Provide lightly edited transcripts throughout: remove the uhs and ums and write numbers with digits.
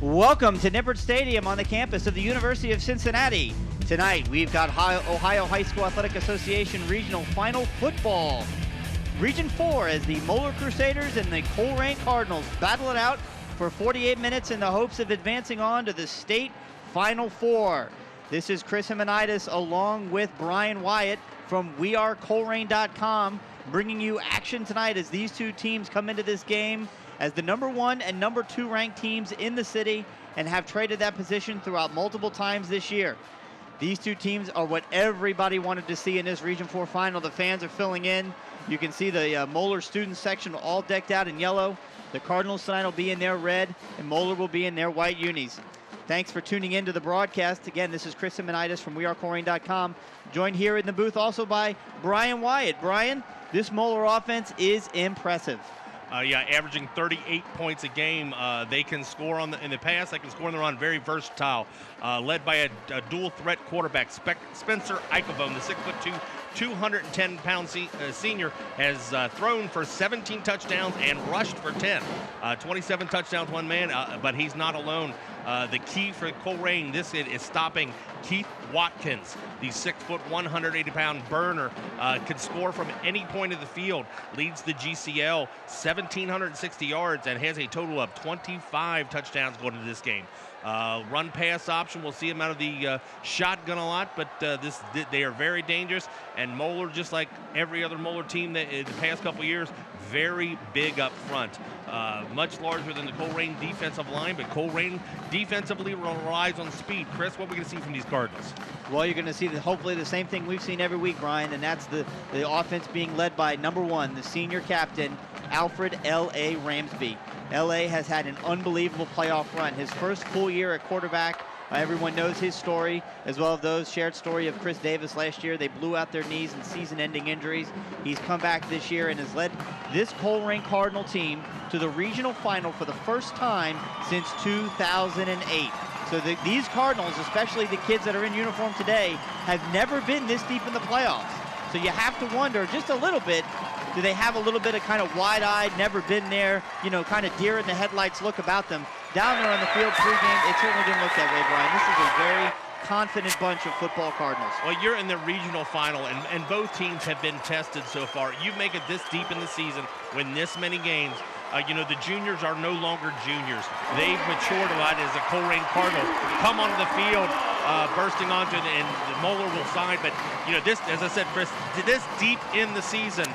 Welcome to Nippert Stadium on the campus of the University of Cincinnati. Tonight, we've got Ohio High School Athletic Association Regional Final Football. Region 4 as the Moeller Crusaders and the Colerain Cardinals battle it out for 48 minutes in the hopes of advancing on to the state Final Four. This is Chris Himanitis along with Brian Wyatt from wearecolerain.com bringing you action tonight as these two teams come into this game as the number 1 and number 2 ranked teams in the city and have traded that position throughout multiple times this year. These two teams are what everybody wanted to see in this Region 4 final. The fans are filling in. You can see the Moeller student section all decked out in yellow. The Cardinals tonight will be in their red, and Moeller will be in their white unis. Thanks for tuning in to the broadcast. Again, this is Chris Himanitis from wearecolerain.com, joined here in the booth also by Brian Wyatt. Brian, this Moeller offense is impressive. Averaging 38 points a game. They can score in the pass. They can score in the run. Very versatile. Led by a dual-threat quarterback, Spencer Eichelbaum, the 6'2", 210-pound senior, has thrown for 17 touchdowns and rushed for 10. 27 touchdowns, one man, but he's not alone. The key for Colerain is stopping Keith Watkins, the 6', 180-pound burner, can score from any point of the field, leads the GCL 1,760 yards, and has a total of 25 touchdowns going into this game. Run-pass option, we'll see him out of the shotgun a lot, but they are very dangerous, and Moeller, just like every other Moeller team in the past couple years, very big up front. Much larger than the Colerain defensive line, but Colerain defensively relies on speed. Chris, what are we going to see from these Cardinals? Well, you're going to see hopefully the same thing we've seen every week, Brian, and that's the offense being led by number 1, the senior captain, Alfred L.A. Ramsby. L.A. has had an unbelievable playoff run. His first full year at quarterback, everyone knows his story, as well as those shared story of Chris Davis last year. They blew out their knees in season-ending injuries. He's come back this year and has led this Colerain Cardinal team to the regional final for the first time since 2008. So these Cardinals, especially the kids that are in uniform today, have never been this deep in the playoffs. So you have to wonder just a little bit, do they have a little bit of kind of wide-eyed, never been there, kind of deer in the headlights look about them? Down there on the field pregame, it certainly didn't look that way, Brian. This is a very confident bunch of football Cardinals. Well, you're in the regional final, and both teams have been tested so far. You make it this deep in the season, win this many games. The juniors are no longer juniors. They've matured a lot as a Colerain Cardinal. Come onto the field, bursting onto it, and Moeller will sign. But, this, as I said, Chris, this deep in the season,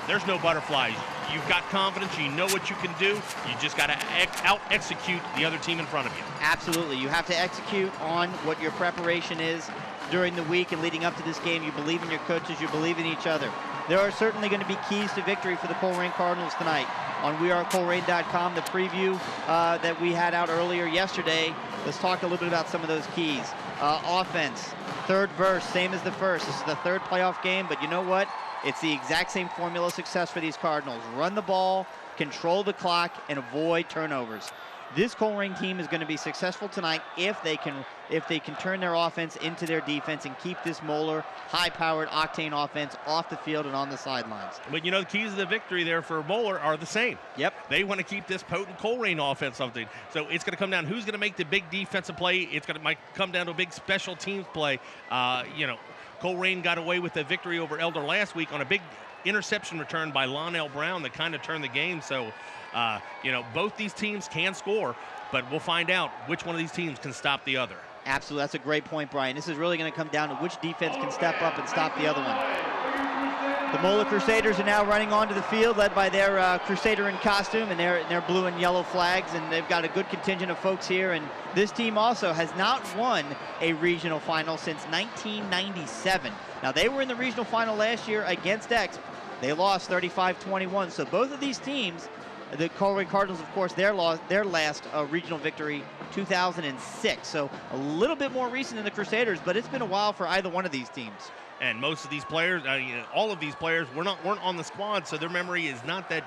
there's no butterflies. You've got confidence. You know what you can do. You just got to out-execute the other team in front of you. Absolutely. You have to execute on what your preparation is during the week and leading up to this game. You believe in your coaches. You believe in each other. There are certainly going to be keys to victory for the Colerain Cardinals tonight. On wearecolerain.com, the preview that we had out earlier yesterday, let's talk a little bit about some of those keys. Offense, third verse, same as the first. This is the third playoff game, but you know what? It's the exact same formula of success for these Cardinals. Run the ball, control the clock, and avoid turnovers. This Colerain team is going to be successful tonight if they can turn their offense into their defense and keep this Moeller high-powered octane offense off the field and on the sidelines. But the keys to the victory there for Moeller are the same. Yep. They want to keep this potent Colerain offense something. So it's going to come down who's going to make the big defensive play. Might come down to a big special teams play. Colerain got away with the victory over Elder last week on a big interception return by Lonell Brown that kind of turned the game. So, both these teams can score, but we'll find out which one of these teams can stop the other. Absolutely. That's a great point, Brian. This is really going to come down to which defense can step up and stop the other one. The Moeller Crusaders are now running onto the field, led by their Crusader in costume and their blue and yellow flags, and they've got a good contingent of folks here. And this team also has not won a regional final since 1997. Now, they were in the regional final last year against X. They lost 35-21. So both of these teams, the Colerain Cardinals, of course, their last regional victory, 2006. So a little bit more recent than the Crusaders, but it's been a while for either one of these teams. And most of these players, all of these players, weren't on the squad, so their memory is not that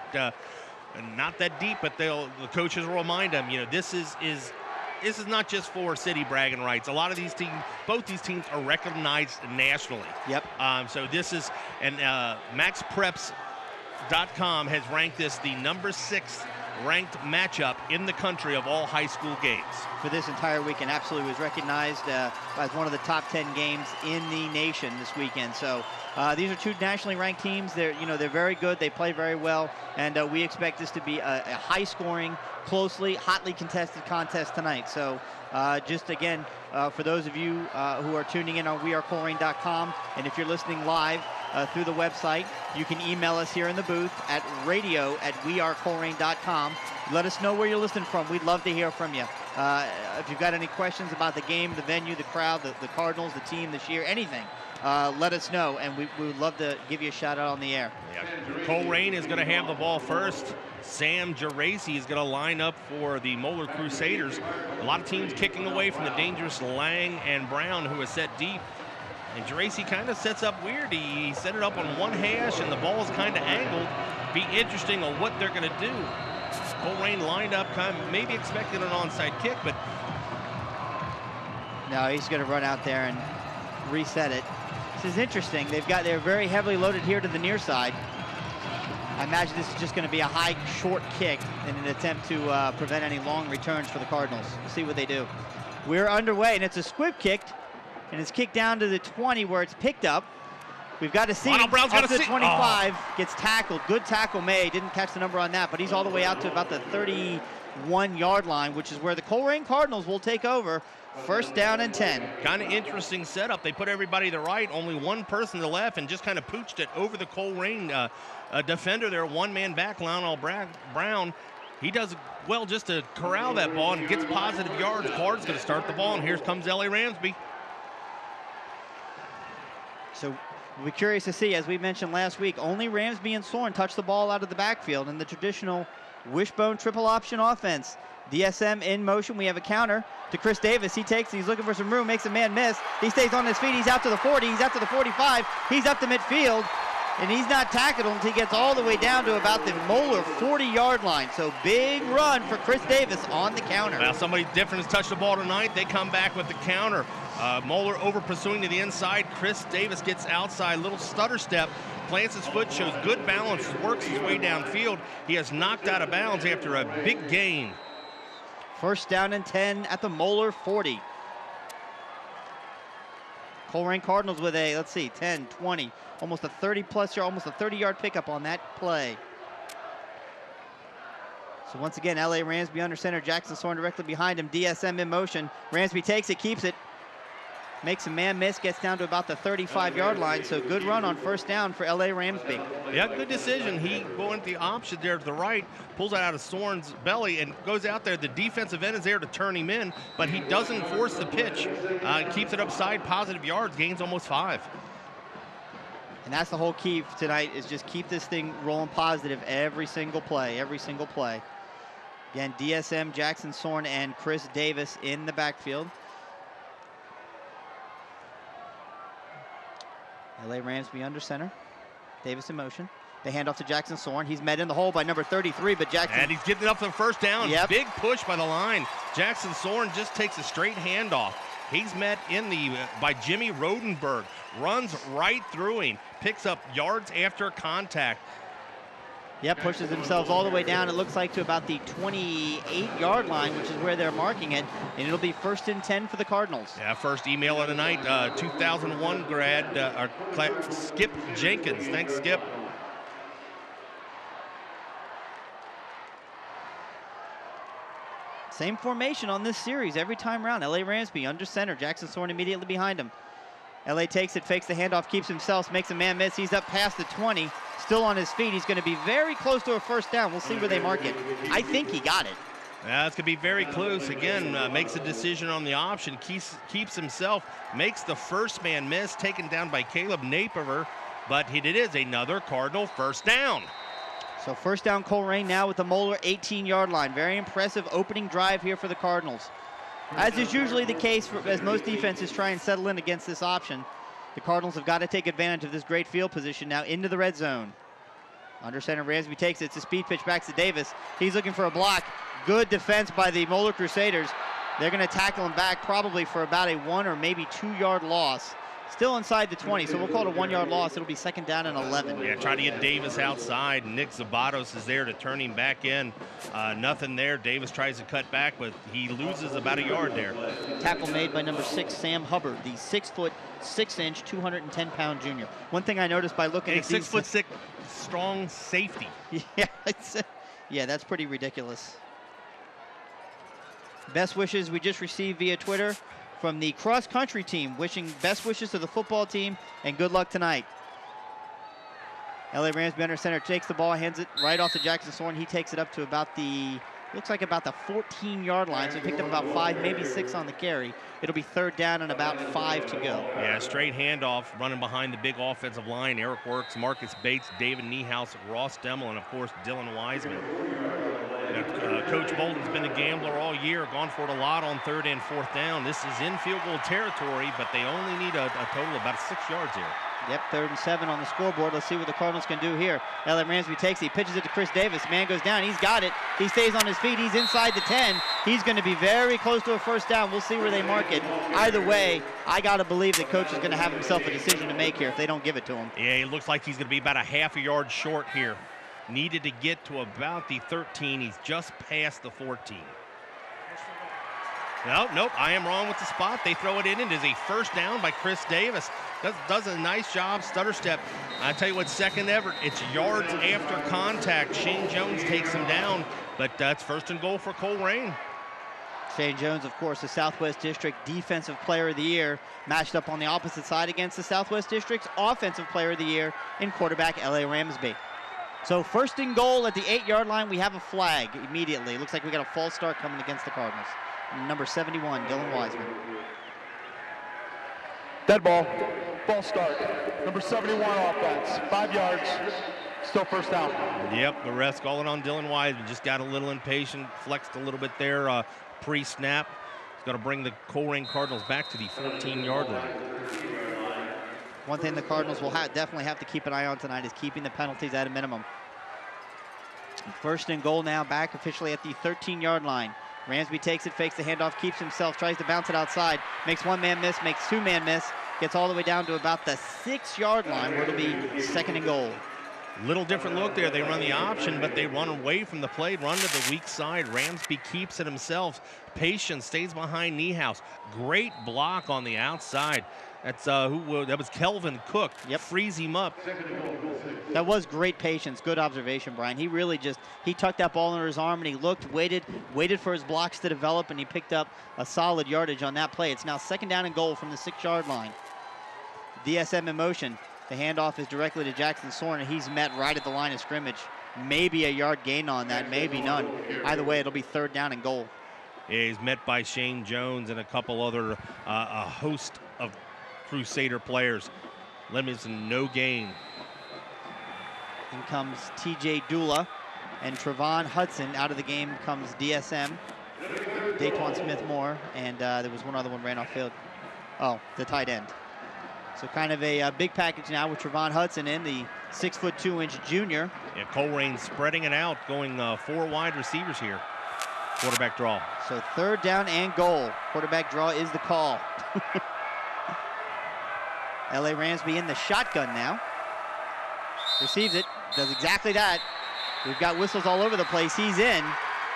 deep. But the coaches will remind them, this is not just for city bragging rights. A lot of these teams, both these teams, are recognized nationally. Yep. So this is, and MaxPreps.com has ranked this the number 6 ranked matchup in the country of all high school games. For this entire weekend, absolutely was recognized as one of the top 10 games in the nation this weekend. So these are two nationally ranked teams. They're very good. They play very well, and we expect this to be a high-scoring, hotly contested contest tonight. So just again, for those of you who are tuning in on wearecolerain.com, and if you're listening live through the website, you can email us here in the booth at radio@wearecolerain.com. Let us know where you're listening from. We'd love to hear from you. If you've got any questions about the game, the venue, the crowd, the Cardinals, the team this year, anything, let us know, and we would love to give you a shout out on the air. Yeah. Colerain is going to have the ball first. Sam Geraci is going to line up for the Moeller Crusaders. A lot of teams kicking away from the dangerous Lang and Brown, who is set deep. And Geraci kind of sets up weird. He set it up on one hash, and the ball is kind of angled. Be interesting on what they're going to do. Colerain lined up, kind of maybe expecting an onside kick, but no, he's going to run out there and reset it. This is interesting. They're very heavily loaded here to the near side. I imagine this is just going to be a high, short kick in an attempt to prevent any long returns for the Cardinals. We'll see what they do. We're underway, and it's a squib kick, and it's kicked down to the 20 where it's picked up. We've got to see up to the 25, gets tackled. Good tackle made. Didn't catch the number on that, but he's all the way out to about the 31-yard line, which is where the Colerain Cardinals will take over. First down and 10. Kind of interesting setup. They put everybody to the right, only one person to the left, and just kind of pooched it over the Colerain defender there, one-man back, Lionel Brown. He does well just to corral that ball and gets positive yards. Card's going to start the ball, and here comes L.A. Ramsby. So we'll be curious to see, as we mentioned last week, only Ramsby and Sorn touch the ball out of the backfield in the traditional wishbone triple option offense. DSM in motion. We have a counter to Chris Davis. He takes, he's looking for some room, makes a man miss. He stays on his feet. He's out to the 40. He's out to the 45. He's up to midfield, and he's not tackled until he gets all the way down to about the Moeller 40-yard line. So big run for Chris Davis on the counter. Now somebody different has touched the ball tonight. They come back with the counter. Moeller over pursuing to the inside. Chris Davis gets outside, little stutter step, plants his foot, shows good balance, works his way downfield. He has knocked out of bounds after a big gain. First down and 10 at the Moeller 40. Colerain Cardinals with a, 10, 20, almost a 30-plus yard, almost a 30-yard pickup on that play. So once again, L.A. Ramsby under center, Jackson Sorn directly behind him, DSM in motion. Ramsby takes it, keeps it, makes a man miss, gets down to about the 35-yard line. So good run on first down for L.A. Ramsby. Yeah, good decision. He going the option there to the right, pulls it out of Sorn's belly and goes out there. The defensive end is there to turn him in, but he doesn't force the pitch. Keeps it upside, positive yards, gains almost 5. And that's the whole key tonight, is just keep this thing rolling positive every single play, Again, DSM, Jackson Sorn, and Chris Davis in the backfield. L.A. Ramsby under center. Davis in motion. They hand off to Jackson Sorn. He's met in the hole by number 33, but Jackson... And he's getting it up for the first down. Yep. Big push by the line. Jackson Sorn just takes a straight handoff. He's met in by Jimmy Rodenberg. Runs right through him. Picks up yards after contact. Yep, pushes themselves all the way down, it looks like, to about the 28-yard line, which is where they're marking it, and it'll be first and 10 for the Cardinals. Yeah, first email of the night, 2001 grad, Skip Jenkins. Thanks, Skip. Same formation on this series every time around. L.A. Ramsby under center, Jackson Sorn immediately behind him. L.A. takes it, fakes the handoff, keeps himself, makes a man miss. He's up past the 20, still on his feet. He's going to be very close to a first down. We'll see where they mark it. I think he got it. Yeah, it's going to be very close. Again, makes a decision on the option, keeps himself, makes the first man miss, taken down by Caleb Napiver, but it is another Cardinal first down. So first down Colerain now with the Moeller 18-yard line. Very impressive opening drive here for the Cardinals. As is usually the case as most defenses try and settle in against this option, the Cardinals have got to take advantage of this great field position now into the red zone. Under center, Ramsby takes it. It's a speed pitch back to Davis. He's looking for a block. Good defense by the Moeller Crusaders. They're going to tackle him back probably for about a 1 or maybe 2 yard loss. Still inside the 20, so we'll call it a 1-yard loss. It'll be 2nd down and 11. Yeah, try to get Davis outside. Nick Zabatos is there to turn him back in. Nothing there. Davis tries to cut back, but he loses about a yard there. Tackle made by number 6, Sam Hubbard, the 6'6", 210-pound junior. One thing I noticed by looking at these... 6'6", strong safety. Yeah, that's pretty ridiculous. Best wishes we just received via Twitter from the cross-country team, wishing best wishes to the football team and good luck tonight. LA Rams under center takes the ball, hands it right off to Jackson Soren. He takes it up to about the, looks like about the 14-yard line. So he picked up about 5, maybe 6 on the carry. It'll be 3rd down and about 5 to go. Yeah, straight handoff, running behind the big offensive line. Eric Works, Marcus Bates, David Niehaus, Ross Demmel, and of course Dylan Wiseman. Coach Bolden's been a gambler all year, gone for it a lot on 3rd and 4th down. This is in field goal territory, but they only need a total of about 6 yards here. Yep, 3rd and 7 on the scoreboard. Let's see what the Cardinals can do here. L.A. Ramsey takes it, he pitches it to Chris Davis. Man goes down, he's got it. He stays on his feet, he's inside the 10. He's going to be very close to a 1st down. We'll see where they mark it. Either way, I got to believe the coach is going to have himself a decision to make here if they don't give it to him. Yeah, it looks like he's going to be about a half a yard short here. Needed to get to about the 13. He's just past the 14. Nope, I am wrong with the spot. They throw it in. It is a 1st down by Chris Davis. Does a nice job, stutter step. I tell you what, 2nd effort, it's yards after contact. Shane Jones takes him down, but that's 1st and goal for Colerain. Shane Jones, of course, the Southwest District Defensive Player of the Year, matched up on the opposite side against the Southwest District's Offensive Player of the Year in quarterback L.A. Ramsby. So 1st and goal at the 8-yard line. We have a flag immediately. It looks like we got a false start coming against the Cardinals. Number 71, Dylan Wiseman. Dead ball. False start. Number 71 offense. 5 yards. Still 1st down. Yep, the refs calling on Dylan Wiseman. Just got a little impatient, flexed a little bit there pre-snap. He's going to bring the Colerain Cardinals back to the 14-yard line. One thing the Cardinals will definitely have to keep an eye on tonight is keeping the penalties at a minimum. 1st and goal now, back officially at the 13-yard line. Ramsby takes it, fakes the handoff, keeps himself, tries to bounce it outside, makes 1-man miss, makes 2-man miss, gets all the way down to about the 6-yard line where it'll be 2nd and goal. Little different look there. They run the option, but they run away from the play, run to the weak side. Ramsby keeps it himself. Patient stays behind Niehaus. Great block on the outside. That's that was Kelvin Cook. Yep. Frees him up. That was great patience. Good observation, Brian. He really he tucked that ball under his arm and he looked, waited for his blocks to develop, and he picked up a solid yardage on that play. It's now 2nd down and goal from the 6-yard line. DSM in motion. The handoff is directly to Jackson Soren, and he's met right at the line of scrimmage. Maybe a yard gain on that, maybe none. Either way, it'll be 3rd down and goal. Yeah, he's met by Shane Jones and a couple other, a host of Crusader players. Livingston, no gain. In comes TJ Dula and Trevon Hudson. Out of the game comes DSM, Daytwan Smith-Moore, and there was one other one ran off field. Oh, the tight end. So kind of a big package now with Trevon Hudson in, the 6'2" junior. Yeah, Colerain spreading it out, going 4 wide receivers here. Quarterback draw. So 3rd down and goal. Quarterback draw is the call. L.A. Ramsby in the shotgun now. Receives it, does exactly that. We've got whistles all over the place. He's in,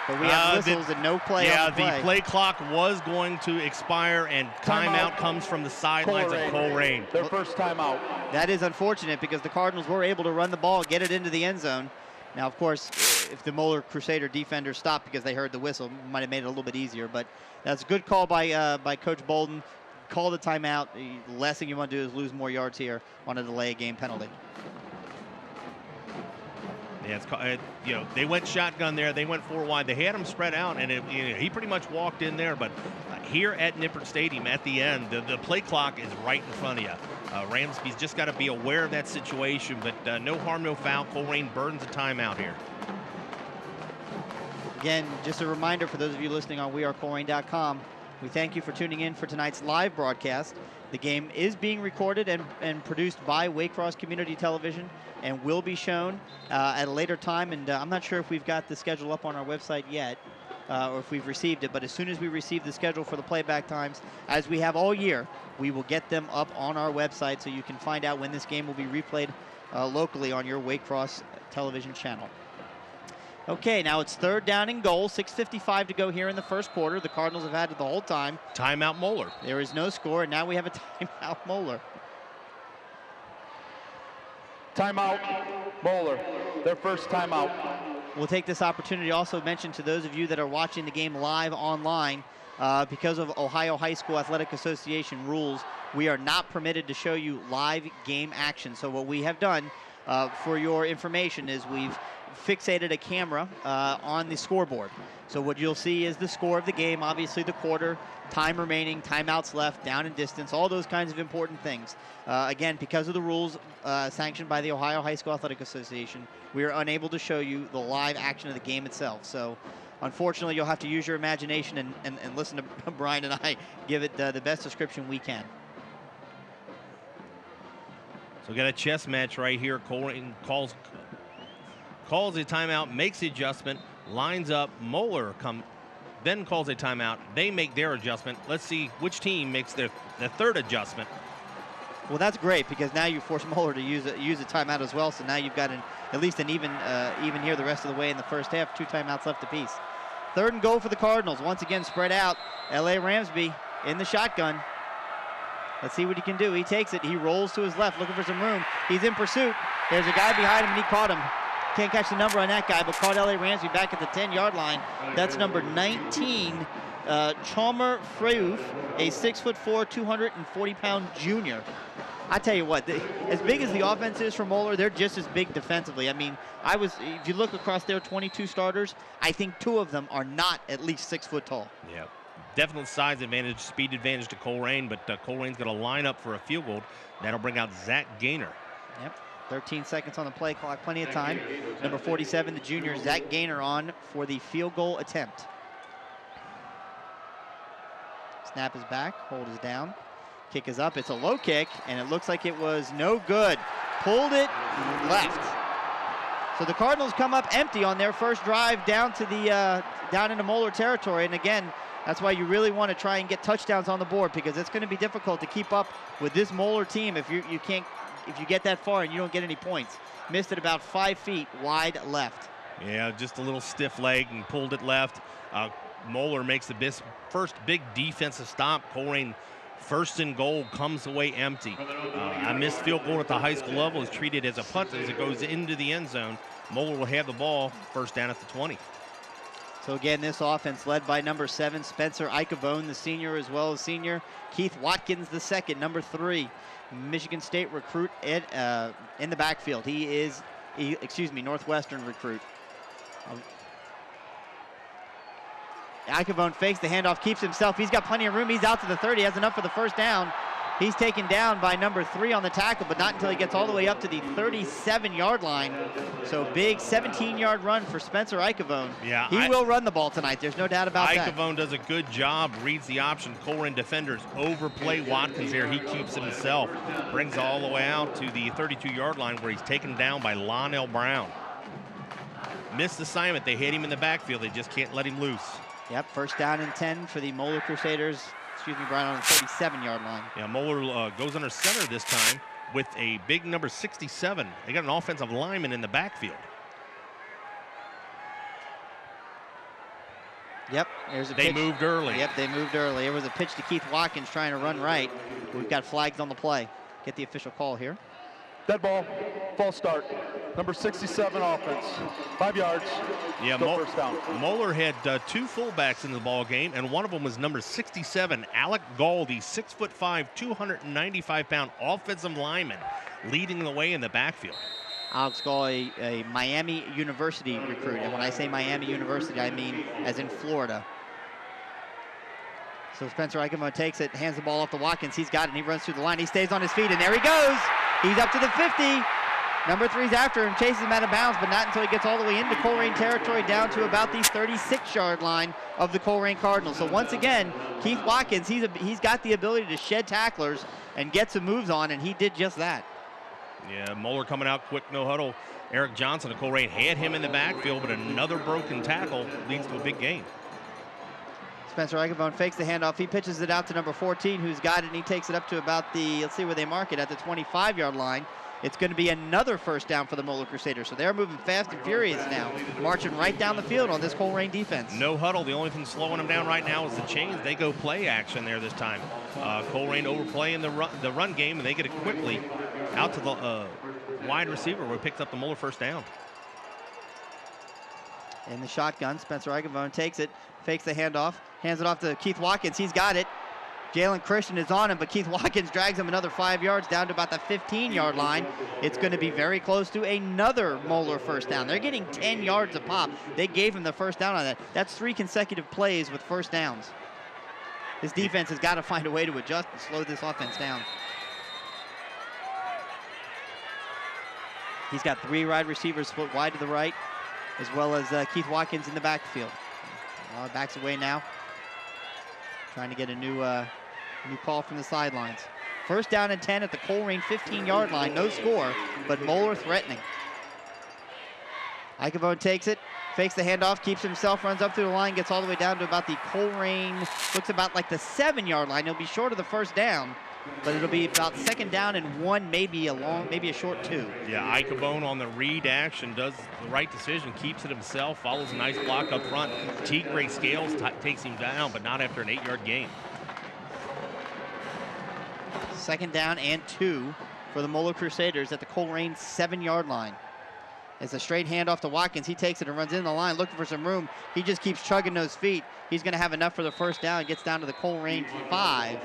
but we have whistles and no play on the play. Yeah, the play clock was going to expire, and timeout comes from the sidelines of Colerain. Their 1st timeout. That is unfortunate because the Cardinals were able to run the ball, get it into the end zone. Now, of course, if the Moeller Crusader defenders stopped because they heard the whistle, might have made it a little bit easier. But that's a good call by Coach Bolden. Call the timeout. The last thing you want to do is lose more yards here on a delay game penalty. Yeah, they went shotgun there. They went 4 wide. They had him spread out, and he pretty much walked in there. But here at Nippert Stadium, at the end, the play clock is right in front of you. Ramsby's just got to be aware of that situation, but no harm, no foul. Colerain burns a timeout here. Again, just a reminder for those of you listening on wearecolerain.com, we thank you for tuning in for tonight's live broadcast. The game is being recorded and produced by Waycross Community Television and will be shown at a later time. And I'm not sure if we've got the schedule up on our website yet. or if we've received it. But as soon as we receive the schedule for the playback times, as we have all year, we will get them up on our website so you can find out when this game will be replayed locally on your Waycross television channel. Okay, now it's 3rd down and goal. 6:55 to go here in the first quarter. The Cardinals have had it the whole time. Timeout Moeller. There is no score, and now we have a timeout Moeller. Timeout Moeller. Their first timeout. We'll take this opportunity to also mention to those of you that are watching the game live online, because of Ohio High School Athletic Association rules, we are not permitted to show you live game action. So what we have done for your information is we've fixated a camera on the scoreboard. So what you'll see is the score of the game, obviously the quarter, time remaining, timeouts left, down and distance, all those kinds of important things. Again, because of the rules sanctioned by the Ohio High School Athletic Association, we are unable to show you the live action of the game itself. So unfortunately, you'll have to use your imagination and listen to Brian and I give it the best description we can. So we got a chess match right here. Colerain calls a timeout, makes the adjustment, lines up. Moeller then calls a timeout. They make their adjustment. Let's see which team makes their third adjustment. Well, that's great because now you force Moeller to use a timeout as well. So now you've got at least an even here the rest of the way in the first half. 2 timeouts left apiece. 3rd and goal for the Cardinals. Once again spread out. L.A. Ramsby in the shotgun. Let's see what he can do. He takes it. He rolls to his left, looking for some room. He's in pursuit. There's a guy behind him, and he caught him. Can't catch the number on that guy, but caught L.A. Ramsby back at the 10-yard line. That's number 19, Chalmer Freuf, a 6'4", 240-pound junior. I tell you what, as big as the offense is for Moeller, they're just as big defensively. I mean, if you look across their 22 starters, I think 2 of them are not at least 6 foot tall. Yeah, definite size advantage, speed advantage to Colerain, but Colerain's going to line up for a field goal. That'll bring out Zach Gaynor. Yep, 13 seconds on the play clock, plenty of time. Number 47, the junior, Zach Gaynor on for the field goal attempt. Snap is back, hold is down. Kick is up, it's a low kick, and it looks like it was no good. Pulled it left. So the Cardinals come up empty on their first drive down to down into Moeller territory, and again, that's why you really want to try and get touchdowns on the board because it's going to be difficult to keep up with this Moeller team if you get that far and you don't get any points. Missed it about 5 feet wide left. Yeah, just a little stiff leg and pulled it left. Moeller makes the first big defensive stop. Colerain, 1st and goal, comes away empty. A missed field goal at the high school level is treated as a punt as it goes into the end zone. Moeller will have the ball 1st down at the 20. So again, this offense led by number 7, Spencer Icavone, the senior, as well as senior Keith Watkins, the second, number 3, Michigan State recruit in the backfield. Northwestern recruit. Icavone fakes the handoff, keeps himself. He's got plenty of room. He's out to the 30. He has enough for the 1st down. He's taken down by number 3 on the tackle, but not until he gets all the way up to the 37-yard line. So big 17-yard run for Spencer Icavone. Yeah, he will run the ball tonight. There's no doubt about that. Icavone does a good job, reads the option. Colerain defenders overplay Watkins there. He keeps it himself. Brings it all the way out to the 32-yard line where he's taken down by Lonnell Brown. Missed assignment. They hit him in the backfield. They just can't let him loose. Yep, 1st down and 10 for the Moeller Crusaders. Brian, on the 37-yard line. Yeah, Moeller goes under center this time with a big number 67. They got an offensive lineman in the backfield. Yep, there's a pitch. They moved early. Yep, they moved early. There was a pitch to Keith Watkins trying to run right. We've got flags on the play. Get the official call here. Dead ball, false start. Number 67 offense, 5 yards. Yeah, first down. Moeller had 2 fullbacks in the ball game, and one of them was number 67, Alec Gall, the 6'5", 295-pound offensive lineman, leading the way in the backfield. Alex Gall, a Miami University recruit, and when I say Miami University, I mean as in Florida. So Spencer Icavone takes it, hands the ball off to Watkins. He's got it, and he runs through the line. He stays on his feet, and there he goes. He's up to the 50. Number 3's after him, chases him out of bounds, but not until he gets all the way into Colerain territory, down to about the 36-yard line of the Colerain Cardinals. So once again, Keith Watkins, he's got the ability to shed tacklers and get some moves on, and he did just that. Yeah, Moeller coming out quick, no huddle. Eric Johnson of Colerain had him in the backfield, but another broken tackle leads to a big gain. Spencer Eichelbaum fakes the handoff. He pitches it out to number 14, who's got it, and he takes it up to about the, let's see where they mark it, at the 25-yard line. It's going to be another first down for the Moeller Crusaders. So they're moving fast and furious now, marching right down the field on this Colerain defense. No huddle. The only thing slowing them down right now is the chains. They go play action there this time. Colerain overplaying the run game, and they get it quickly out to the wide receiver where he picks up the Moeller first down. In the shotgun, Spencer Eichelbaum takes it, fakes the handoff, hands it off to Keith Watkins. He's got it. Jalen Christian is on him, but Keith Watkins drags him another 5 yards down to about the 15-yard line. It's going to be very close to another Moeller first down. They're getting 10 yards a pop. They gave him the first down on that. That's 3 consecutive plays with first downs. This defense has got to find a way to adjust and slow this offense down. He's got 3 wide receivers split wide to the right, as well as Keith Watkins in the backfield. Backs away now, trying to get a new call from the sidelines. First down and 10 at the Colerain 15-yard line. No score, but Moeller threatening. Eichelbaum takes it, fakes the handoff, keeps himself, runs up through the line, gets all the way down to about the Colerain, looks about like the 7-yard line. He'll be short of the first down, but it'll be about second down and 1, maybe a short 2. Yeah, Eichelbaum on the read action does the right decision, keeps it himself, follows a nice block up front. Tigre Scales takes him down, but not after an 8-yard gain. Second down and 2 for the Moeller Crusaders at the Colerain 7-yard line. It's a straight handoff to Watkins. He takes it and runs in the line, looking for some room. He just keeps chugging those feet. He's going to have enough for the first down. Gets down to the Colerain 5,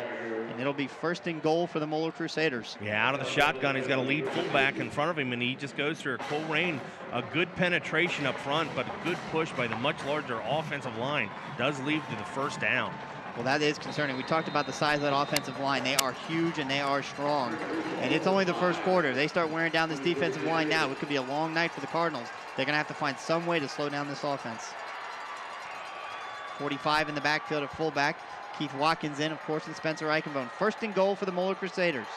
and it'll be first and goal for the Moeller Crusaders. Yeah, out of the shotgun, he's got a lead fullback in front of him, and he just goes through a Colerain. A good penetration up front, but a good push by the much larger offensive line does lead to the first down. Well, that is concerning. We talked about the size of that offensive line. They are huge and they are strong. And it's only the first quarter. They start wearing down this defensive line now. It could be a long night for the Cardinals. They're going to have to find some way to slow down this offense. 45 in the backfield at fullback. Keith Watkins in, of course, and Spencer Eichelbaum. First and goal for the Moeller Crusaders.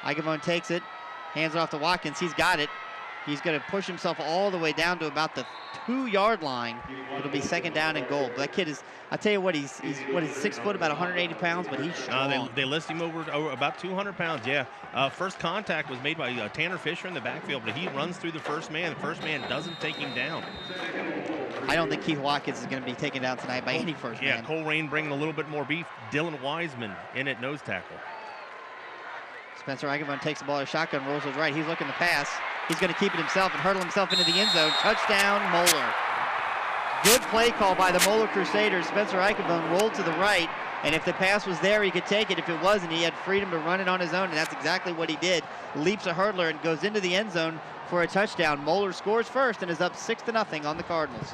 Eichelbaum takes it, hands it off to Watkins. He's got it. He's going to push himself all the way down to about the 2-yard line. It'll be second down and goal. But that kid is, I tell you what, he's 6 foot, about 180 pounds, but he's strong. They list him over about 200 pounds, yeah. First contact was made by Tanner Fisher in the backfield, but he runs through the first man. The first man doesn't take him down. I don't think Keith Watkins is going to be taken down tonight by any first man. Yeah, Colerain bringing a little bit more beef. Dylan Wiseman in at nose tackle. Spencer Eichelbaum takes the ball to shotgun, rolls it right. He's looking to pass. He's going to keep it himself and hurdle himself into the end zone. Touchdown, Moeller. Good play call by the Moeller Crusaders. Spencer Eichelbaum rolled to the right, and if the pass was there, he could take it. If it wasn't, he had freedom to run it on his own, and that's exactly what he did. Leaps a hurdler and goes into the end zone for a touchdown. Moeller scores first and is up 6-0 on the Cardinals.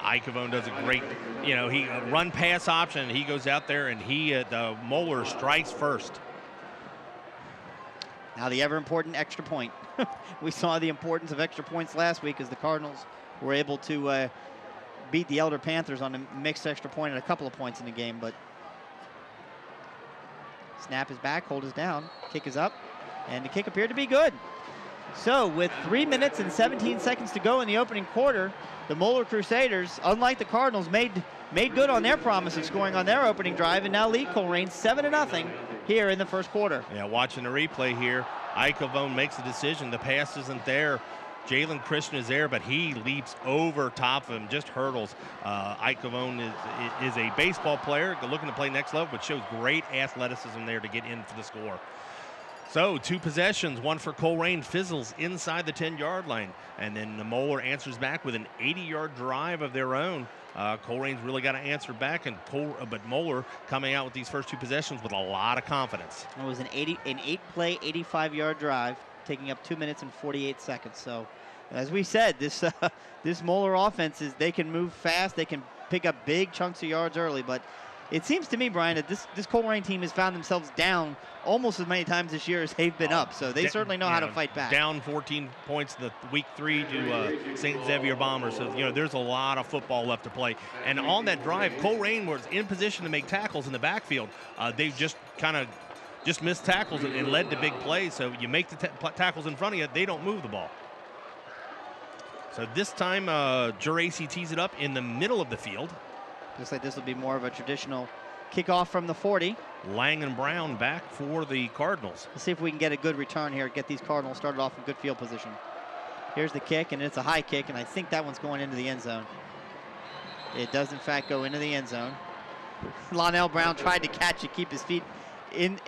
Eichelbaum does a great, he run pass option. He goes out there and the Moeller strikes first. Now the ever important extra point. We saw the importance of extra points last week as the Cardinals were able to beat the Elder Panthers on a mixed extra point and a couple of points in the game. But snap is back, hold is down, kick is up, and the kick appeared to be good. So with 3 minutes and 17 seconds to go in the opening quarter, the Moeller Crusaders, unlike the Cardinals, made good on their promise of scoring on their opening drive and now lead Colerain 7-0 here in the first quarter. Yeah, watching the replay here, Eichelbaum makes a decision. The pass isn't there. Jalen Christian is there, but he leaps over top of him, just hurdles. Eichelbaum is a baseball player looking to play next level, but shows great athleticism there to get in for the score. So 2 possessions, one for Colerain, fizzles inside the 10-yard line. And then the Moeller answers back with an 80-yard drive of their own. Colerain's really got to answer back, but Moeller coming out with these first 2 possessions with a lot of confidence. It was an 8-play, 85-yard drive, taking up 2 minutes and 48 seconds. So, as we said, this Moeller offense they can move fast, they can pick up big chunks of yards early, but it seems to me, Brian, that this Colerain team has found themselves down almost as many times this year as they've been up. So they certainly know how to fight back. Down 14 points the week 3 to St. Xavier Bombers. So, there's a lot of football left to play. And on that drive, Colerain was in position to make tackles in the backfield. They just kind of just missed tackles and led to big plays. So you make the tackles in front of you, they don't move the ball. So this time, Geraci tees it up in the middle of the field. Looks like this will be more of a traditional kickoff from the 40. Lang and Brown back for the Cardinals. Let's see if we can get a good return here, get these Cardinals started off in good field position. Here's the kick, and it's a high kick, and I think that one's going into the end zone. It does, in fact, go into the end zone. Lonell Brown tried to catch it, keep his feet in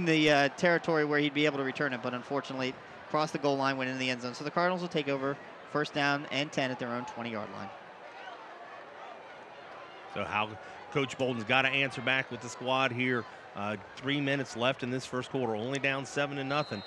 the territory where he'd be able to return it, but unfortunately, crossed the goal line, went into the end zone. So the Cardinals will take over first down and 10 at their own 20-yard line. So how Coach Bolden's got to answer back with the squad here. 3 minutes left in this first quarter, only down 7-0.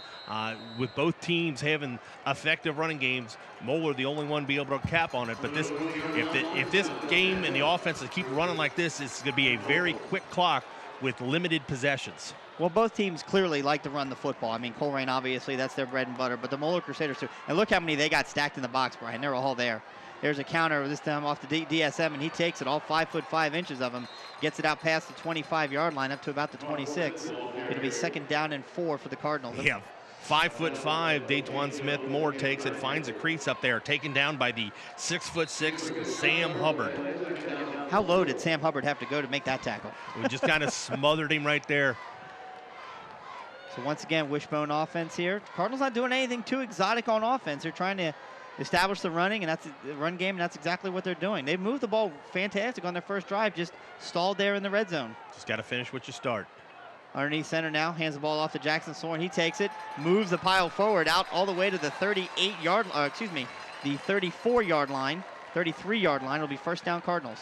With both teams having effective running games, Moeller the only one be able to cap on it. But this, if this game and the offenses keep running like this, it's going to be a very quick clock with limited possessions. Well, both teams clearly like to run the football. I mean, Colerain, obviously, that's their bread and butter, but the Moeller Crusaders too. And look how many they got stacked in the box, Brian. They're all there. There's a counter this time off the DSM, and he takes it, all 5'5" of him, gets it out past the 25-yard line up to about the 26. It'll be second down and 4 for the Cardinals. Yeah, 5'5", Datewan Smith Moore takes it, finds a crease up there, taken down by the 6'6" Sam Hubbard. How low did Sam Hubbard have to go to make that tackle? We just kind of smothered him right there. So once again, wishbone offense here. Cardinals not doing anything too exotic on offense. They're trying to establish the run game, and that's exactly what they're doing. They've moved the ball fantastic on their first drive, just stalled there in the red zone. Just got to finish what you start. Underneath center now, hands the ball off to Jackson Soren. He takes it, moves the pile forward, out all the way to the 34-yard line. 33-yard line. It'll be first down Cardinals.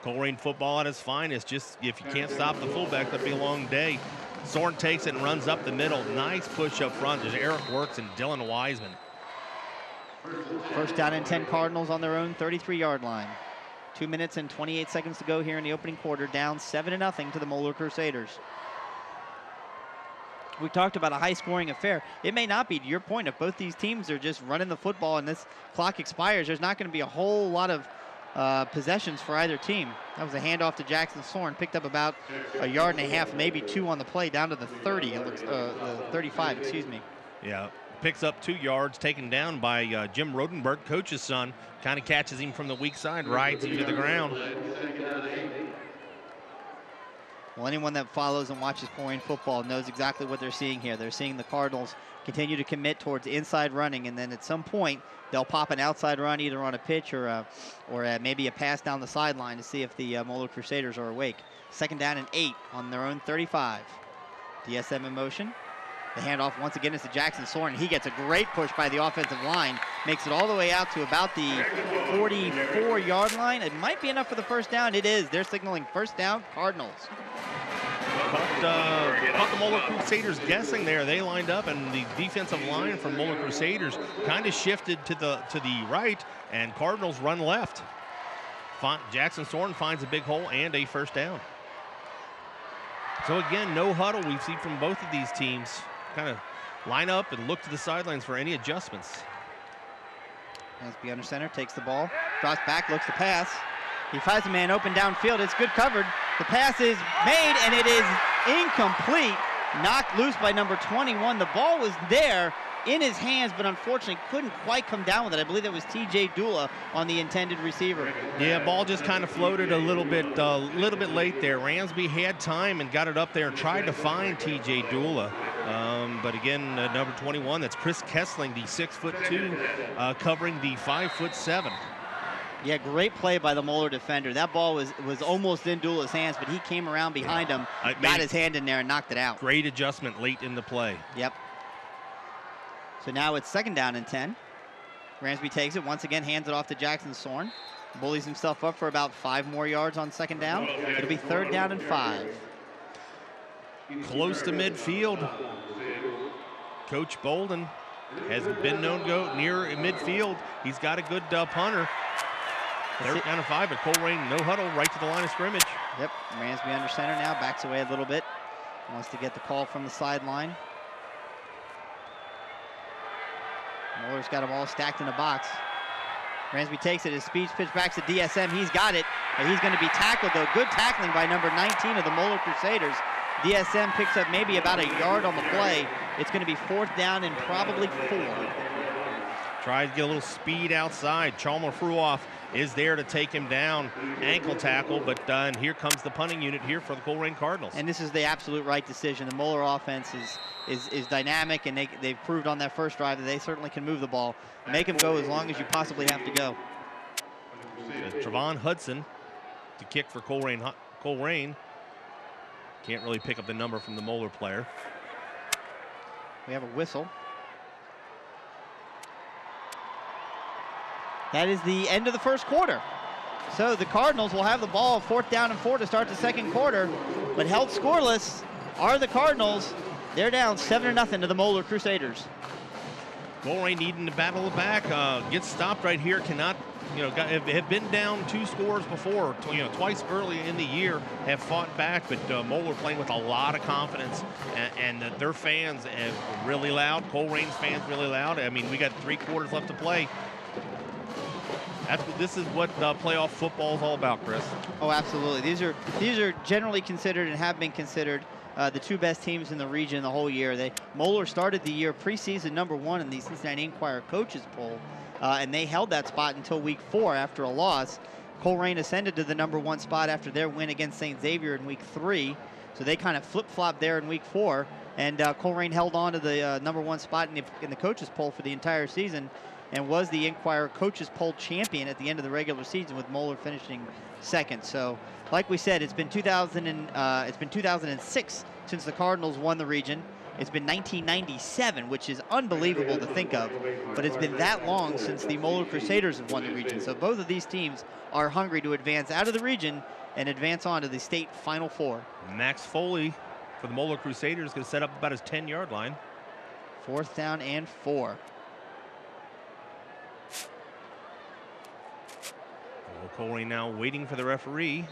Colerain football at its finest. Just if you can't stop the fullback, that'll be a long day. Soren takes it and runs up the middle. Nice push up front. There's Eric Works and Dylan Wiseman. First down and 10 Cardinals on their own 33-yard line. 2 minutes and 28 seconds to go here in the opening quarter, down 7-0 to the Moeller Crusaders. We talked about a high-scoring affair. It may not be, to your point, if both these teams are just running the football and this clock expires, there's not going to be a whole lot of possessions for either team. That was a handoff to Jackson Soren, picked up about a yard and a half, maybe 2 on the play, down to the 30. It looks the 35, excuse me. Yeah, picks up 2 yards, taken down by Jim Rodenberg, coach's son. Kind of catches him from the weak side, rides him to the ground. Well, anyone that follows and watches Colerain football knows exactly what they're seeing here. They're seeing the Cardinals continue to commit towards inside running, and then at some point they'll pop an outside run either on a pitch or maybe a pass down the sideline to see if the Moeller Crusaders are awake. Second down and 8 on their own 35. DSM in motion. The handoff once again is to Jackson Soren. He gets a great push by the offensive line, makes it all the way out to about the 44-yard line. It might be enough for the first down. It is. They're signaling first down, Cardinals. Caught the Moeller Crusaders guessing there. They lined up, and the defensive line from Moeller Crusaders kind of shifted to the right, and Cardinals run left. Jackson Soren finds a big hole and a first down. So again, no huddle we see from both of these teams. Kind of line up and look to the sidelines for any adjustments. Ransby under center, takes the ball, drops back, looks to pass. He finds a man open downfield. It's good covered. The pass is made, and it is incomplete. Knocked loose by number 21. The ball was there in his hands, but unfortunately couldn't quite come down with it. I believe that was T.J. Dula on the intended receiver. Yeah, ball just kind of floated a little bit late there. Ransby had time and got it up there and tried to find T.J. Dula. But again, number 21, that's Chris Kessling, the 6'2", covering the 5'7". Yeah, great play by the Moeller defender. That ball was almost in Dula's hands, but he came around behind him, got his hand in there, and knocked it out. Great adjustment late in the play. Yep. So now it's second down and 10. Ransby takes it, once again hands it off to Jackson Soren. Bullies himself up for about 5 more yards on second down. It'll be third down and 5. Close to midfield. Coach Bolden has been known to go near midfield. He's got a good punter. Third down and 5, but Colerain, no huddle, right to the line of scrimmage. Yep, Ransby under center now, backs away a little bit. Wants to get the call from the sideline. Moeller's got them all stacked in the box. Ransby takes it, his speed pitch back to DSM, he's got it. But he's going to be tackled though. Good tackling by number 19 of the Moeller Crusaders. DSM picks up maybe about a yard on the play. It's going to be 4th down and probably 4. Tries to get a little speed outside. Chalmer Fruoff is there to take him down. Ankle tackle, but and here comes the punting unit here for the Colerain Cardinals. And this is the absolute right decision. The Moeller offense is dynamic, and they've proved on that first drive that they certainly can move the ball. Make them go as long as you possibly have to go. Trevon Hudson to kick for Colerain. Can't really pick up the number from the Moeller player. We have a whistle. That is the end of the first quarter. So the Cardinals will have the ball, 4th down and 4 to start the second quarter, but held scoreless are the Cardinals. They're down 7-0 to the Moeller Crusaders. Colerain needing to battle it back, gets stopped right here, cannot, have been down 2 scores before, twice early in the year, have fought back, but Moeller playing with a lot of confidence, and their fans really loud, Colerain's fans really loud. I mean, we got 3 quarters left to play. This is what playoff football is all about, Chris. Oh, absolutely. These are generally considered and have been considered the 2 best teams in the region the whole year. Moeller started the year preseason #1 in the Cincinnati Enquirer coaches poll, and they held that spot until week 4 after a loss. Colerain ascended to the #1 spot after their win against St. Xavier in week 3, so they kind of flip-flopped there in week 4, and Colerain held on to the #1 spot in the coaches poll for the entire season, and was the Enquirer Coaches Poll champion at the end of the regular season, with Moeller finishing 2nd. So, like we said, it's been 2006 since the Cardinals won the region. It's been 1997, which is unbelievable to think of, but it's been that long since the Moeller Crusaders have won the region. So both of these teams are hungry to advance out of the region and advance on to the state Final Four. Max Foley for the Moeller Crusaders is going to set up about his 10-yard line. 4th down and 4. Colerain now waiting for the referee.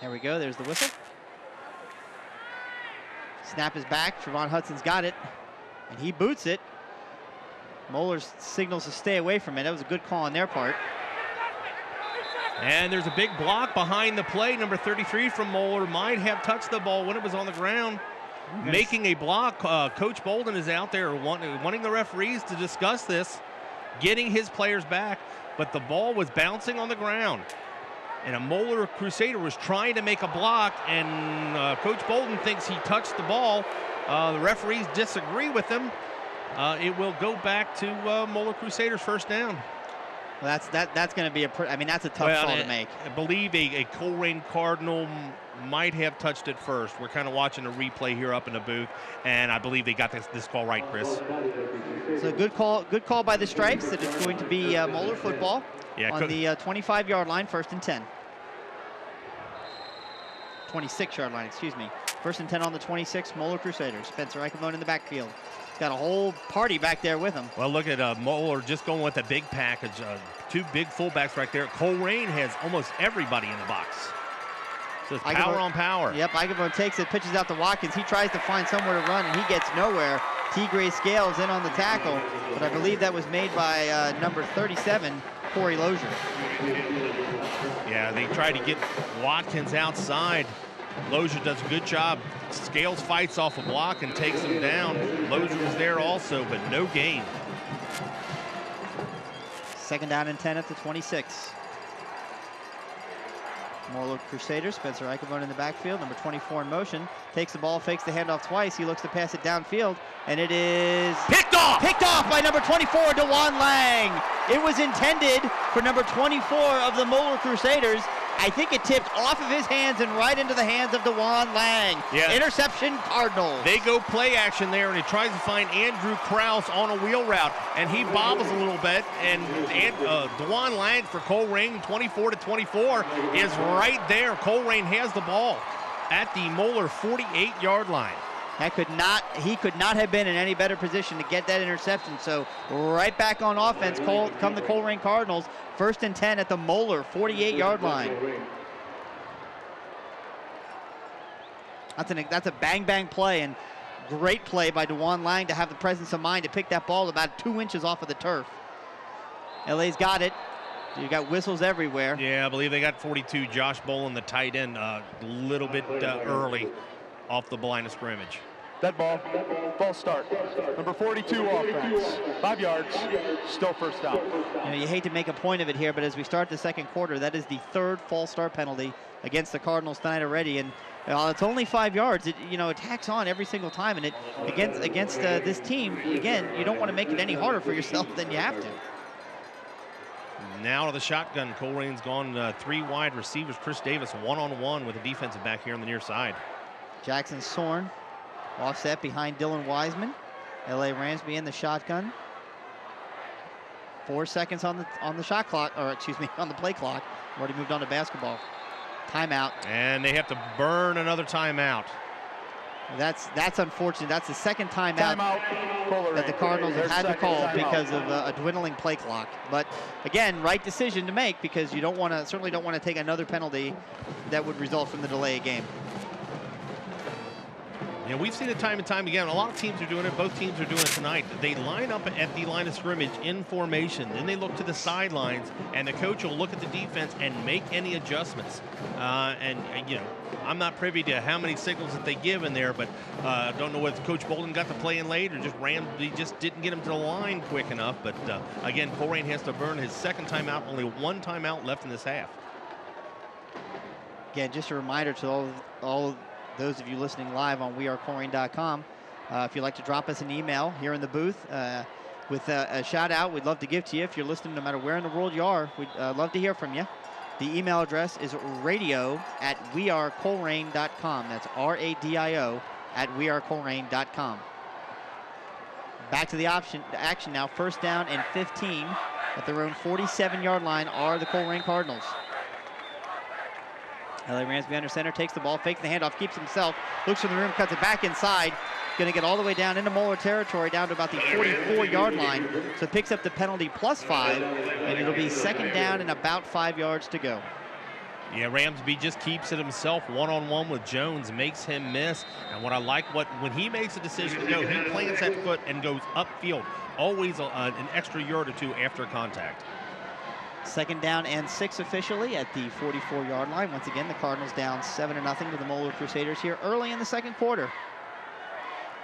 There we go. There's the whistle. Snap is back. Trevon Hudson's got it, and he boots it. Moeller signals to stay away from it. That was a good call on their part. And there's a big block behind the play. Number 33 from Moeller might have touched the ball when it was on the ground. Making a block. Coach Bolden is out there wanting the referees to discuss this, getting his players back. But the ball was bouncing on the ground, and a Moeller Crusader was trying to make a block, and Coach Bolden thinks he touched the ball. The referees disagree with him. It will go back to Moeller Crusaders' 1st down. Well, that's going to be that's a tough call to make. I believe a Colerain Cardinal might have touched it first. We're kind of watching a replay here up in the booth, and I believe they got this call right, Chris. So good call by the Stripes that it's going to be Moeller football on the 25-yard line, 1st and 10. 26-yard line, excuse me. 1st and 10 on the 26, Moeller Crusaders. Spencer Eichelman in the backfield. Got a whole party back there with him. Well, look at Moeller just going with a big package. 2 big fullbacks right there. Colerain has almost everybody in the box. So it's power on power. Yep, Eichelman takes it, pitches out to Watkins. He tries to find somewhere to run, and he gets nowhere. T. Gray Scales in on the tackle, but I believe that was made by number 37, Corey Lozier. Yeah, they tried to get Watkins outside. Lozier does a good job. Scales fights off a block and takes him down. Lozier was there also, but no gain. 2nd down and 10 at the 26. Moeller Crusaders, Spencer Eichelman in the backfield, number 24 in motion. Takes the ball, fakes the handoff twice. He looks to pass it downfield, and it is picked off! Picked off by number 24, DeJuan Lang. It was intended for number 24 of the Moeller Crusaders. I think it tipped off of his hands and right into the hands of DeJuan Lang. Yeah. Interception, Cardinals. They go play action there, and he tries to find Andrew Krause on a wheel route, and he bobbles a little bit, and DeJuan Lang for Colerain, 24-24, is right there. Colerain has the ball at the Moeller 48-yard line. He could not have been in any better position to get that interception. So right back on offense, come the Colerain Cardinals. 1st and 10 at the Moeller 48-yard line. That's a bang play, and great play by DeJuan Lang to have the presence of mind to pick that ball about 2 inches off of the turf. LA's got it. You got whistles everywhere. Yeah, I believe they got 42, Josh Bolin, the tight end, a little bit early. off the line of scrimmage. Dead ball. False start. Number 42 offense. 5 yards. Still first down. You know, you hate to make a point of it here, but as we start the second quarter, that is the 3rd false start penalty against the Cardinals tonight already. And it's only 5 yards. It tacks on every single time. And it against this team, again, you don't want to make it any harder for yourself than you have to. Now to the shotgun. Colerain's gone 3 wide receivers. Chris Davis one-on-one with a defensive back here on the near side. Jackson Sorn offset behind Dylan Wiseman. L.A. Ransby in the shotgun. 4 seconds on the shot clock, or excuse me, on the play clock. Already moved on to basketball. Timeout. And they have to burn another timeout. That's unfortunate. That's the second timeout that the Cardinals have had to call because of a dwindling play clock. But again, right decision to make, because you certainly don't want to take another penalty that would result from the delay of game. Yeah, we've seen it time and time again. A lot of teams are doing it. Both teams are doing it tonight. They line up at the line of scrimmage in formation. Then they look to the sidelines, and the coach will look at the defense and make any adjustments. I'm not privy to how many signals that they give in there, but I don't know whether Coach Bolden got the play in late or he just didn't get him to the line quick enough. But again, Colerain has to burn his second timeout. Only 1 timeout left in this half. Again, just a reminder to all those of you listening live on wearecolerain.com, if you'd like to drop us an email here in the booth with a shout out, we'd love to give to you. If you're listening no matter where in the world you are, we'd love to hear from you. The email address is radio@wearecolerain.com. That's RADIO @wearecolerain.com. Back to the action now. First down and 15 at their own 47-yard line are the Colerain Cardinals. L.A. Ransby under center, takes the ball, fakes the handoff, keeps himself, looks for the room, cuts it back inside. Going to get all the way down into Moeller territory, down to about the 44-yard line. So picks up the penalty +5, and it'll be second down and about 5 yards to go. Yeah, Ramsby just keeps it himself one-on-one with Jones, makes him miss. And what I like, when he makes a decision to go, he plants that foot and goes upfield. Always an extra yard or two after contact. Second down and 6 officially at the 44-yard line. Once again, the Cardinals down 7-0 to the Moeller Crusaders here early in the second quarter.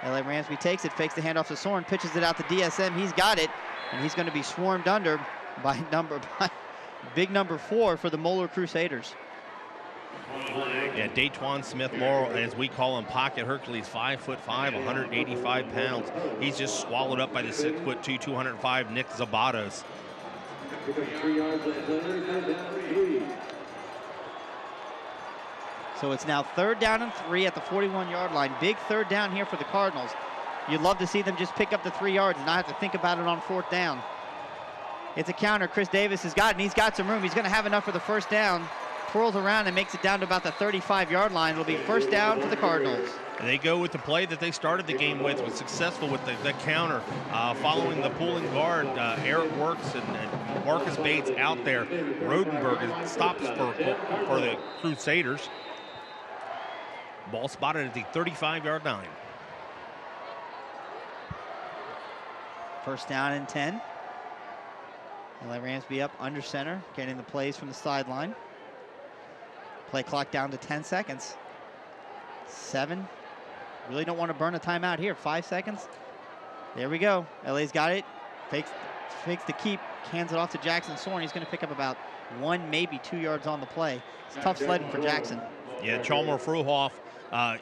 L.A. Ransby takes it, fakes the handoff to Sorn, pitches it out to DSM. He's got it, and he's going to be swarmed under by big number 4 for the Moeller Crusaders. Yeah, Daytwan Smith-Morrow, as we call him, Pocket Hercules, 5'5", 185 pounds. He's just swallowed up by the 6'2", 205 Nick Zabatos. So it's now 3rd down and 3 at the 41-yard line. Big 3rd down here for the Cardinals. You'd love to see them just pick up the 3 yards and not have to think about it on 4th down. It's a counter. Chris Davis has got it, and he's got some room. He's going to have enough for the first down. Twirls around and makes it down to about the 35-yard line. It'll be first down for the Cardinals. And they go with the play that they started the game with, was successful with the counter, following the pulling guard. Eric Works and Marcus Bates out there. Rodenberg stops for the Crusaders. Ball spotted at the 35-yard line. First down and 10. L.A. Ransby up under center, getting the plays from the sideline. Play clock down to 10 seconds. 7. Really don't want to burn a timeout here. 5 seconds. There we go. LA's got it. Fakes the keep. Hands it off to Jackson Sorn. He's going to pick up about 1, maybe 2 yards on the play. It's tough sledding for Jackson. Yeah, Chalmer Fruhoff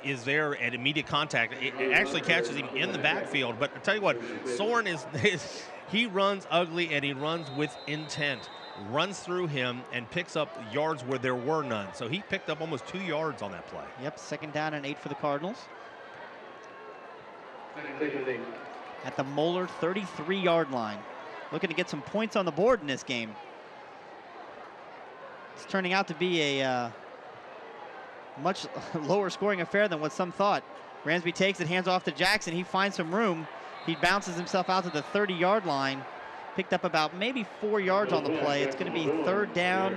is there at immediate contact. It actually catches him in the backfield. But I tell you what, Sorn he runs ugly and he runs with intent. Runs through him and picks up yards where there were none. So he picked up almost 2 yards on that play. Yep, second down and 8 for the Cardinals. At the Moeller 33-yard line. Looking to get some points on the board in this game. It's turning out to be a much lower scoring affair than what some thought. Ransby takes it, hands off to Jackson. He finds some room. He bounces himself out to the 30-yard line. Picked up about maybe 4 yards on the play. It's going to be 3rd down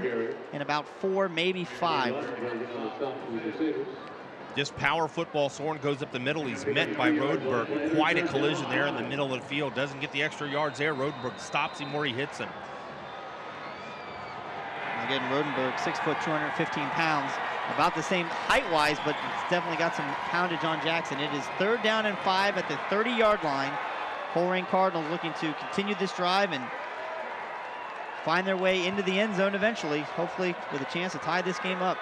and about 4, maybe 5. Just power football. Sorn goes up the middle. He's met by Rodenberg. Quite a collision there in the middle of the field. Doesn't get the extra yards there. Rodenberg stops him where he hits him. Again, Rodenberg, 6 foot, 215 pounds. about the same height-wise, but it's definitely got some poundage on Jackson. It is 3rd down and 5 at the 30-yard line. Colerain Cardinals looking to continue this drive and find their way into the end zone eventually, hopefully with a chance to tie this game up.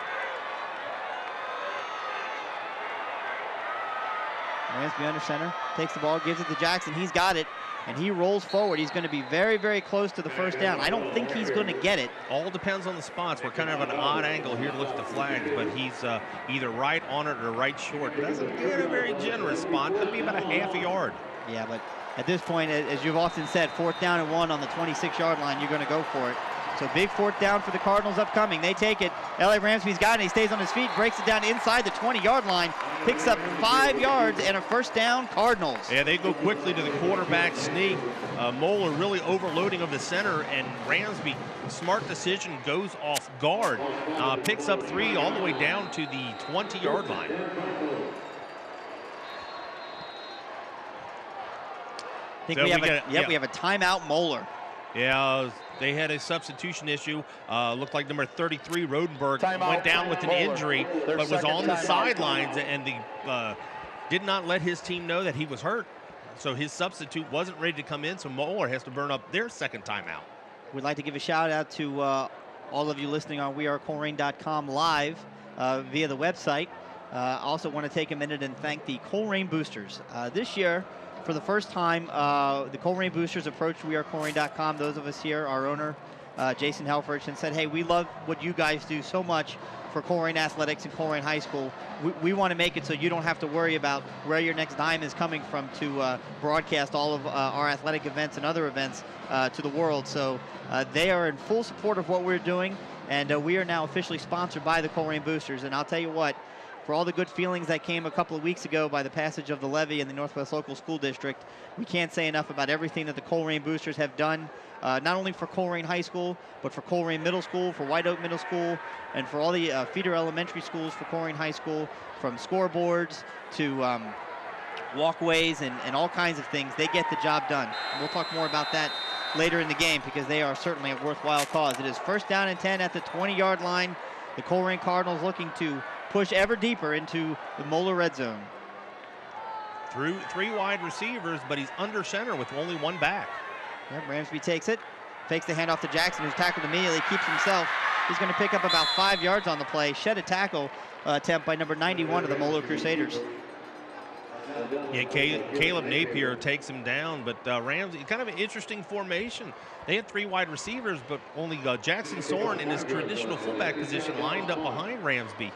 Ransby under center, takes the ball, gives it to Jackson. He's got it, and he rolls forward. He's going to be very, very close to the first down. I don't think he's going to get it. All depends on the spots. We're kind of at an odd angle here to look at the flags, but he's either right on it or right short. But that's a very generous spot. Could be about a half a yard. Yeah, but at this point, as you've often said, 4th down and 1 on the 26-yard line, you're going to go for it. So big 4th down for the Cardinals upcoming. They take it. L.A. Ramsby's got it. He stays on his feet, breaks it down inside the 20-yard line, picks up 5 yards and a first down, Cardinals. Yeah, they go quickly to the quarterback sneak. Moeller really overloading of the center, and Ramsby, smart decision, goes off guard. Picks up 3 all the way down to the 20-yard line. I think we have a timeout, Moeller. Yeah, they had a substitution issue. Looked like number 33, Rodenberg, went down with an injury, but was on the sidelines, and did not let his team know that he was hurt. So his substitute wasn't ready to come in, so Moeller has to burn up their second timeout. We'd like to give a shout out to all of you listening on wearecolerain.com live via the website. Also want to take a minute and thank the Colerain Boosters. This year, for the first time, the Colerain Boosters approached wearecolerain.com, those of us here, our owner, Jason Helfrich, and said, hey, we love what you guys do so much for Colerain Athletics and Colerain High School. We want to make it so you don't have to worry about where your next dime is coming from to broadcast all of our athletic events and other events to the world. So they are in full support of what we're doing, and we are now officially sponsored by the Colerain Boosters. And I'll tell you what, for all the good feelings that came a couple of weeks ago by the passage of the levy in the Northwest Local School District, we can't say enough about everything that the Colerain Boosters have done, not only for Colerain High School, but for Colerain Middle School, for White Oak Middle School, and for all the feeder elementary schools for Colerain High School, from scoreboards to walkways and all kinds of things. They get the job done. And we'll talk more about that later in the game because they are certainly a worthwhile cause. It is 1st down and 10 at the 20-yard line. The Colerain Cardinals looking to push ever deeper into the Moeller red zone. Through 3 wide receivers, but he's under center with only 1 back. Yep, Ramsby takes it, fakes the handoff to Jackson, who's tackled immediately, keeps himself. He's going to pick up about 5 yards on the play. Shed a tackle attempt by number 91 of the Moeller Crusaders. Yeah, Caleb Napier takes him down, but Ramsey, kind of an interesting formation. They had 3 wide receivers, but only Jackson Soren in his traditional fullback position lined up behind Ramsby.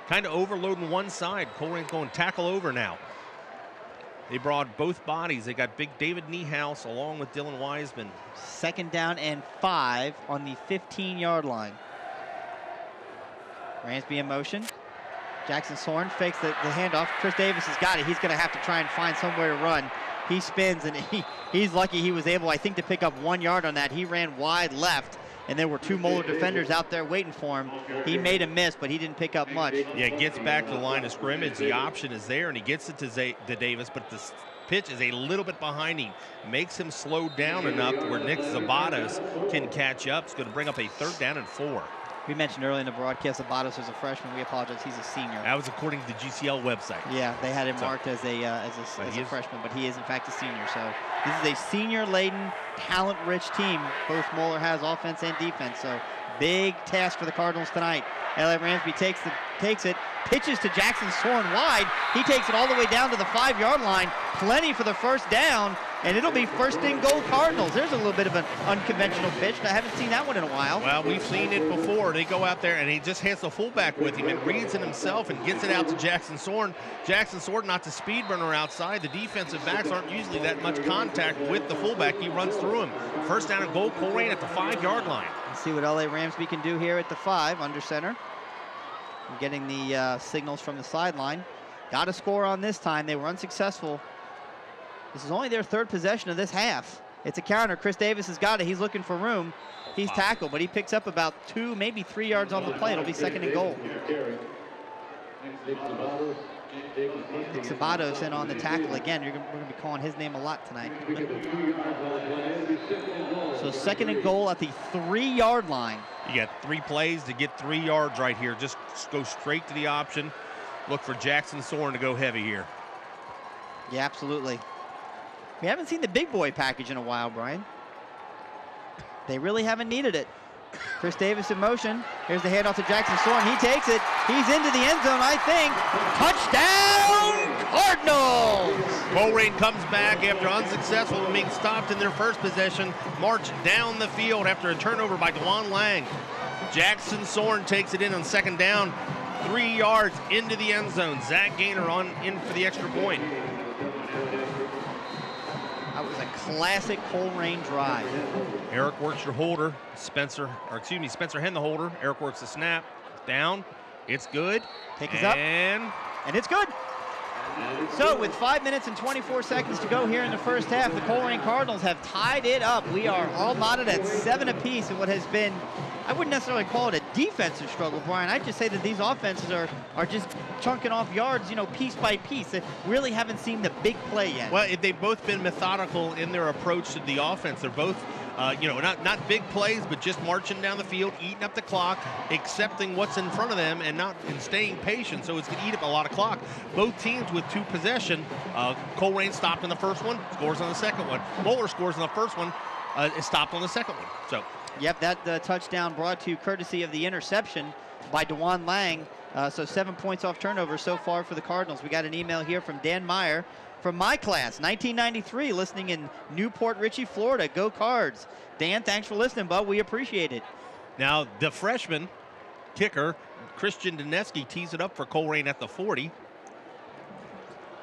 Kind of overloading one side. Colerain's going tackle over now. They brought both bodies. They got big David Niehaus along with Dylan Wiseman. 2nd down and 5 on the 15-yard line. Ramsby in motion. Jackson Soren fakes the handoff. Chris Davis has got it. He's going to have to try and find somewhere to run. He spins, and he's lucky he was able, I think, to pick up 1 yard on that. He ran wide left, and there were 2 Moeller defenders out there waiting for him. He made a miss, but he didn't pick up much. Yeah, gets back to the line of scrimmage. The option is there, and he gets it to Davis, but the pitch is a little bit behind him. Makes him slow down enough where Nick Zabatos can catch up. It's going to bring up a 3rd down and 4. We mentioned earlier in the broadcast that Zabatos is a freshman. We apologize. He's a senior. That was according to the GCL website. Yeah, they had him marked as a freshman, but he is, in fact, a senior. So this is a senior-laden, talent-rich team. Both Moeller has offense and defense. So big task for the Cardinals tonight. L.A. Ramsby takes it, pitches to Jackson Soren wide. He takes it all the way down to the 5-yard line. Plenty for the first down, and it'll be 1st and goal Cardinals. There's a little bit of an unconventional pitch. I haven't seen that one in a while. Well, we've seen it before. They go out there, and he just has the fullback with him and reads it himself and gets it out to Jackson Soren. Jackson Soren, not the speed burner outside. The defensive backs aren't usually that much contact with the fullback. He runs through him. 1st down and goal, Colerain at the 5-yard line. Let's see what L.A. Ramsby can do here at the 5, under center. I'm getting the signals from the sideline. Got a score on this time. They were unsuccessful. This is only their 3rd possession of this half. It's a counter. Chris Davis has got it. He's looking for room. He's tackled, but he picks up about 2, maybe 3 yards on the play. It'll be 2nd and goal. Nick Sabatos in on the tackle again. We're going to be calling his name a lot tonight. So 2nd and goal at the 3-yard line. You got 3 plays to get 3 yards right here. Just go straight to the option. Look for Jackson Soren to go heavy here. Yeah, absolutely. We haven't seen the big boy package in a while, Brian. They really haven't needed it. Chris Davis in motion. Here's the handoff to Jackson Soren. He takes it. He's into the end zone, I think. Touchdown, Cardinals! Colerain comes back after unsuccessful in being stopped in their first possession. March down the field after a turnover by Dwan Lang. Jackson Soren takes it in on 2nd down. 3 yards into the end zone. Zach Gaynor in for the extra point. That was a classic Colerain drive. Eric works your holder. Spencer Henn the holder. Eric works the snap. Down. It's good. Take us up. And it's good. So with 5 minutes and 24 seconds to go here in the first half, the Colerain Cardinals have tied it up. We are all knotted at 7 apiece in what has been, I wouldn't necessarily call it a defensive struggle, Brian. I'd just say that these offenses are just chunking off yards, piece by piece. They really haven't seen the big play yet. Well, they've both been methodical in their approach to the offense. They're both, not big plays, but just marching down the field, eating up the clock, accepting what's in front of them, and staying patient. So it's going to eat up a lot of clock. Both teams with 2 possession. Colerain stopped in the first one, scores on the second one. Moeller scores on the first one, is stopped on the second one. So. Yep, that touchdown brought to you courtesy of the interception by Dwan Lang. So 7 points off turnover so far for the Cardinals. We got an email here from Dan Meyer from my class, 1993, listening in Newport Richey, Florida. Go Cards. Dan, thanks for listening, bud. We appreciate it. Now, the freshman kicker, Christian Dineski, tees it up for Colerain at the 40.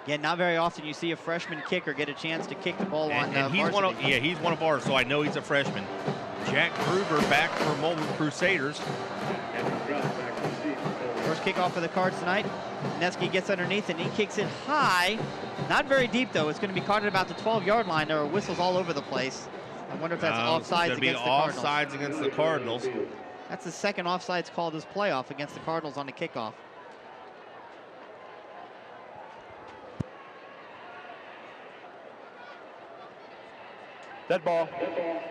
Again, not very often you see a freshman kicker get a chance to kick the ball on varsity. He's one of ours, so I know he's a freshman. Jack Gruber back for Moeller Crusaders. First kickoff for the Cards tonight. Dineski gets underneath and he kicks it high. Not very deep, though. It's going to be caught at about the 12-yard line. There are whistles all over the place. I wonder if that's offsides against the Cardinals. Offsides against the Cardinals. That's the second offsides call this playoff against the Cardinals on the kickoff. Dead ball.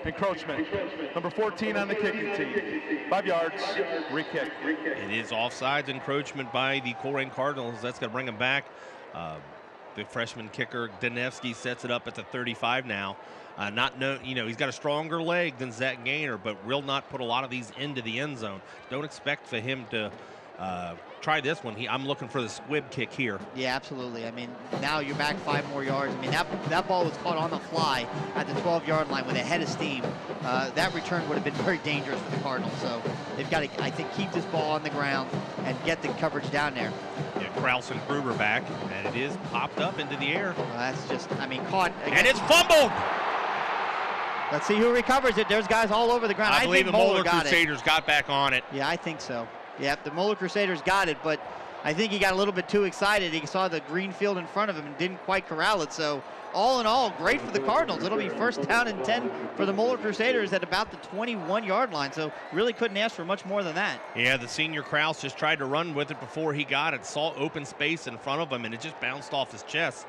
Encroachment. Number 14 on the kicking team. 5 yards. Re-kick. It is offsides encroachment by the Colerain Cardinals. That's going to bring them back. The freshman kicker Dineski sets it up at the 35 now. He's got a stronger leg than Zach Gaynor, but will not put a lot of these into the end zone. Don't expect for him to try this one. I'm looking for the squib kick here. Yeah, absolutely. I mean, now you're back 5 more yards. I mean, that ball was caught on the fly at the 12-yard line with a head of steam. That return would have been very dangerous for the Cardinals. So they've got to, I think, keep this ball on the ground and get the coverage down there. Yeah, Krause and Gruber back, and it is popped up into the air. Well, that's just, caught. Again. And it's fumbled! Let's see who recovers it. There's guys all over the ground. I believe the Moeller Crusaders got back on it. Yeah, I think so. Yeah, the Moeller Crusaders got it, but I think he got a little bit too excited. He saw the green field in front of him and didn't quite corral it. So all in all, great for the Cardinals. It'll be first down and 10 for the Moeller Crusaders at about the 21-yard line. So really couldn't ask for much more than that. Yeah, the senior Krause just tried to run with it before he got it. Saw open space in front of him, and it just bounced off his chest.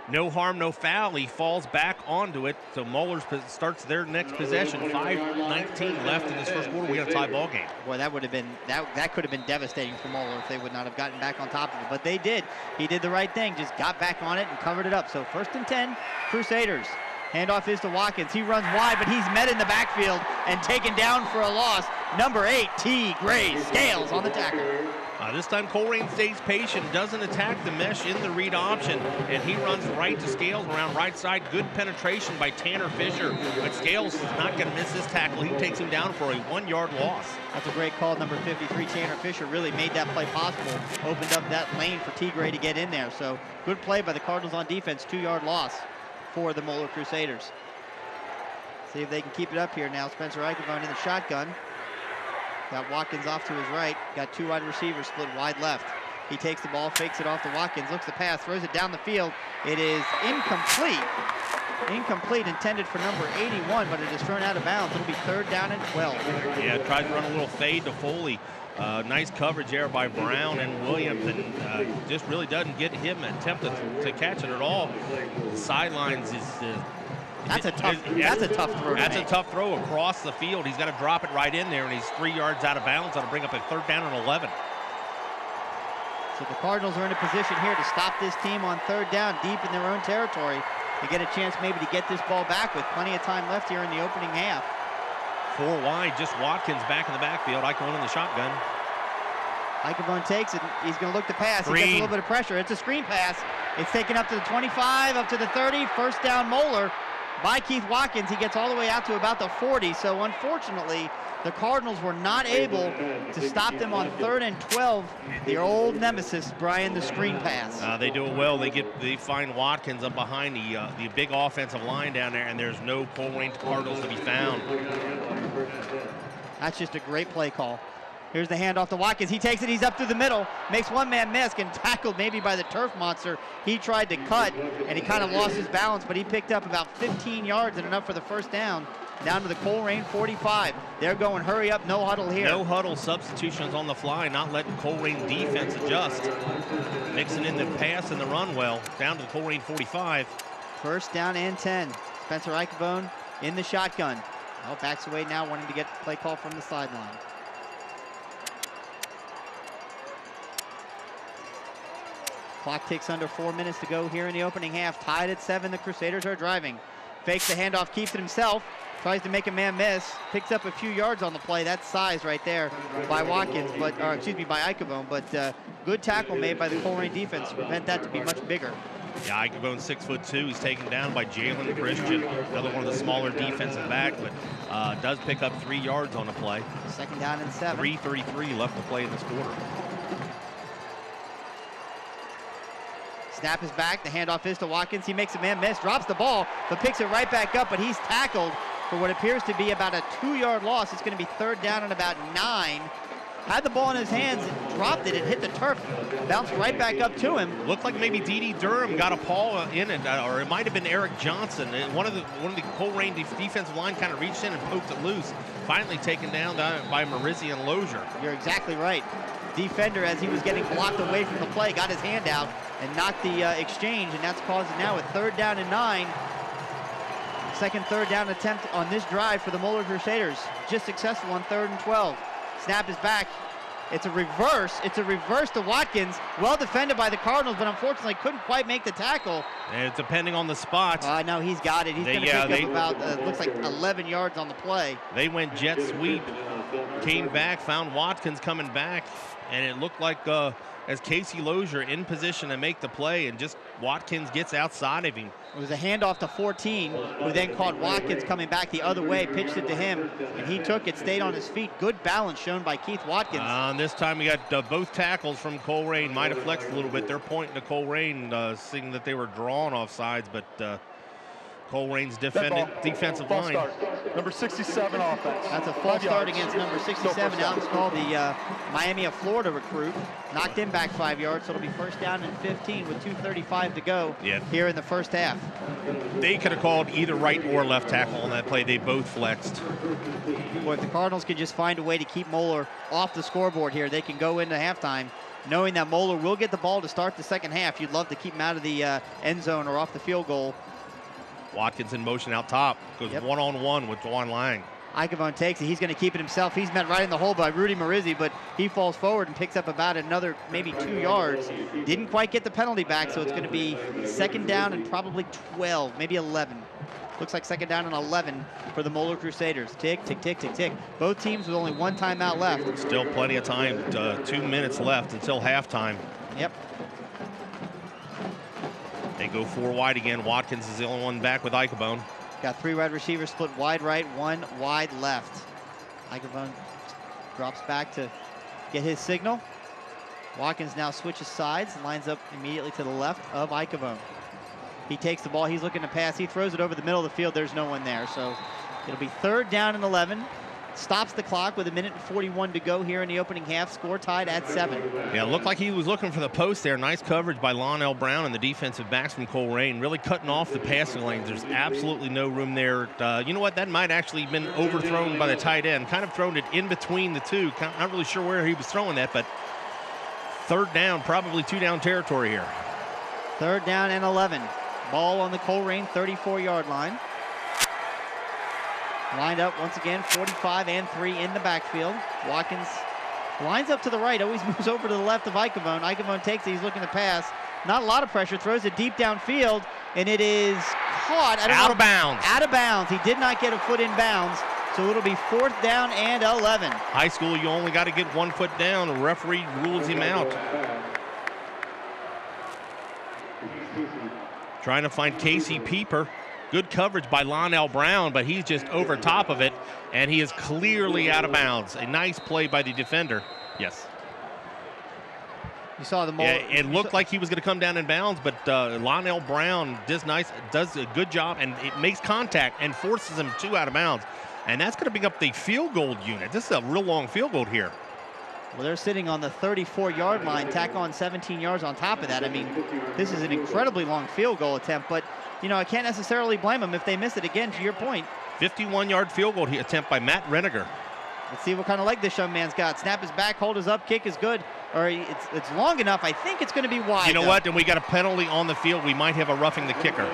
No harm, no foul. He falls back onto it. So Moeller starts their next possession. 5:19 left in this first quarter. We got a tie ball game. Boy, that would have been that could have been devastating for Moeller if they would not have gotten back on top of it. But they did. He did the right thing. Just got back on it and covered it up. So 1st and 10, Crusaders. Handoff is to Watkins. He runs wide, but he's met in the backfield and taken down for a loss. Number 8, T. Gray Scales on the tackle. This time Colerain stays patient, doesn't attack the mesh in the read option, and he runs right to Scales around right side. Good penetration by Tanner Fisher, but Scales is not going to miss his tackle. He takes him down for a 1-yard loss. That's a great call. Number 53, Tanner Fisher, really made that play possible. Opened up that lane for T. Gray to get in there. So good play by the Cardinals on defense. 2-yard loss for the Moeller Crusaders. See if they can keep it up here now. Spencer Eichelbaum in the shotgun. Got Watkins off to his right. Got 2 wide receivers split wide left. He takes the ball, fakes it off to Watkins, looks the pass, throws it down the field. It is incomplete. incomplete, intended for number 81, but it is thrown out of bounds. It'll be 3rd down and 12. Yeah, tried to run a little fade to Foley. Nice coverage there by Brown and Williams, and just really doesn't get him an attempt to catch it at all. The sidelines is that's a tough throw. That's a tough throw across the field. He's got to drop it right in there, and he's 3 yards out of bounds. That'll bring up a 3rd down and 11. So the Cardinals are in a position here to stop this team on 3rd down, deep in their own territory, to get a chance maybe to get this ball back with plenty of time left here in the opening half. 4 wide, just Watkins back in the backfield. Icabone in the shotgun. Icabone takes it. He's going to look to pass. He gets a little bit of pressure. It's a screen pass. It's taken up to the 25, up to the 30. 1st down, Moeller by Keith Watkins. He gets all the way out to about the 40. So unfortunately, the Cardinals were not able to stop them on 3rd and 12. The old nemesis, Brian, the screen pass. They do it well. They find Watkins up behind the big offensive line down there, and there's no Colerain Cardinals to be found. That's just a great play call. Here's the handoff to Watkins. He takes it. He's up through the middle. Makes one man miss and tackled maybe by the turf monster. He tried to cut, and he kind of lost his balance, but he picked up about 15 yards and enough for the 1st down. Down to the Colerain 45. They're going hurry up, no huddle here. No huddle substitutions on the fly, not letting Colerain defense adjust. Mixing in the pass and the run well. Down to the Colerain 45. 1st down and 10. Spencer Icabone in the shotgun. Well, backs away now, wanting to get the play call from the sideline. Clock ticks under 4 minutes to go here in the opening half. Tied at 7, the Crusaders are driving. Fakes the handoff, keeps it himself. Tries to make a man miss. Picks up a few yards on the play. That's size right there by Watkins, by Icabone. But good tackle made by the Colerain defense to prevent that to be much bigger. Yeah, Icabone's 6'2". He's taken down by Jalen Christian, another one of the smaller defensive back, but does pick up 3 yards on the play. 2nd down and 7. 3:33 left to play in this quarter. Snap is back. The handoff is to Watkins. He makes a man miss, drops the ball, but picks it right back up. But he's tackled for what appears to be about a 2-yard loss. It's going to be 3rd down and about 9. Had the ball in his hands, dropped it, had hit the turf, bounced right back up to him. Looked like maybe D.D. Durham got a paw in it, or it might have been Eric Johnson. One of the Colerain defensive line kind of reached in and poked it loose. Finally taken down by Marizzi and Lozier. You're exactly right. Defender, as he was getting blocked away from the play, got his hand out and knocked the exchange, and that's causing now a 3rd down and 9. Second 3rd down attempt on this drive for the Moeller Crusaders. Just successful on 3rd and 12. Snap is back. It's a reverse. It's a reverse to Watkins. Well defended by the Cardinals, but unfortunately couldn't quite make the tackle. And depending on the spot. No, he's got it. He's going to pick up about, looks like 11 yards on the play. They went jet sweep, came back, found Watkins coming back, and it looked like as Casey Lozier in position to make the play, and just Watkins gets outside of him. It was a handoff to 14, who then caught Watkins coming back the other way, pitched it to him, and he took it, stayed on his feet. Good balance shown by Keith Watkins. This time we got both tackles from Colerain. Might have flexed a little bit. They're pointing to Colerain, seeing that they were drawn off sides, but Colerain's defensive line. Start. Number 67 offense. That's a false start against number 67. Alex Call, the Miami of Florida recruit. Knocked him back 5 yards, so it'll be 1st down and 15 with 2:35 to go here in the 1st half. They could have called either right or left tackle on that play. They both flexed. Boy, if the Cardinals can just find a way to keep Moeller off the scoreboard here, they can go into halftime knowing that Moeller will get the ball to start the 2nd half. You'd love to keep him out of the end zone or off the field goal. Watkins in motion out top, goes one-on-one with Juan Lang. Icabone takes it. He's going to keep it himself. He's met right in the hole by Rudy Marizzi, but he falls forward and picks up about another maybe 2 yards. Didn't quite get the penalty back, so it's going to be 2nd down and probably 12, maybe 11. Looks like 2nd down and 11 for the Moeller Crusaders. Tick, tick, tick, tick, tick. Both teams with only 1 timeout left. Still plenty of time, 2 minutes left until halftime. Yep. They go 4 wide again. Watkins is the only one back with Icabone. Got 3 wide receivers split wide right, 1 wide left. Icabone drops back to get his signal. Watkins now switches sides and lines up immediately to the left of Icabone. He takes the ball. He's looking to pass. He throws it over the middle of the field. There's no one there. So it'll be 3rd down and 11. stops the clock with 1:41 to go here in the opening half. Score tied at 7. Yeah, it looked like he was looking for the post there. Nice coverage by Lionel Brown and the defensive backs from Colerain, really cutting off the passing lanes. There's absolutely no room there. You know what? That might actually have been overthrown by the tight end. Kind of thrown it in between the two. Not really sure where he was throwing that, but third down, probably 2-down territory here. Third down and 11. Ball on the Colerain 34-yard line. Lined up once again, 45 and 3 in the backfield. Watkins lines up to the right, always moves over to the left of Icavone. Icavone takes it, he's looking to pass. Not a lot of pressure, throws it deep downfield, and it is caught. Out of bounds. Out of bounds. He did not get a foot in bounds, so it'll be 4th down and 11. High school, you only got to get 1 foot down. The referee rules him out. Trying to find Casey Pieper. Good coverage by Lionel Brown, but he's just over top of it, and he is clearly out of bounds. A nice play by the defender. Yes. You saw the Yeah, it looked like he was going to come down in bounds, but Lionel Brown does a good job, and it makes contact and forces him to out of bounds. And that's going to bring up the field goal unit. This is a real long field goal here. Well, they're sitting on the 34-yard line, tack on 17 yards on top of that. I mean, this is an incredibly long field goal attempt, but, you know, I can't necessarily blame them if they miss it again, to your point. 51-yard field goal attempt by Matt Reniger. Let's see what kind of leg this young man's got. Snap is back, hold is up, kick is good. Or it's long enough. I think it's going to be wide. You know what? Then we got a penalty on the field. We might have a roughing the kicker.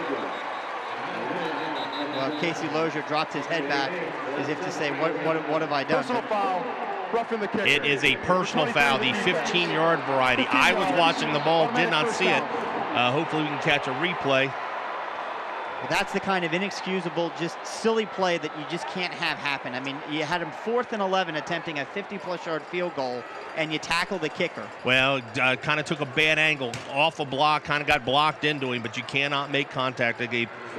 Well, Casey Lozier dropped his head back as if to say, what have I done? Personal foul. Roughing the kicker. It is a personal foul, the 15-yard variety. I was watching the ball, did not see it. Hopefully we can catch a replay. That's the kind of inexcusable, just silly play that you just can't have happen. I mean, you had him 4th and 11 attempting a 50-plus yard field goal, and you tackle the kicker. Well, kind of took a bad angle off a block, kind of got blocked into him, but you cannot make contact.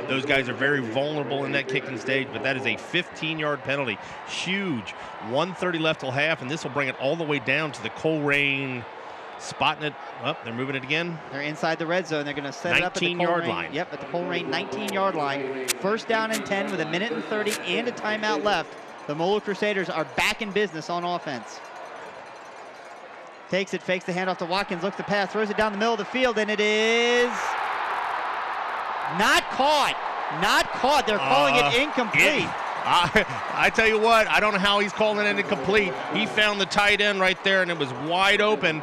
Those guys are very vulnerable in that kicking stage, but that is a 15-yard penalty. Huge. 1:30 left till half, and this will bring it all the way down to the Colerain. Spotting it. Oh, they're moving it again. They're inside the red zone. They're going to set it up at the 19-yard line. Yep, at the Colerain 19-yard line. 1st down and 10 with 1:30 and a timeout left. The Moeller Crusaders are back in business on offense. Takes it, fakes the handoff to Watkins, looks to pass, throws it down the middle of the field, and it is not caught. Not caught. They're calling it incomplete. I tell you what, I don't know how he's calling it incomplete. He found the tight end right there, and it was wide open.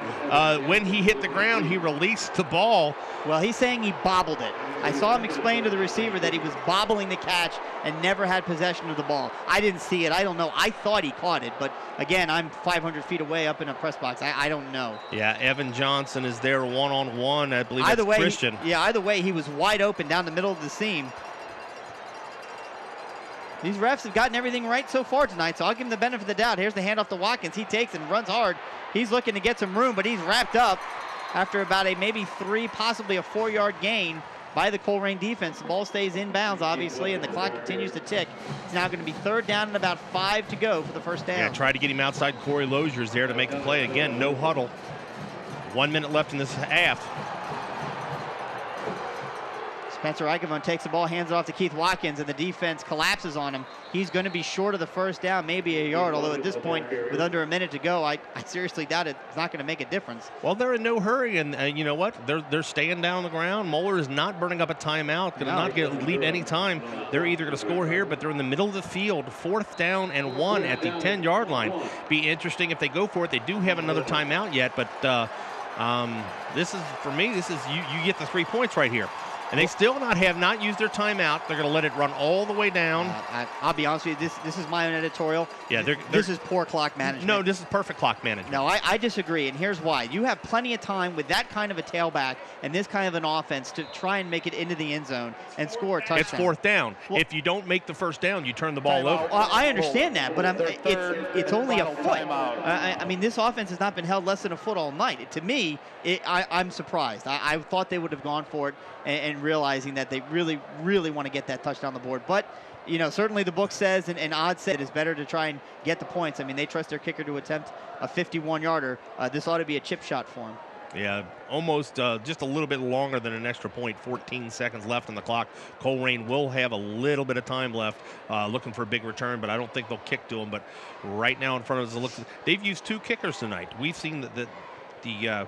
When he hit the ground, he released the ball. Well, he's saying he bobbled it. I saw him explain to the receiver that he was bobbling the catch and never had possession of the ball. I didn't see it. I don't know. I thought he caught it, but again, I'm 500 feet away up in a press box. I don't know. Yeah, Evan Johnson is there one-on-one. I believe that's Christian. Either way, he was wide open down the middle of the seam. These refs have gotten everything right so far tonight, so I'll give him the benefit of the doubt. Here's the handoff to Watkins. He takes and runs hard. He's looking to get some room, but he's wrapped up after about a maybe 3, possibly a 4-yard gain by the Colerain defense. The ball stays in bounds, obviously, and the clock continues to tick. It's now going to be 3rd down and about 5 to go for the 1st down. Yeah, try to get him outside. Corey Lozier's there to make the play. Again, no huddle. 1 minute left in this half. Spencer Icavone takes the ball, hands it off to Keith Watkins, and the defense collapses on him. He's going to be short of the 1st down, maybe a yard, although at this point, with under a minute to go, I seriously doubt it's not going to make a difference. Well, they're in no hurry, and you know what? They're staying down the ground. Moeller is not burning up a timeout, going to not get lead any time. They're either going to score here, but they're in the middle of the field, 4th down and 1 at the 10-yard line. Be interesting if they go for it. They do have another timeout yet, but this is, for me, this is you get the 3 points right here. And they still have not used their timeout. They're going to let it run all the way down. I'll be honest with you. This is my own editorial. Yeah, this is poor clock management. No, this is perfect clock management. No, I disagree, and here's why. You have plenty of time with that kind of a tailback and this kind of an offense to try and make it into the end zone and score a touchdown. It's 4th down. Well, if you don't make the 1st down, you turn the ball over. I understand that, but it's only a foot. I mean, this offense has not been held less than a foot all night. To me, I'm surprised. I thought they would have gone for it and realizing that they really, really want to get that touchdown on the board. But, you know, certainly the book says and odds say it is better to try and get the points. I mean, they trust their kicker to attempt a 51-yarder. This ought to be a chip shot for him. Yeah, almost just a little bit longer than an extra point. 14 seconds left on the clock. Colerain will have a little bit of time left, looking for a big return, but I don't think they'll kick to him. But right now in front of us, they've used 2 kickers tonight. We've seen the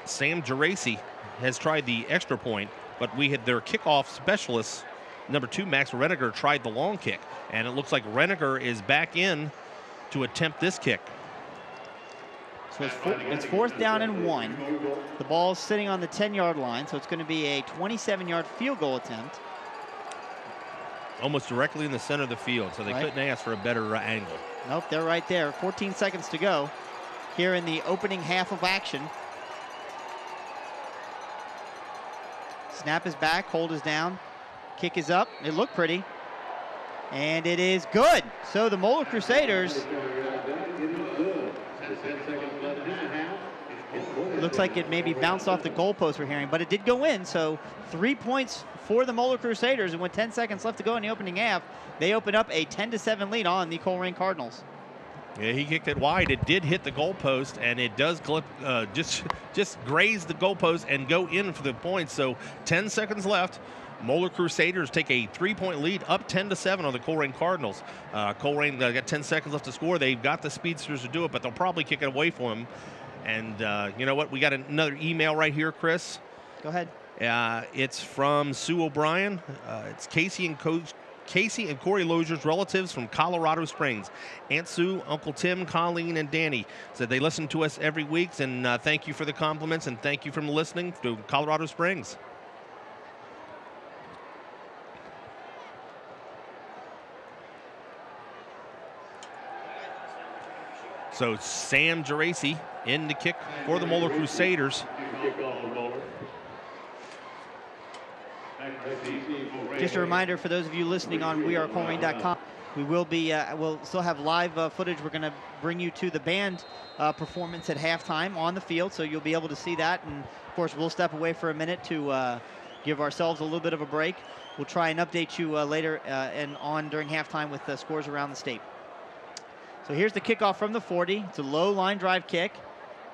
Sam Geraci has tried the extra point, but we had their kickoff specialist, number 2, Max Reniger, tried the long kick, and it looks like Reniger is back in to attempt this kick. So it's 4th down and 1. The ball's sitting on the 10-yard line, so it's going to be a 27-yard field goal attempt. Almost directly in the center of the field, so they couldn't ask for a better angle. Nope, they're right there. 14 seconds to go here in the opening half of action. Snap is back, hold is down, kick is up. It looked pretty, and it is good. So the Moeller Crusaders, it looks like it maybe bounced off the goalpost we're hearing, but it did go in. So 3 points for the Moeller Crusaders, and with 10 seconds left to go in the opening half, they open up a 10-7 lead on the Colerain Cardinals. Yeah, he kicked it wide. It did hit the goalpost, and it does just graze the goalpost and go in for the points. So 10 seconds left. Moeller Crusaders take a 3-point lead, up 10-7 on the Colerain Cardinals. Colerain got 10 seconds left to score. They've got the speedsters to do it, but they'll probably kick it away from them. And you know what? We got another email right here, Chris. Go ahead. It's from Sue O'Brien. It's Casey and Corey Lozier's relatives from Colorado Springs. Aunt Sue, Uncle Tim, Colleen, and Danny said they listen to us every week, and thank you for the compliments, and thank you for listening to Colorado Springs. So Sam Geraci in to kick for the Moeller Crusaders. Just a reminder for those of you listening on wearecolerain.com, we will be, we'll still have live footage. We're going to bring you to the band performance at halftime on the field, so you'll be able to see that. And of course, we'll step away for a minute to give ourselves a little bit of a break. We'll try and update you later and on during halftime with scores around the state. So here's the kickoff from the 40. It's a low line drive kick.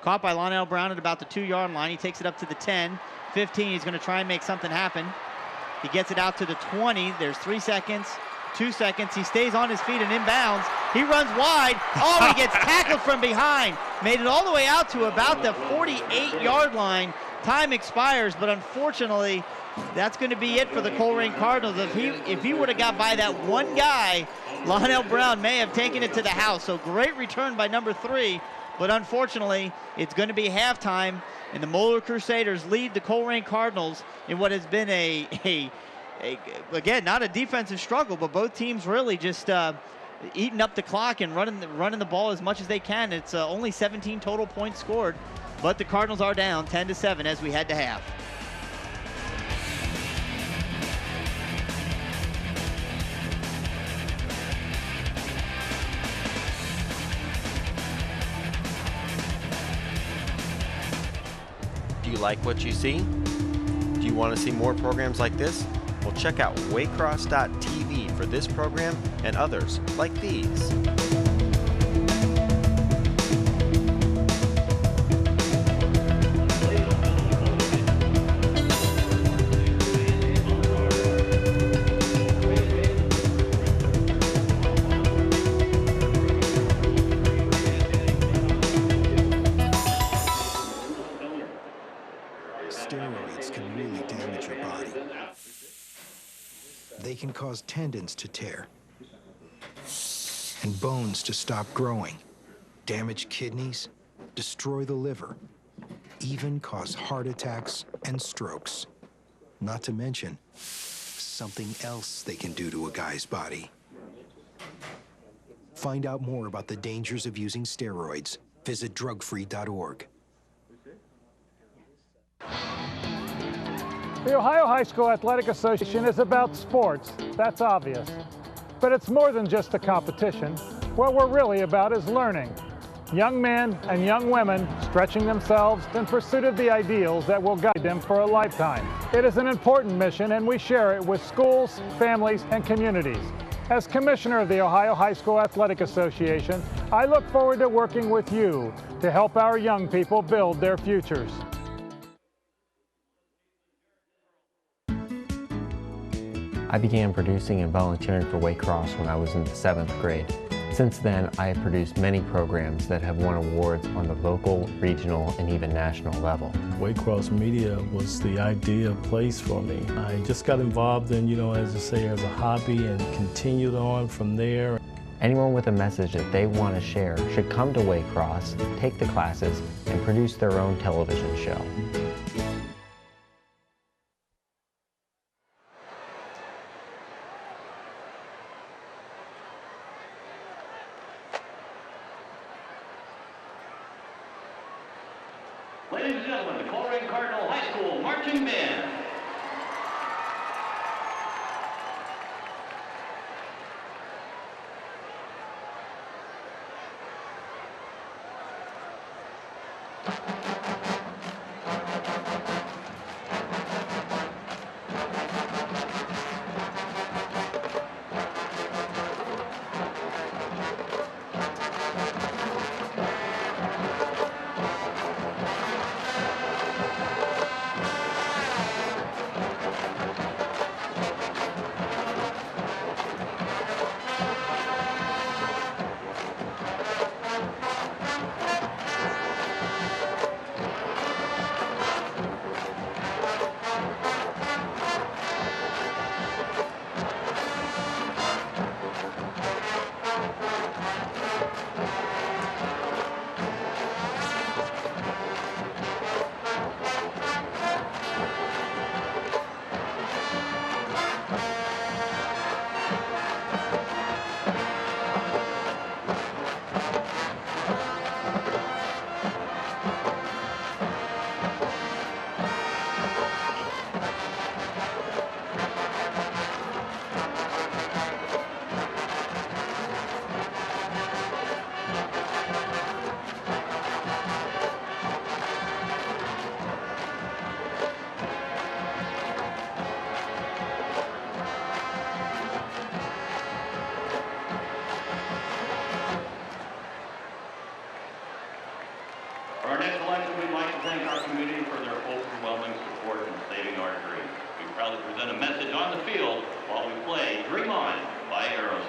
Caught by Lionel Brown at about the 2-yard line. He takes it up to the 10, 15. He's going to try and make something happen. He gets it out to the 20. There's 3 seconds, 2 seconds. He stays on his feet and inbounds. He runs wide. Oh, he gets tackled from behind. Made it all the way out to about the 48-yard line. Time expires, but unfortunately, that's going to be it for the Colerain Cardinals. If he would have got by that one guy, Lionel Brown may have taken it to the house. So great return by number 3, but unfortunately, it's going to be halftime, and the Moeller Crusaders lead the Colerain Cardinals in what has been again, not a defensive struggle, but both teams really just eating up the clock and running the ball as much as they can. It's only 17 total points scored, but the Cardinals are down 10-7 as we head to half. Do you like what you see? Do you want to see more programs like this? Well, check out waycross.tv for this program and others like these. Steroids can really damage your body. They can cause tendons to tear and bones to stop growing, damage kidneys, destroy the liver, even cause heart attacks and strokes. Not to mention something else they can do to a guy's body. Find out more about the dangers of using steroids. Visit drugfree.org. The Ohio High School Athletic Association is about sports, that's obvious. But it's more than just a competition. What we're really about is learning. Young men and young women stretching themselves in pursuit of the ideals that will guide them for a lifetime. It is an important mission, and we share it with schools, families, and communities. As Commissioner of the Ohio High School Athletic Association, I look forward to working with you to help our young people build their futures. I began producing and volunteering for Waycross when I was in the 7th grade. Since then, I have produced many programs that have won awards on the local, regional, and even national level. Waycross Media was the ideal place for me. I just got involved in, as I say, as a hobby and continued on from there. Anyone with a message that they want to share should come to Waycross, take the classes, and produce their own television show. Ladies and gentlemen, the Colerain Cardinal High School Marching Band. For our next election, we'd like to thank our community for their overwhelming support in saving our dreams. We proudly present a message on the field while we play Dream On by Aerosmith.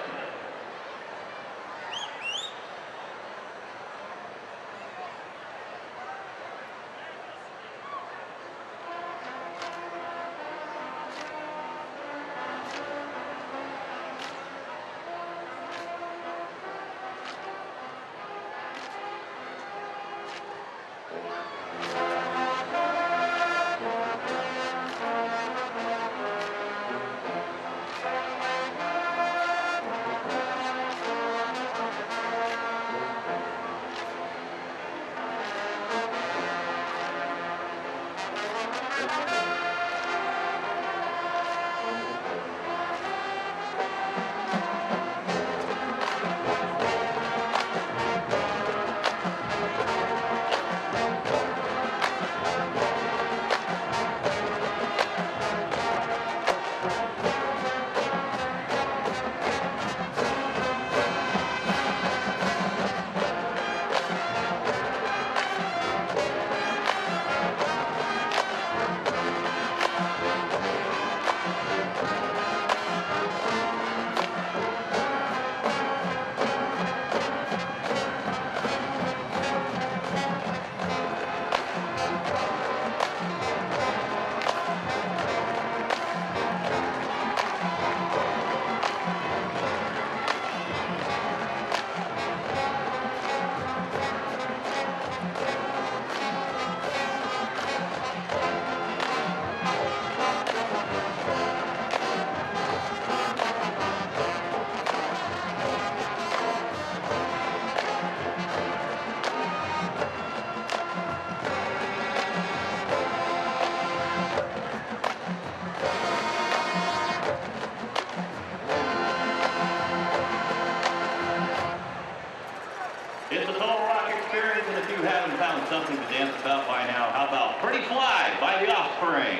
It's a total rock experience, and if you haven't found something to dance about by now, how about Pretty Fly by The Offspring?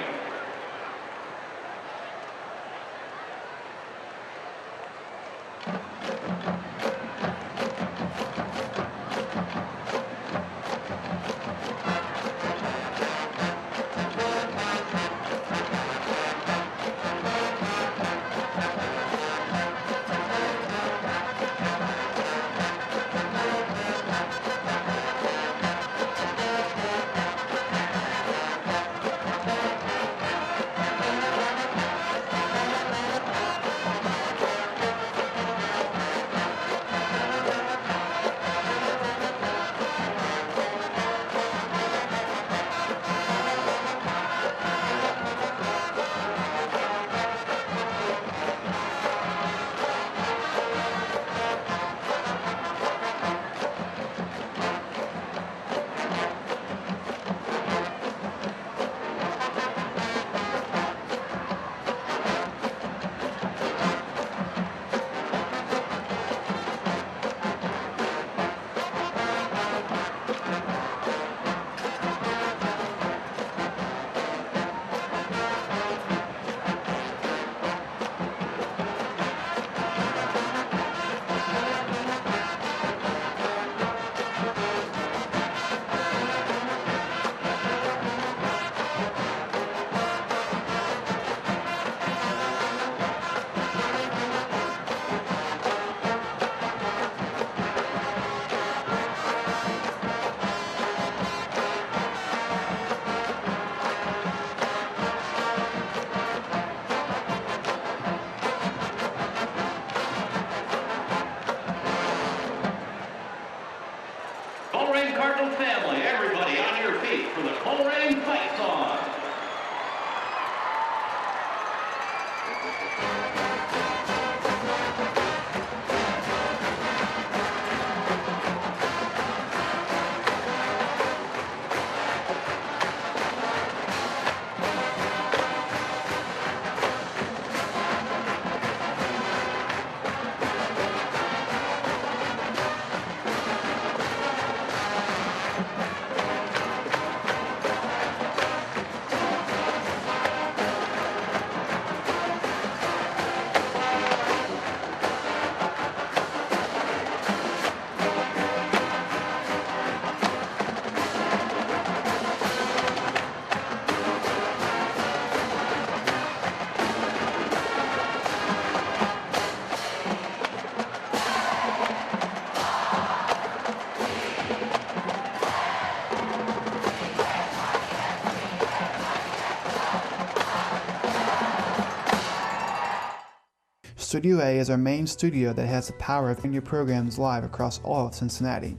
Studio A is our main studio that has the power of bringing your programs live across all of Cincinnati.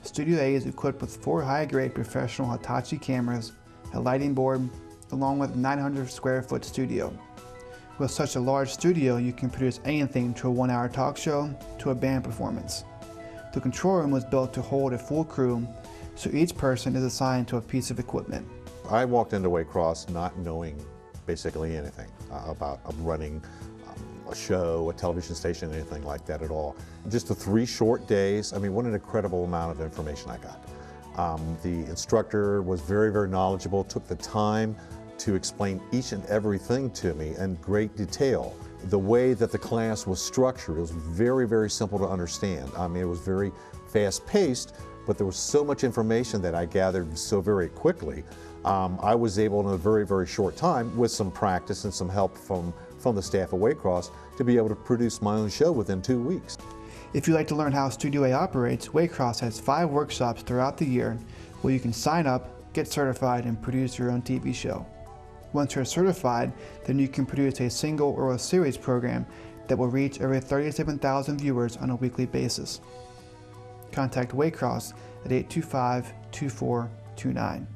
Studio A is equipped with 4 high-grade professional Hitachi cameras, a lighting board, along with a 900 square foot studio. With such a large studio, you can produce anything to a 1-hour talk show to a band performance. The control room was built to hold a full crew, so each person is assigned to a piece of equipment. I walked into Waycross not knowing basically anything about running a show, a television station, anything like that at all. Just the 3 short days, I mean, what an incredible amount of information I got. The instructor was very, very knowledgeable, took the time to explain each and everything to me in great detail. The way that the class was structured, it was very, very simple to understand. I mean, it was very fast-paced, but there was so much information that I gathered so very quickly. I was able in a very, very short time, with some practice and some help from the staff at Waycross, to be able to produce my own show within 2 weeks. If you'd like to learn how Studio A operates, Waycross has 5 workshops throughout the year where you can sign up, get certified, and produce your own TV show. Once you're certified, then you can produce a single or a series program that will reach over 37,000 viewers on a weekly basis. Contact Waycross at 825-2429.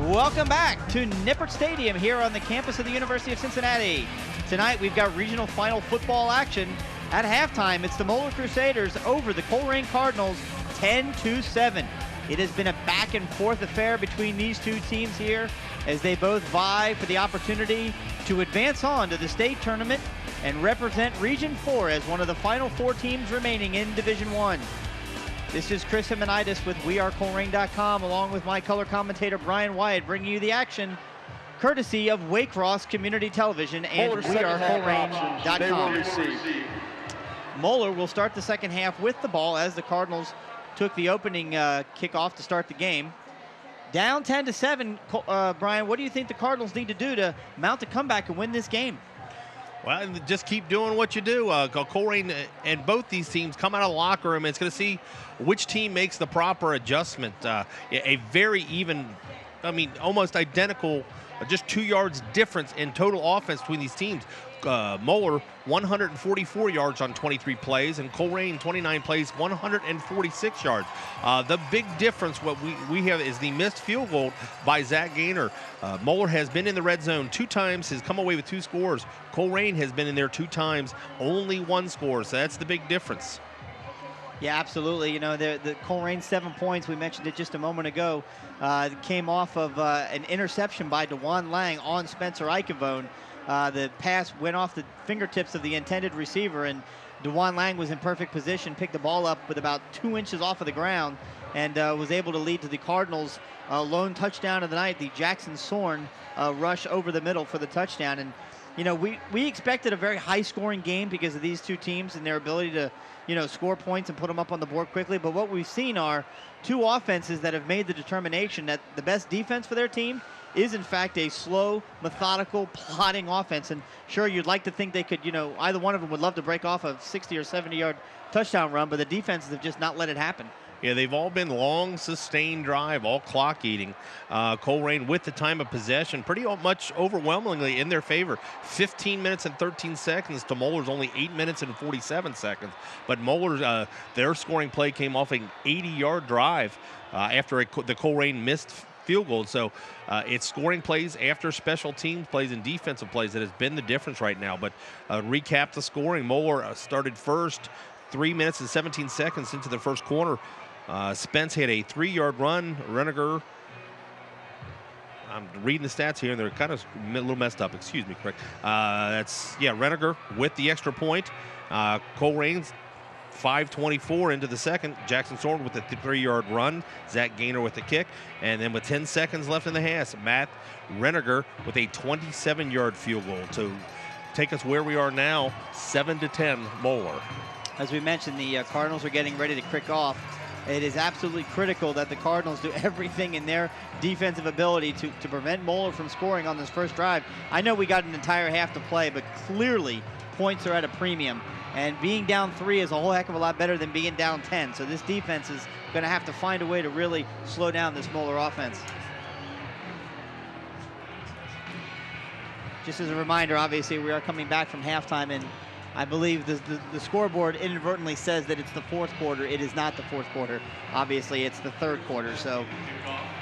Welcome back to Nippert Stadium here on the campus of the University of Cincinnati. Tonight we've got regional final football action. At halftime, it's the Moeller Crusaders over the Colerain Cardinals 10-7. It has been a back and forth affair between these two teams here as they both vie for the opportunity to advance on to the state tournament and represent Region 4 as one of the final 4 teams remaining in Division 1. This is Chris Himanitis with WeAreColerain.com, along with my color commentator Brian Wyatt, bringing you the action courtesy of Waycross Community Television and WeAreColerain.com. Moeller will start the second half with the ball as the Cardinals took the opening kickoff to start the game. Down 10-7, Brian, what do you think the Cardinals need to do to mount a comeback and win this game? Well, just keep doing what you do. Colerain and both these teams come out of the locker room, and it's going to see which team makes the proper adjustment. A very even, I mean, almost identical, just 2 yards difference in total offense between these teams. Moeller, 144 yards on 23 plays, and Colerain, 29 plays, 146 yards. The big difference, what we have, is the missed field goal by Zach Gaynor. Moeller has been in the red zone 2 times, has come away with 2 scores. Colerain has been in there 2 times, only 1 score, so that's the big difference. Yeah, absolutely. You know, the Colerain 7 points, we mentioned it just a moment ago, came off of an interception by DeJuan Lang on Spencer Eichavone. The pass went off the fingertips of the intended receiver, and DeJuan Lang was in perfect position, picked the ball up with about 2 inches off of the ground, and was able to lead to the Cardinals' lone touchdown of the night, the Jackson Sorn rush over the middle for the touchdown. And, you know, we expected a very high-scoring game because of these two teams and their ability to, you know, score points and put them up on the board quickly. But what we've seen are 2 offenses that have made the determination that the best defense for their team is in fact a slow, methodical, plodding offense. And sure, you'd like to think they could, you know, either one of them would love to break off a 60 or 70-yard touchdown run, but the defenses have just not let it happen. Yeah, they've all been long, sustained drive, all clock eating. Colerain with the time of possession pretty much overwhelmingly in their favor. 15 minutes and 13 seconds to Moeller's only 8 minutes and 47 seconds. But Moeller's, their scoring play came off an 80-yard drive after the Colerain missed field goal. So it's scoring plays after special teams plays and defensive plays that has been the difference right now. But recap the scoring. Moeller started first, 3 minutes and 17 seconds into the first quarter. Spence had a 3-yard run. Reniger, I'm reading the stats here, and they're kind of a little messed up. Excuse me, correct. Reniger with the extra point. Colerain's 5:24 into the second. Jackson Sorn with the 3-yard run. Zach Gaynor with the kick. And then with 10 seconds left in the half, Matt Reniger with a 27-yard field goal to take us where we are now, 7-10 Moeller. As we mentioned, the Cardinals are getting ready to kick off. It is absolutely critical that the Cardinals do everything in their defensive ability to prevent Moeller from scoring on this first drive. I know we got an entire half to play, but clearly points are at a premium. And being down 3 is a whole heck of a lot better than being down 10. So this defense is going to have to find a way to really slow down this Moeller offense. Just as a reminder, obviously, we are coming back from halftime, and I believe the scoreboard inadvertently says that it's the fourth quarter. It is not the fourth quarter. Obviously, it's the third quarter. So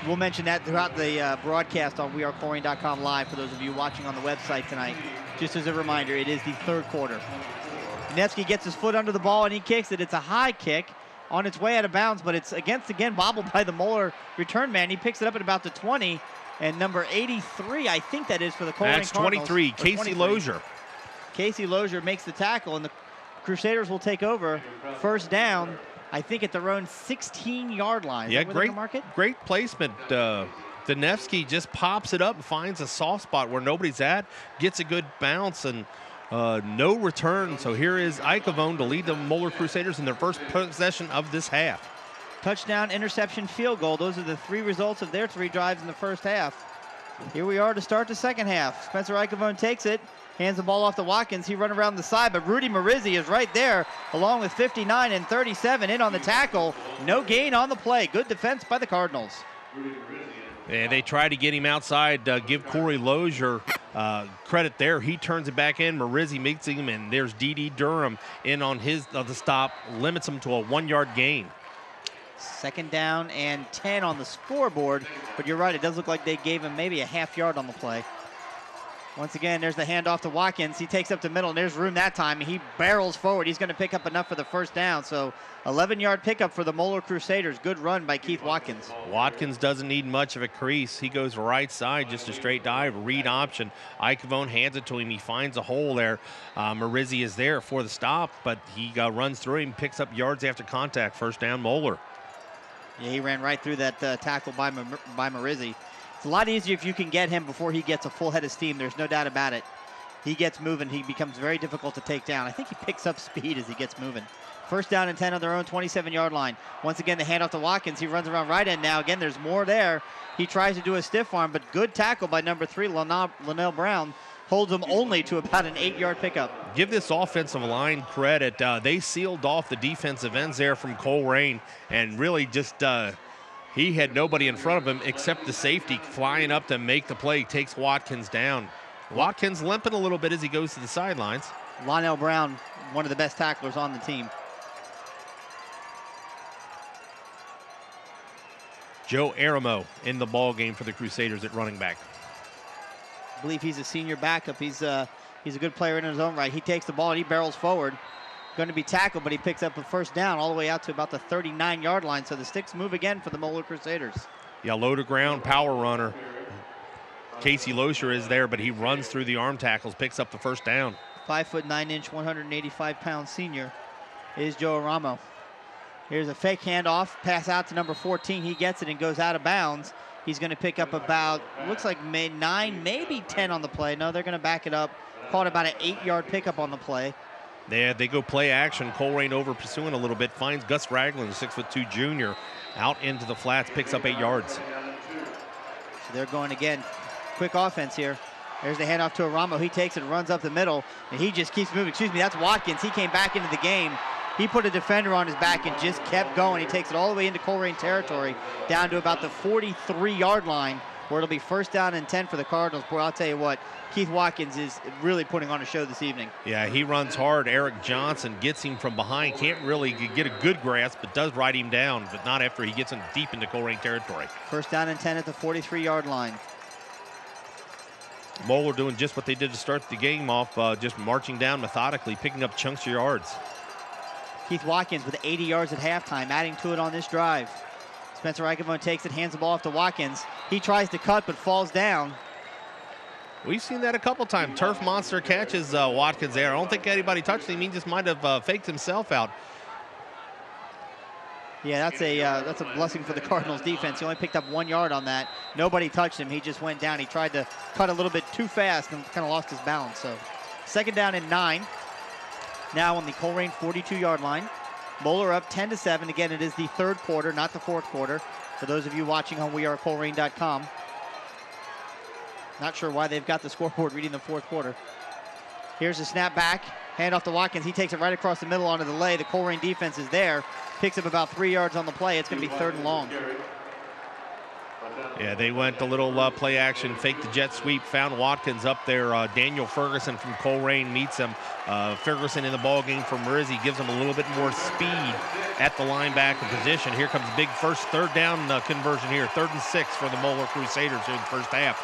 we'll mention that throughout the broadcast on wearecolerain.com live for those of you watching on the website tonight. Just as a reminder, it is the third quarter. Nevsky gets his foot under the ball, and he kicks it. It's a high kick on its way out of bounds, but it's again bobbled by the Moeller return man. He picks it up at about the 20, and number 83, I think that is for the Colerain That's Cardinals. 23, Casey Lozier. Casey Lozier makes the tackle, and the Crusaders will take over. First down, I think at their own 16-yard line. Yeah, great placement. Danevsky just pops it up and finds a soft spot where nobody's at, gets a good bounce, and no return. So here is Icavone to lead the Moeller Crusaders in their first possession of this half. Touchdown, interception, field goal. Those are the three results of their three drives in the first half. Here we are to start the second half. Spencer Icavone takes it, hands the ball off to Watkins. He run around the side, but Rudy Marizzi is right there, along with 59 and 37 in on the tackle. No gain on the play. Good defense by the Cardinals. And they try to get him outside, give Corey Lozier credit there. He turns it back in. Marizzi meets him, and there's D.D. Durham in on the stop, limits him to a 1-yard gain. Second down and 10 on the scoreboard, but you're right, it does look like they gave him maybe a half-yard on the play. Once again, there's the handoff to Watkins. He takes up the middle, and there's room that time. He barrels forward. He's going to pick up enough for the first down. So 11-yard pickup for the Moeller Crusaders. Good run by Keith Watkins. Watkins doesn't need much of a crease. He goes right side, just a straight dive, read option. Icavone hands it to him. He finds a hole there. Marizzi is there for the stop, but he runs through him, picks up yards after contact. First down, Moeller. Yeah, he ran right through that tackle by Marizzi. It's a lot easier if you can get him before he gets a full head of steam. There's no doubt about it. He gets moving. He becomes very difficult to take down. I think he picks up speed as he gets moving. First down and 10 on their own 27-yard line. Once again, the handoff to Watkins. He runs around right end now. Again, there's more there. He tries to do a stiff arm, but good tackle by number 3, Linnell Brown. Holds him only to about an 8-yard pickup. Give this offensive line credit. They sealed off the defensive ends there from Colerain, and really just he had nobody in front of him except the safety flying up to make the play. Takes Watkins down. Watkins limping a little bit as he goes to the sidelines. Linnell Brown, one of the best tacklers on the team. Joe Aramo in the ball game for the Crusaders at running back. I believe he's a senior backup. He's a good player in his own right. He takes the ball and he barrels forward. Going to be tackled, but he picks up a first down all the way out to about the 39-yard line. So the sticks move again for the Moeller Crusaders. Yeah, low to ground power runner. Casey Lozier is there, but he runs through the arm tackles, picks up the first down. 5'9" 185-pound senior is Joe Aramo. Here's a fake handoff, pass out to number 14. He gets it and goes out of bounds. He's going to pick up about, looks like 9, maybe 10 on the play. No, they're going to back it up. Caught about an 8-yard pickup on the play. They go play action. Colerain over pursuing a little bit. Finds Gus Ragland, the 6'2" junior, out into the flats, picks up 8 yards. So they're going again. Quick offense here. There's the handoff to Aramo. He takes it, runs up the middle, and he just keeps moving. Excuse me, that's Watkins. He came back into the game. He put a defender on his back and just kept going. He takes it all the way into Colerain territory, down to about the 43-yard line, where it'll be first down and 10 for the Cardinals. Boy, I'll tell you what, Keith Watkins is really putting on a show this evening. Yeah, he runs hard. Eric Johnson gets him from behind. Can't really get a good grasp, but does ride him down, but not after he gets him deep into Colerain territory. First down and 10 at the 43-yard line. Moeller doing just what they did to start the game off, just marching down methodically, picking up chunks of yards. Keith Watkins with 80 yards at halftime, adding to it on this drive. Spencer Icavone takes it, hands the ball off to Watkins. He tries to cut, but falls down. We've seen that a couple times. Turf Monster catches Watkins there. I don't think anybody touched him. He just might have faked himself out. Yeah, that's a blessing for the Cardinals defense. He only picked up 1 yard on that. Nobody touched him. He just went down. He tried to cut a little bit too fast and kind of lost his balance. So second down and 9. Now on the Colerain 42-yard line. Moeller up 10-7. Again, it is the third quarter, not the fourth quarter. For those of you watching on wearecolerain.com. Not sure why they've got the scoreboard reading the fourth quarter. Here's the snap back. Hand off to Watkins. He takes it right across the middle onto the lay. The Colerain defense is there. Picks up about 3 yards on the play. It's going to be third and long. Yeah, they went a little play action, faked the jet sweep, found Watkins up there. Daniel Ferguson from Colerain meets him. Ferguson in the ball game for Marizzi gives him a little bit more speed at the linebacker position. Here comes big first third down conversion here. 3rd and 6 for the Moeller Crusaders here in the first half.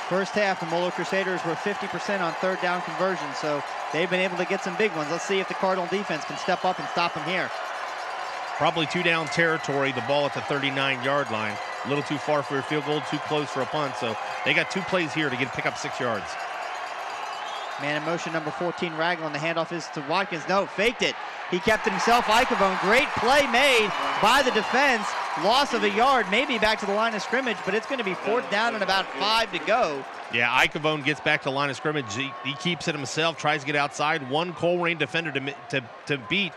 First half, the Moeller Crusaders were 50% on third down conversion, so they've been able to get some big ones. Let's see if the Cardinal defense can step up and stop them here. Probably 2-down territory, the ball at the 39-yard line. A little too far for a field goal, too close for a punt, so they got 2 plays here to pick up 6 yards. Man in motion, number 14, Ragland. The handoff is to Watkins. No, faked it. He kept himself. Icavone, great play made by the defense. Loss of a yard, maybe back to the line of scrimmage, but it's going to be 4th down and about 5 to go. Yeah, Icavone gets back to the line of scrimmage. He keeps it himself, tries to get outside. One Colerain defender to beat.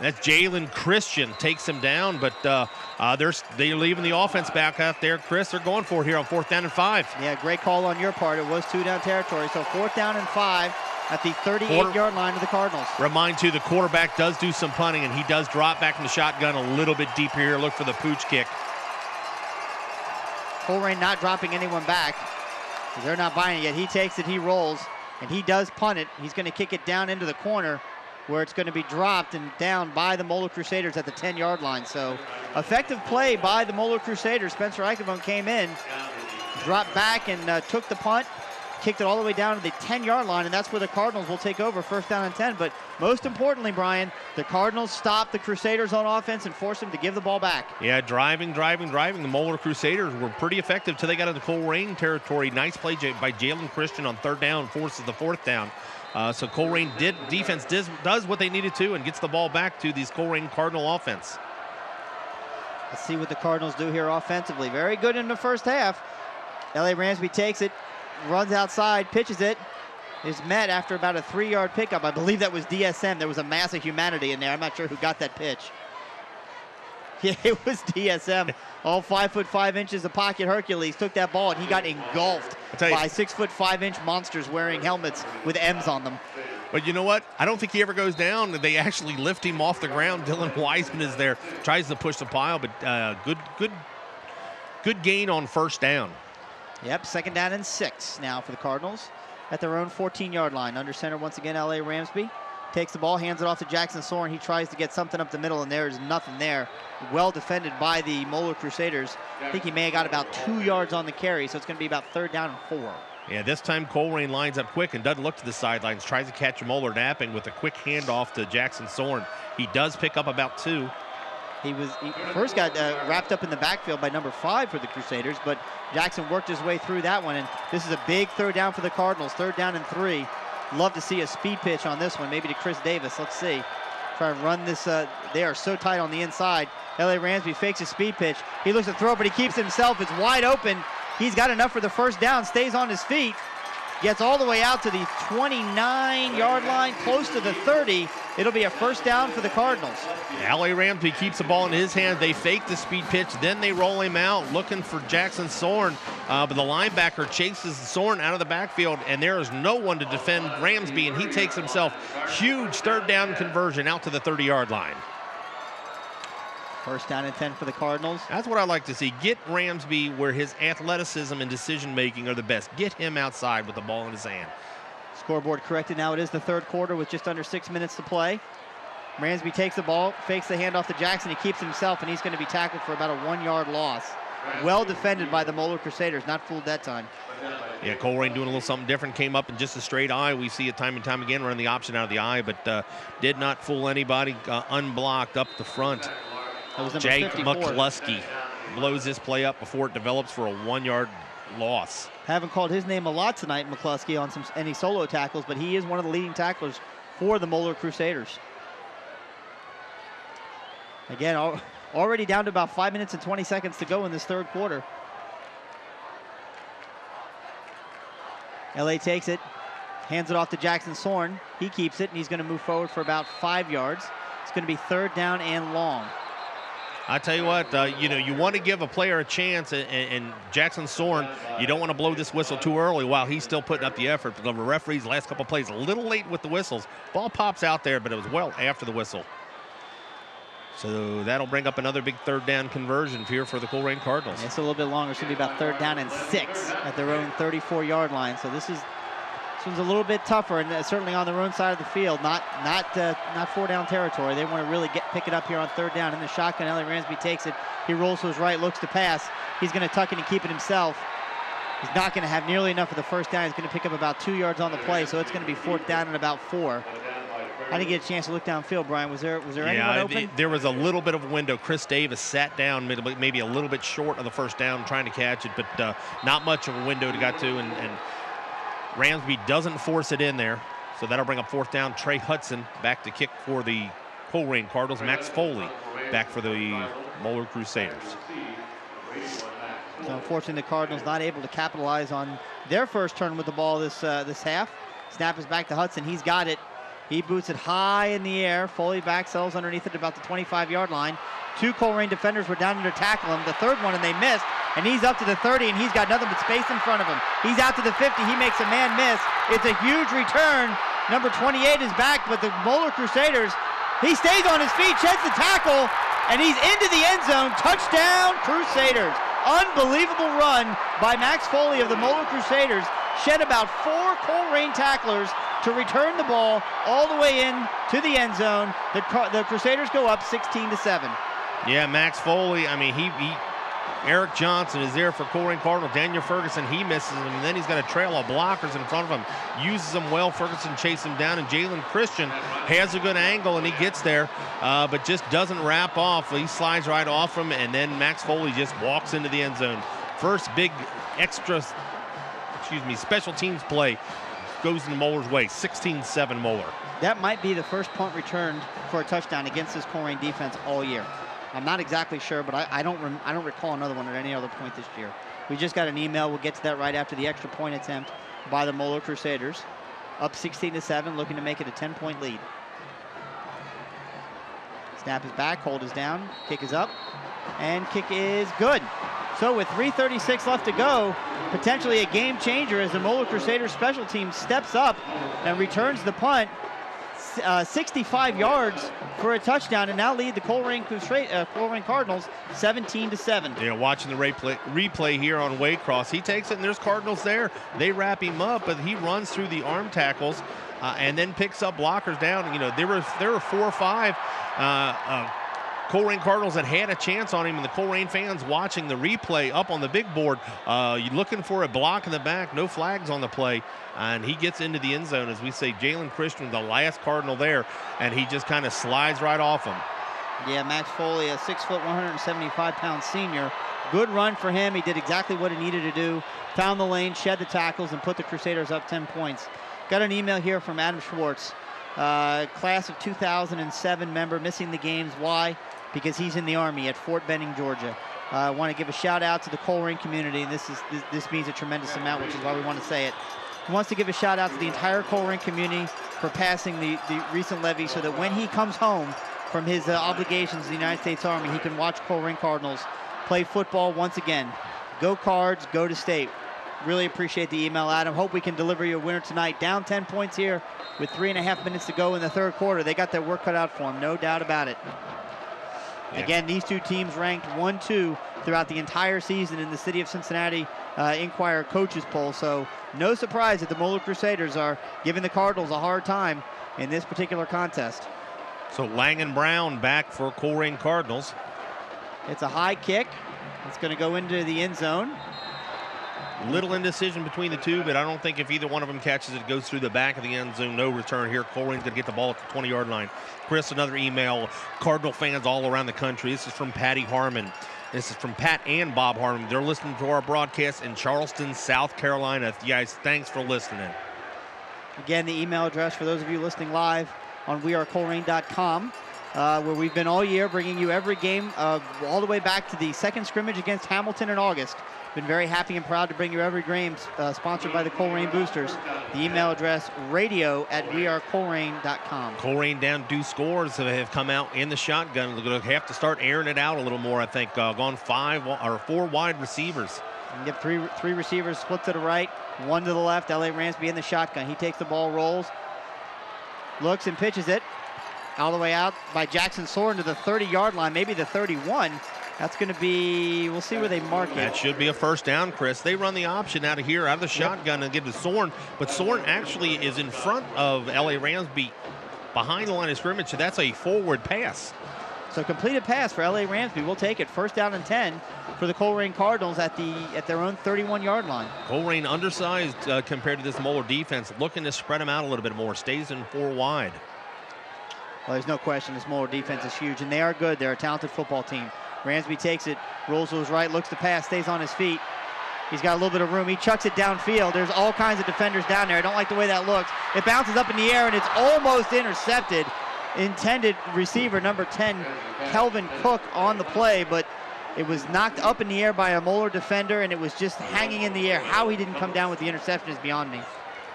That's Jalen Christian, takes him down, but they're leaving the offense back out there. Chris, they're going for it here on 4th down and 5. Yeah, great call on your part. It was 2-down territory, so 4th down and 5 at the 38-yard line of the Cardinals. Remind you, the quarterback does do some punting, and he does drop back in the shotgun a little bit deeper here. Look for the pooch kick. Colerain not dropping anyone back. They're not buying it yet. He takes it, he rolls, and he does punt it. He's going to kick it down into the corner, where it's going to be dropped and down by the Moeller Crusaders at the 10-yard line. So effective play by the Moeller Crusaders. Spencer Icavone came in, dropped back and took the punt, kicked it all the way down to the 10-yard line, and that's where the Cardinals will take over 1st down and 10. But most importantly, Brian, the Cardinals stopped the Crusaders on offense and forced them to give the ball back. Yeah, driving. The Moeller Crusaders were pretty effective till they got into Colerain territory. Nice play by Jalen Christian on 3rd down, forces the 4th down. So Colerain defense does what they needed to and gets the ball back to these Colerain Cardinal offense. Let's see what the Cardinals do here offensively. Very good in the first half. L.A. Ramsby takes it, runs outside, pitches it. Is met after about a 3-yard pickup. I believe that was DSM. There was a mass of humanity in there. I'm not sure who got that pitch. Yeah, it was DSM. All 5'5" of pocket Hercules took that ball and he got engulfed by 6'5" monsters wearing helmets with M's on them. But you know what? I don't think he ever goes down. They actually lift him off the ground. Dylan Wiseman is there, tries to push the pile, but good gain on 1st down. Yep, 2nd down and 6 now for the Cardinals at their own 14-yard line. Under center once again, L.A. Ramsby. Takes the ball, hands it off to Jackson Soren. He tries to get something up the middle, and there's nothing there. Well defended by the Moeller Crusaders. I think he may have got about 2 yards on the carry, so it's going to be about 3rd down and 4. Yeah, this time Colerain lines up quick and doesn't look to the sidelines. Tries to catch Moeller napping with a quick handoff to Jackson Soren. He does pick up about 2. He first got wrapped up in the backfield by number 5 for the Crusaders, but Jackson worked his way through that one, and this is a big 3rd down for the Cardinals. 3rd down and 3. Love to see a speed pitch on this one, maybe to Chris Davis. Let's see. Try and run this. They are so tight on the inside. L.A. Ramsby fakes a speed pitch. He looks to throw, but he keeps himself. It's wide open. He's got enough for the 1st down, stays on his feet, gets all the way out to the 29-yard line, close to the 30. It'll be a 1st down for the Cardinals. L.A. Ramsby keeps the ball in his hand. They fake the speed pitch, then they roll him out looking for Jackson Soren, but the linebacker chases Soren out of the backfield, and there is no one to defend Ramsby, and he takes himself huge 3rd down conversion out to the 30-yard line. 1st down and 10 for the Cardinals. That's what I like to see. Get Ramsby where his athleticism and decision-making are the best. Get him outside with the ball in his hand. Scoreboard corrected. Now it is the 3rd quarter with just under 6 minutes to play. Ramsby takes the ball, fakes the handoff to Jackson. He keeps himself, and he's going to be tackled for about a 1-yard loss. Well defended by the Moeller Crusaders. Not fooled that time. Yeah, Colerain doing a little something different. Came up in just a straight eye. We see it time and time again, running the option out of the eye, but did not fool anybody. Unblocked up the front. That was number Jake 54. McCluskey blows this play up before it develops for a 1-yard loss. Haven't called his name a lot tonight, McCluskey, on any solo tackles, but he is one of the leading tacklers for the Moeller Crusaders. Again, already down to about 5 minutes and 20 seconds to go in this 3rd quarter. LA takes it, hands it off to Jackson Soren. He keeps it, and he's going to move forward for about 5 yards. It's going to be 3rd down and long. I tell you what, you want to give a player a chance, and Jackson Soren, you don't want to blow this whistle too early while he's still putting up the effort. The referees, last couple plays, a little late with the whistles. Ball pops out there, but it was well after the whistle. So that'll bring up another big third down conversion here for the Colerain Cardinals. It's a little bit longer. It's going to be about 3rd down and 6 at their own 34-yard line. So this one's a little bit tougher, and certainly on their own side of the field, not 4-down territory. They want to really pick it up here on 3rd down. In the shotgun, Elliot Ransby takes it. He rolls to his right, looks to pass. He's going to tuck it and keep it himself. He's not going to have nearly enough of the 1st down. He's going to pick up about 2 yards on the play, so it's going to be 4th down and about 4. I didn't get a chance to look downfield, Brian. Was there anyone open? There was a little bit of a window. Chris Davis sat down maybe a little bit short of the 1st down trying to catch it, but not much of a window to get to, and Ransby doesn't force it in there. So that'll bring up 4th down. Trey Hudson back to kick for the Colerain Cardinals. Max Foley back for the Moeller Crusaders. So unfortunately, the Cardinals not able to capitalize on their first turn with the ball this half. Snap is back to Hudson. He's got it. He boots it high in the air. Foley back, settles underneath it about the 25-yard line. 2 Colerain defenders were down there to tackle him. The 3rd one, and they missed. And he's up to the 30, and he's got nothing but space in front of him. He's out to the 50. He makes a man miss. It's a huge return. Number 28 is back, but the Moeller Crusaders, he stays on his feet, sheds the tackle, and he's into the end zone. Touchdown, Crusaders. Unbelievable run by Max Foley of the Moeller Crusaders. Shed about 4 Colerain tacklers to return the ball all the way in to the end zone. The Crusaders go up 16-7. Yeah, Max Foley, I mean, Eric Johnson is there for Colerain Cardinal. Daniel Ferguson, he misses him, and then he's got a trail of blockers in front of him. Uses them well. Ferguson chases him down, and Jalen Christian has a good angle, and he gets there, but just doesn't wrap off. He slides right off him, and then Max Foley just walks into the end zone. First big special teams play goes in Moeller's way. 16-7 Moeller. That might be the first punt returned for a touchdown against this Colerain defense all year. I'm not exactly sure, but I don't recall another one at any other point this year. We just got an email. We'll get to that right after the extra point attempt by the Moeller Crusaders. Up 16-7, looking to make it a 10-point lead. Snap is back, hold is down, kick is up, and kick is good. So with 3:36 left to go, potentially a game changer as the Moeller Crusaders special team steps up and returns the punt 65 yards for a touchdown, and now lead the Colerain Cardinals 17-7. Yeah, watching the replay here on Waycross, he takes it and there's Cardinals there. They wrap him up, but he runs through the arm tackles and then picks up blockers down. You know, there were 4 or 5 Colerain Cardinals that had a chance on him, and the Colerain fans watching the replay up on the big board, looking for a block in the back, no flags on the play, and he gets into the end zone. As we say, Jalen Christian, the last Cardinal there, and he just kind of slides right off him. Yeah, Max Foley, a 6 foot, 175-pound senior. Good run for him. He did exactly what he needed to do. Found the lane, shed the tackles, and put the Crusaders up 10 points. Got an email here from Adam Schwartz. Class of 2007 member, missing the games. Why? Because he's in the Army at Fort Benning, Georgia. I want to give a shout out to the Colerain community, and this means a tremendous amount, which is why we want to say it. He wants to give a shout out to the entire Colerain community for passing the recent levy so that when he comes home from his obligations to the United States Army, he can watch Colerain Cardinals play football once again. Go Cards, go to state. Really appreciate the email, Adam. Hope we can deliver you a winner tonight. Down 10 points here with 3.5 minutes to go in the third quarter. They got their work cut out for them, no doubt about it. Yeah. Again, these two teams ranked 1-2 throughout the entire season in the City of Cincinnati Inquirer coaches poll. So no surprise that the Moeller Crusaders are giving the Cardinals a hard time in this particular contest. So Langen Brown back for Colerain Cardinals. It's a high kick. It's going to go into the end zone. Little indecision between the two, but I don't think if either one of them catches it, goes through the back of the end zone. No return here. Colerain's going to get the ball at the 20-yard line. Chris, another email. Cardinal fans all around the country. This is from Patty Harmon. This is from Pat and Bob Harmon. They're listening to our broadcast in Charleston, South Carolina. You guys, thanks for listening. Again, the email address for those of you listening live on wearecolerain.com, where we've been all year bringing you every game all the way back to the second scrimmage against Hamilton in August. Been very happy and proud to bring you every game sponsored by the Colerain Boosters. The email address, radio@wearecolerain.com. Colerain down 2 scores have come out in the shotgun. They're going to have to start airing it out a little more, I think. Gone 4 wide receivers. You have three receivers split to the right, 1 to the left. Elliot Ransby in the shotgun. He takes the ball, rolls, looks and pitches it. all the way out by Jackson Soren to the 30-yard line, maybe the 31. That's going to be, we'll see where they mark it. That should be a first down, Chris. They run the option out of here, out of the shotgun, and give to Soren. But Soren actually is in front of L.A. Ramsby behind the line of scrimmage, so that's a forward pass. So completed pass for L.A. Ramsby. We'll take it. First down and 10 for the Colerain Cardinals at their own 31-yard line. Colerain undersized compared to this Moeller defense, looking to spread them out a little bit more. Stays in 4 wide. Well, there's no question this Moeller defense is huge, and they are good. They're a talented football team. Ramsby takes it, rolls to his right, looks to pass, stays on his feet. He's got a little bit of room. He chucks it downfield. There's all kinds of defenders down there. I don't like the way that looks. It bounces up in the air, and it's almost intercepted. Intended receiver number 10, Kelvin Cook, on the play, but it was knocked up in the air by a Moeller defender, and it was just hanging in the air. How he didn't come down with the interception is beyond me.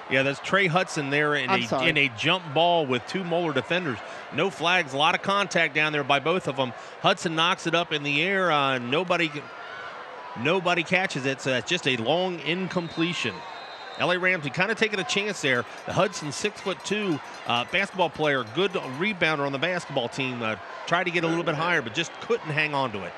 Yeah, that's Trey Hudson there in a jump ball with 2 Moeller defenders. No flags, a lot of contact down there by both of them. Hudson knocks it up in the air. Nobody catches it, so that's just a long incompletion. L.A. Ramsby kind of taking a chance there. The Hudson, 6'2", basketball player, good rebounder on the basketball team. Tried to get a little bit higher, but just couldn't hang on to it.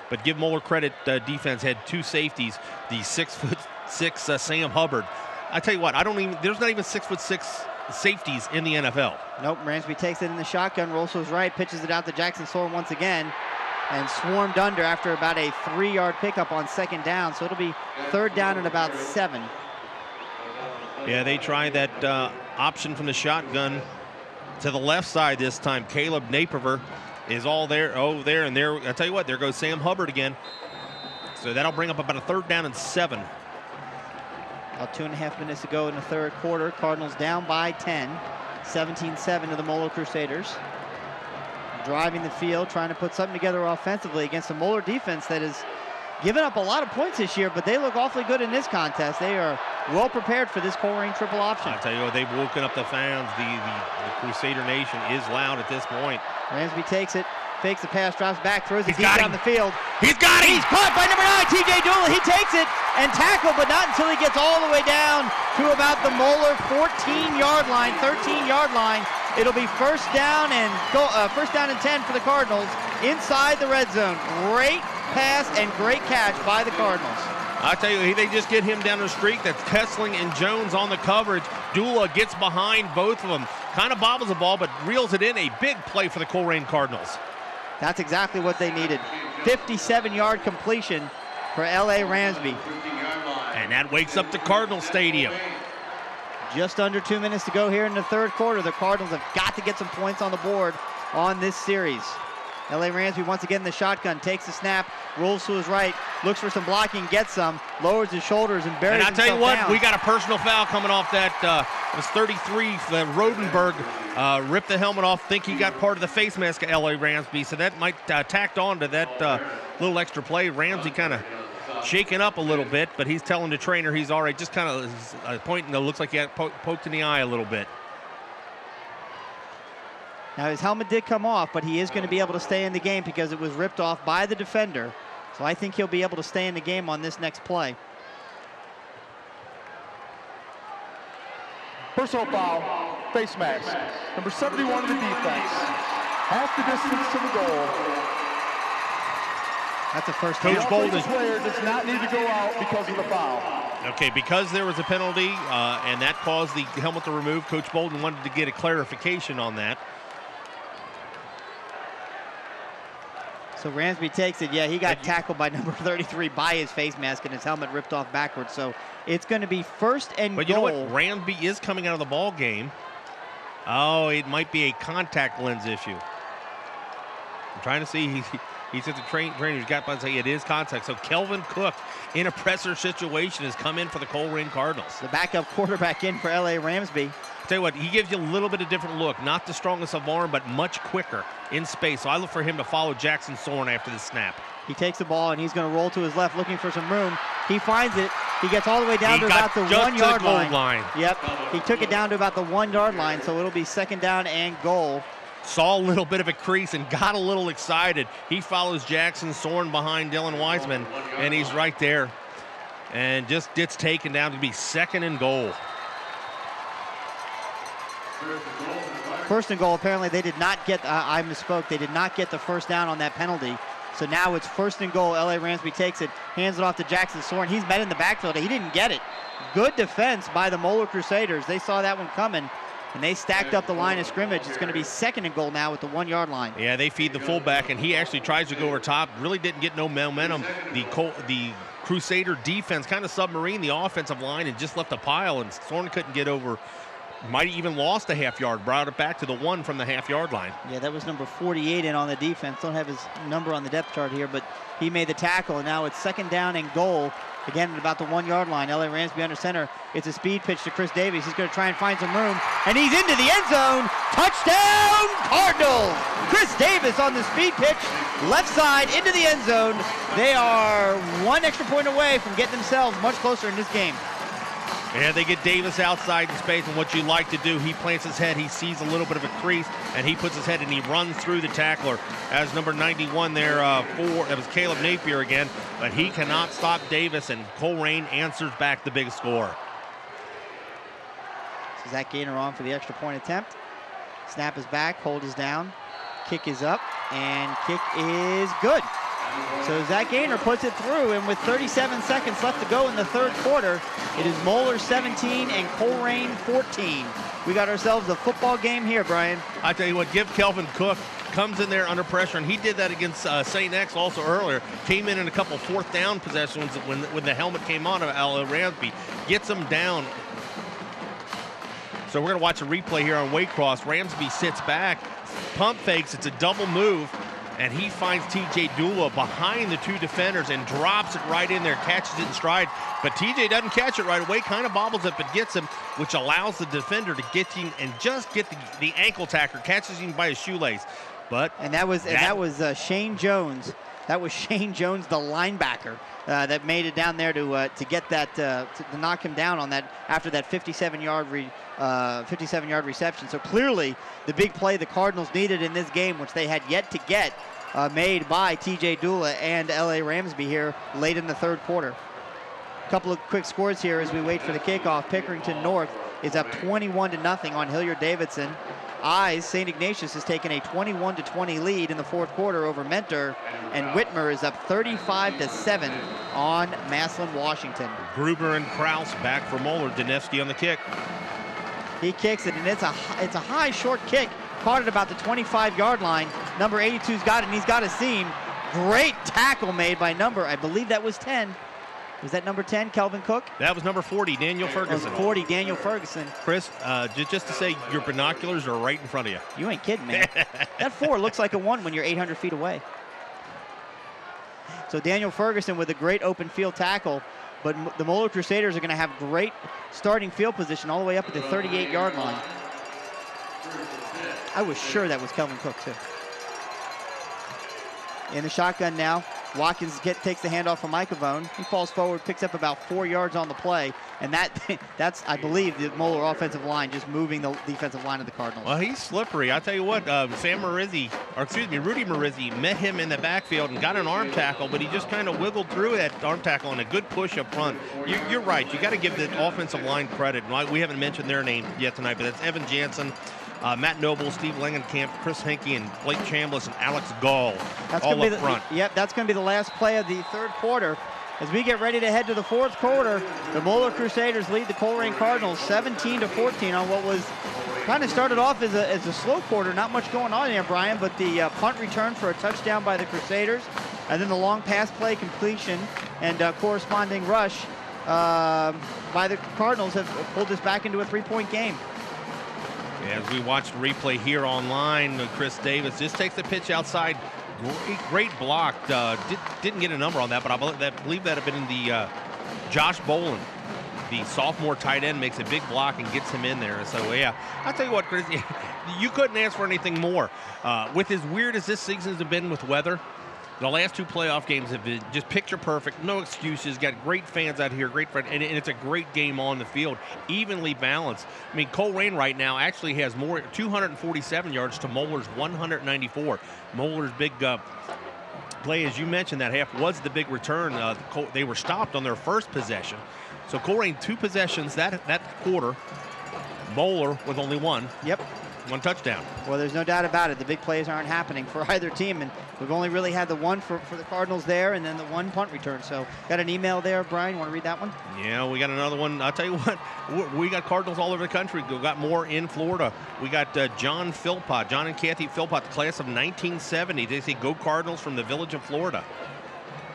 But give Moeller credit, defense had 2 safeties. The 6'6" Sam Hubbard. I tell you what, there's not even 6'6" safeties in the NFL. Nope, Ramsby takes it in the shotgun, rolls to his right, pitches it out to Jackson Soren once again, and swarmed under after about a 3-yard pickup on second down. So it'll be third down and about 7. Yeah, they tried that option from the shotgun to the left side this time. Caleb Naperver is all there, and there. I tell you what, there goes Sam Hubbard again. So that'll bring up about a third down and 7. About 2.5 minutes to go in the third quarter. Cardinals down by 10, 17-7 to the Moeller Crusaders. Driving the field, trying to put something together offensively against a Moeller defense that has given up a lot of points this year, but they look awfully good in this contest. They are well prepared for this Colerain triple option. I tell you what, they've woken up the fans. The Crusader Nation is loud at this point. Ramsby takes it, fakes the pass, drops back, throws it deep down the field. He's got it! He's caught by number 9, T.J. Dooley. He takes it and tackled, but not until he gets all the way down to about the Moeller 13-yard line. It'll be first down and 10 for the Cardinals inside the red zone. Great pass and great catch by the Cardinals. I tell you, they just get him down the streak. That's Kessling and Jones on the coverage. Dula gets behind both of them. Kind of bobbles the ball, but reels it in. A big play for the Colerain Cardinals. That's exactly what they needed. 57-yard completion for L.A. Ramsby. And that wakes up the Cardinal Stadium. Just under 2 minutes to go here in the third quarter. The Cardinals have got to get some points on the board on this series. L.A. Ramsby once again in the shotgun, takes the snap, rolls to his right, looks for some blocking, gets some, lowers his shoulders and buries himself down. And I tell you what, we got a personal foul coming off that. It was 33. Rodenberg ripped the helmet off. Think he got part of the face mask of L.A. Ramsby, so that might tacked on to that little extra play. Ramsby kind of shaken up a little bit, but he's telling the trainer he's all right. Just kind of pointing. It looks like he got poked in the eye a little bit. Now his helmet did come off, but he is going to be able to stay in the game because it was ripped off by the defender. So I think he'll be able to stay in the game on this next play. Personal foul, face mask. Number 71 of the defense. Half the distance to the goal. That's a first down. Coach Bolden. The player does not need to go out because of the foul. Okay, because there was a penalty and that caused the helmet to remove, Coach Bolden wanted to get a clarification on that. So Ramsby takes it. Yeah, he got tackled by number 33 by his face mask and his helmet ripped off backwards. So it's going to be first and goal. But you know what? Ramsby is coming out of the ball game. Oh, it might be a contact lens issue. I'm trying to see. He said the trainer's got by to say it is contact. So Kelvin Cook, in a pressure situation, has come in for the Colerain Cardinals. The backup quarterback in for L.A. Ramsby. Tell you what, he gives you a little bit of different look. Not the strongest of arm, but much quicker in space. So I look for him to follow Jackson Soren after the snap. He takes the ball, and he's going to roll to his left, looking for some room. He finds it. He gets all the way down to about the 1 yard line. Yep, he took it down to about the 1 yard line, so it'll be second down and goal. Saw a little bit of a crease and got a little excited. He follows Jackson Soren behind Dylan Wiseman, and he's right there. And just gets taken down to be second and goal. First and goal. Apparently they did not get, I misspoke, they did not get the first down on that penalty. So now it's first and goal. L.A. Ramsby takes it, hands it off to Jackson Soren. He's met in the backfield. He didn't get it. Good defense by the Moeller Crusaders. They saw that one coming, and they stacked up the line of scrimmage. It's going to be second and goal now at the 1 yard line. Yeah, they feed the fullback, and he actually tries to go over top. Really didn't get no momentum. The Crusader defense kind of submarined the offensive line and just left a pile, and Soren couldn't get over. Might have even lost a half yard, brought it back to the 1 from the half-yard line. Yeah, that was number 48 in on the defense. Don't have his number on the depth chart here, but he made the tackle, and now it's second down and goal. Again, at about the 1 yard line. L.A. Ramsby under center. It's a speed pitch to Chris Davies. He's going to try and find some room, and he's into the end zone. Touchdown, Cardinals! Chris Davis on the speed pitch, left side into the end zone. They are 1 extra point away from getting themselves much closer in this game. And they get Davis outside in space, and what you like to do, he plants his head, he sees a little bit of a crease, and he puts his head and he runs through the tackler. As number 91 there, that was Caleb Napier again, but he cannot stop Davis, and Colerain answers back the big score. So Zach Gaynor on for the extra point attempt. Snap is back, hold is down, kick is up, and kick is good. So Zach Gaynor puts it through, and with 37 seconds left to go in the third quarter, it is Moeller 17 and Colerain 14. We got ourselves a football game here, Brian. I tell you what, give Kelvin Cook, comes in there under pressure, and he did that against St. X also earlier. Came in a couple fourth down possessions when the helmet came on of L.A. Ramsby. Gets him down. So we're going to watch a replay here on Waycross. Ramsby sits back, pump fakes, it's a double move, and he finds T.J. Dula behind the 2 defenders and drops it right in there, catches it in stride. But T.J. doesn't catch it right away, kind of bobbles it, but gets him, which allows the defender to get him and just get the ankle tacker, catches him by his shoelace. And that was Shane Jones. That was Shane Jones, the linebacker, that made it down there to get that to knock him down on that after that 57-yard reception. So clearly, the big play the Cardinals needed in this game, which they had yet to get, made by T.J. Dula and L.A. Ramsby here late in the third quarter. A couple of quick scores here as we wait for the kickoff. Pickerington North is up 21-0 on Hilliard-Davidson. St. Ignatius has taken a 21-20 lead in the fourth quarter over Mentor, and Whitmer is up 35-7 on Massillon, Washington. Gruber and Kraus back for Moeller. Danevsky on the kick. He kicks it, and it's a high, short kick. Caught at about the 25-yard line. Number 82's got it, and he's got a seam. Great tackle made by I believe that was 10. Was that number 10, Kelvin Cook? That was number 40, Daniel Ferguson. 40, Daniel Ferguson. Chris, just to say, your binoculars are right in front of you. You ain't kidding, man. That 4 looks like a 1 when you're 800 feet away. So Daniel Ferguson with a great open field tackle, but the Moeller Crusaders are going to have great starting field position all the way up at the 38-yard line. I was sure that was Kelvin Cook, too. In the shotgun now. Watkins takes the handoff from Icavone. He falls forward, picks up about 4 yards on the play, and that's, I believe, the Moeller offensive line just moving the defensive line of the Cardinals. Well, he's slippery. I tell you what, Rudy Marizzi met him in the backfield and got an arm tackle, but he just kind of wiggled through that arm tackle and a good push up front. You're right. You got to give the offensive line credit. We haven't mentioned their name yet tonight, but that's Evan Jansen, Matt Noble, Steve Langenkamp, Chris Henke, and Blake Chambliss, and Alex Gall all up front. Yep, that's going to be the last play of the third quarter. As we get ready to head to the fourth quarter, the Moeller Crusaders lead the Colerain Cardinals 17-14 on what was kind of started off as a slow quarter. Not much going on there, Brian, but the punt return for a touchdown by the Crusaders, and then the long pass play completion and corresponding rush by the Cardinals have pulled this back into a 3-point game. As we watch the replay here online, Chris Davis just takes the pitch outside. Great block. Didn't get a number on that, but I believe that had been in the Josh Boland, the sophomore tight end, makes a big block and gets him in there. So, yeah, I'll tell you what, Chris, you couldn't ask for anything more. With as weird as this season's been with weather, the last 2 playoff games have been just picture perfect, no excuses, got great fans out here, and it's a great game on the field, evenly balanced. I mean, Colerain right now actually has 247 yards to Moeller's 194. Moeller's big play, as you mentioned, that half was the big return. They were stopped on their first possession. So Colerain 2 possessions that quarter, Moeller with only 1. Yep. One touchdown. Well, there's no doubt about it. The big plays aren't happening for either team, and we've only really had the one for the Cardinals there, and then the one punt return. So got an email there, Brian. You want to read that one? Yeah, we got another one. I'll tell you what, we got Cardinals all over the country. We got more in Florida. We got John and Kathy Philpott, the class of 1970. They say go Cardinals from the village of Florida.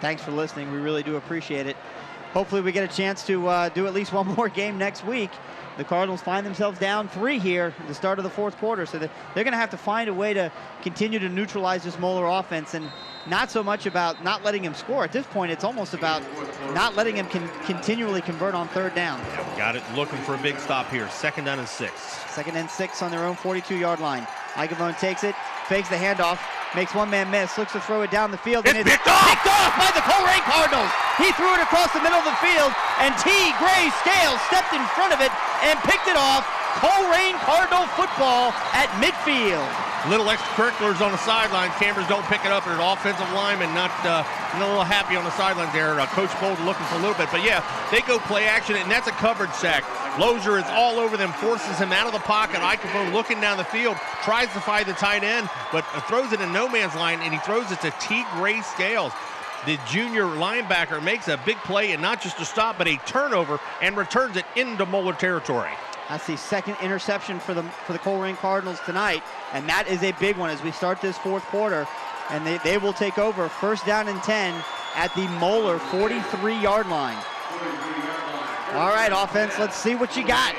Thanks for listening. We really do appreciate it. Hopefully we get a chance to do at least one more game next week. The Cardinals find themselves down 3 here at the start of the fourth quarter, so they're going to have to find a way to continue to neutralize this Moeller offense, and not so much about not letting him score. At this point, it's almost about not letting him continually convert on third down. Yeah, we got it looking for a big stop here. 2nd down and 6. 2nd and 6 on their own 42-yard line. Icavone takes it, fakes the handoff, makes one man miss, looks to throw it down the field, and it's picked off by the Colerain Cardinals. He threw it across the middle of the field, and T. Gray Scales stepped in front of it and picked it off. Colerain Cardinal football at midfield. Little extracurriculars on the sideline. Cameras don't pick it up, and an offensive lineman not a little happy on the sidelines there. Coach Bolden looking for a little bit, but yeah, they go play action, and that's a coverage sack. Lozier is all over them, forces him out of the pocket. Icavone looking down the field, tries to find the tight end, but throws it in no man's line, and he throws it to T. Gray Scales. The junior linebacker makes a big play, and not just a stop, but a turnover, and returns it into Moeller territory. That's the 2nd interception for the Colerain Cardinals tonight, and that is a big one as we start this fourth quarter, and they will take over 1st down and 10 at the Moeller 43-yard line. All right, offense, let's see what you got.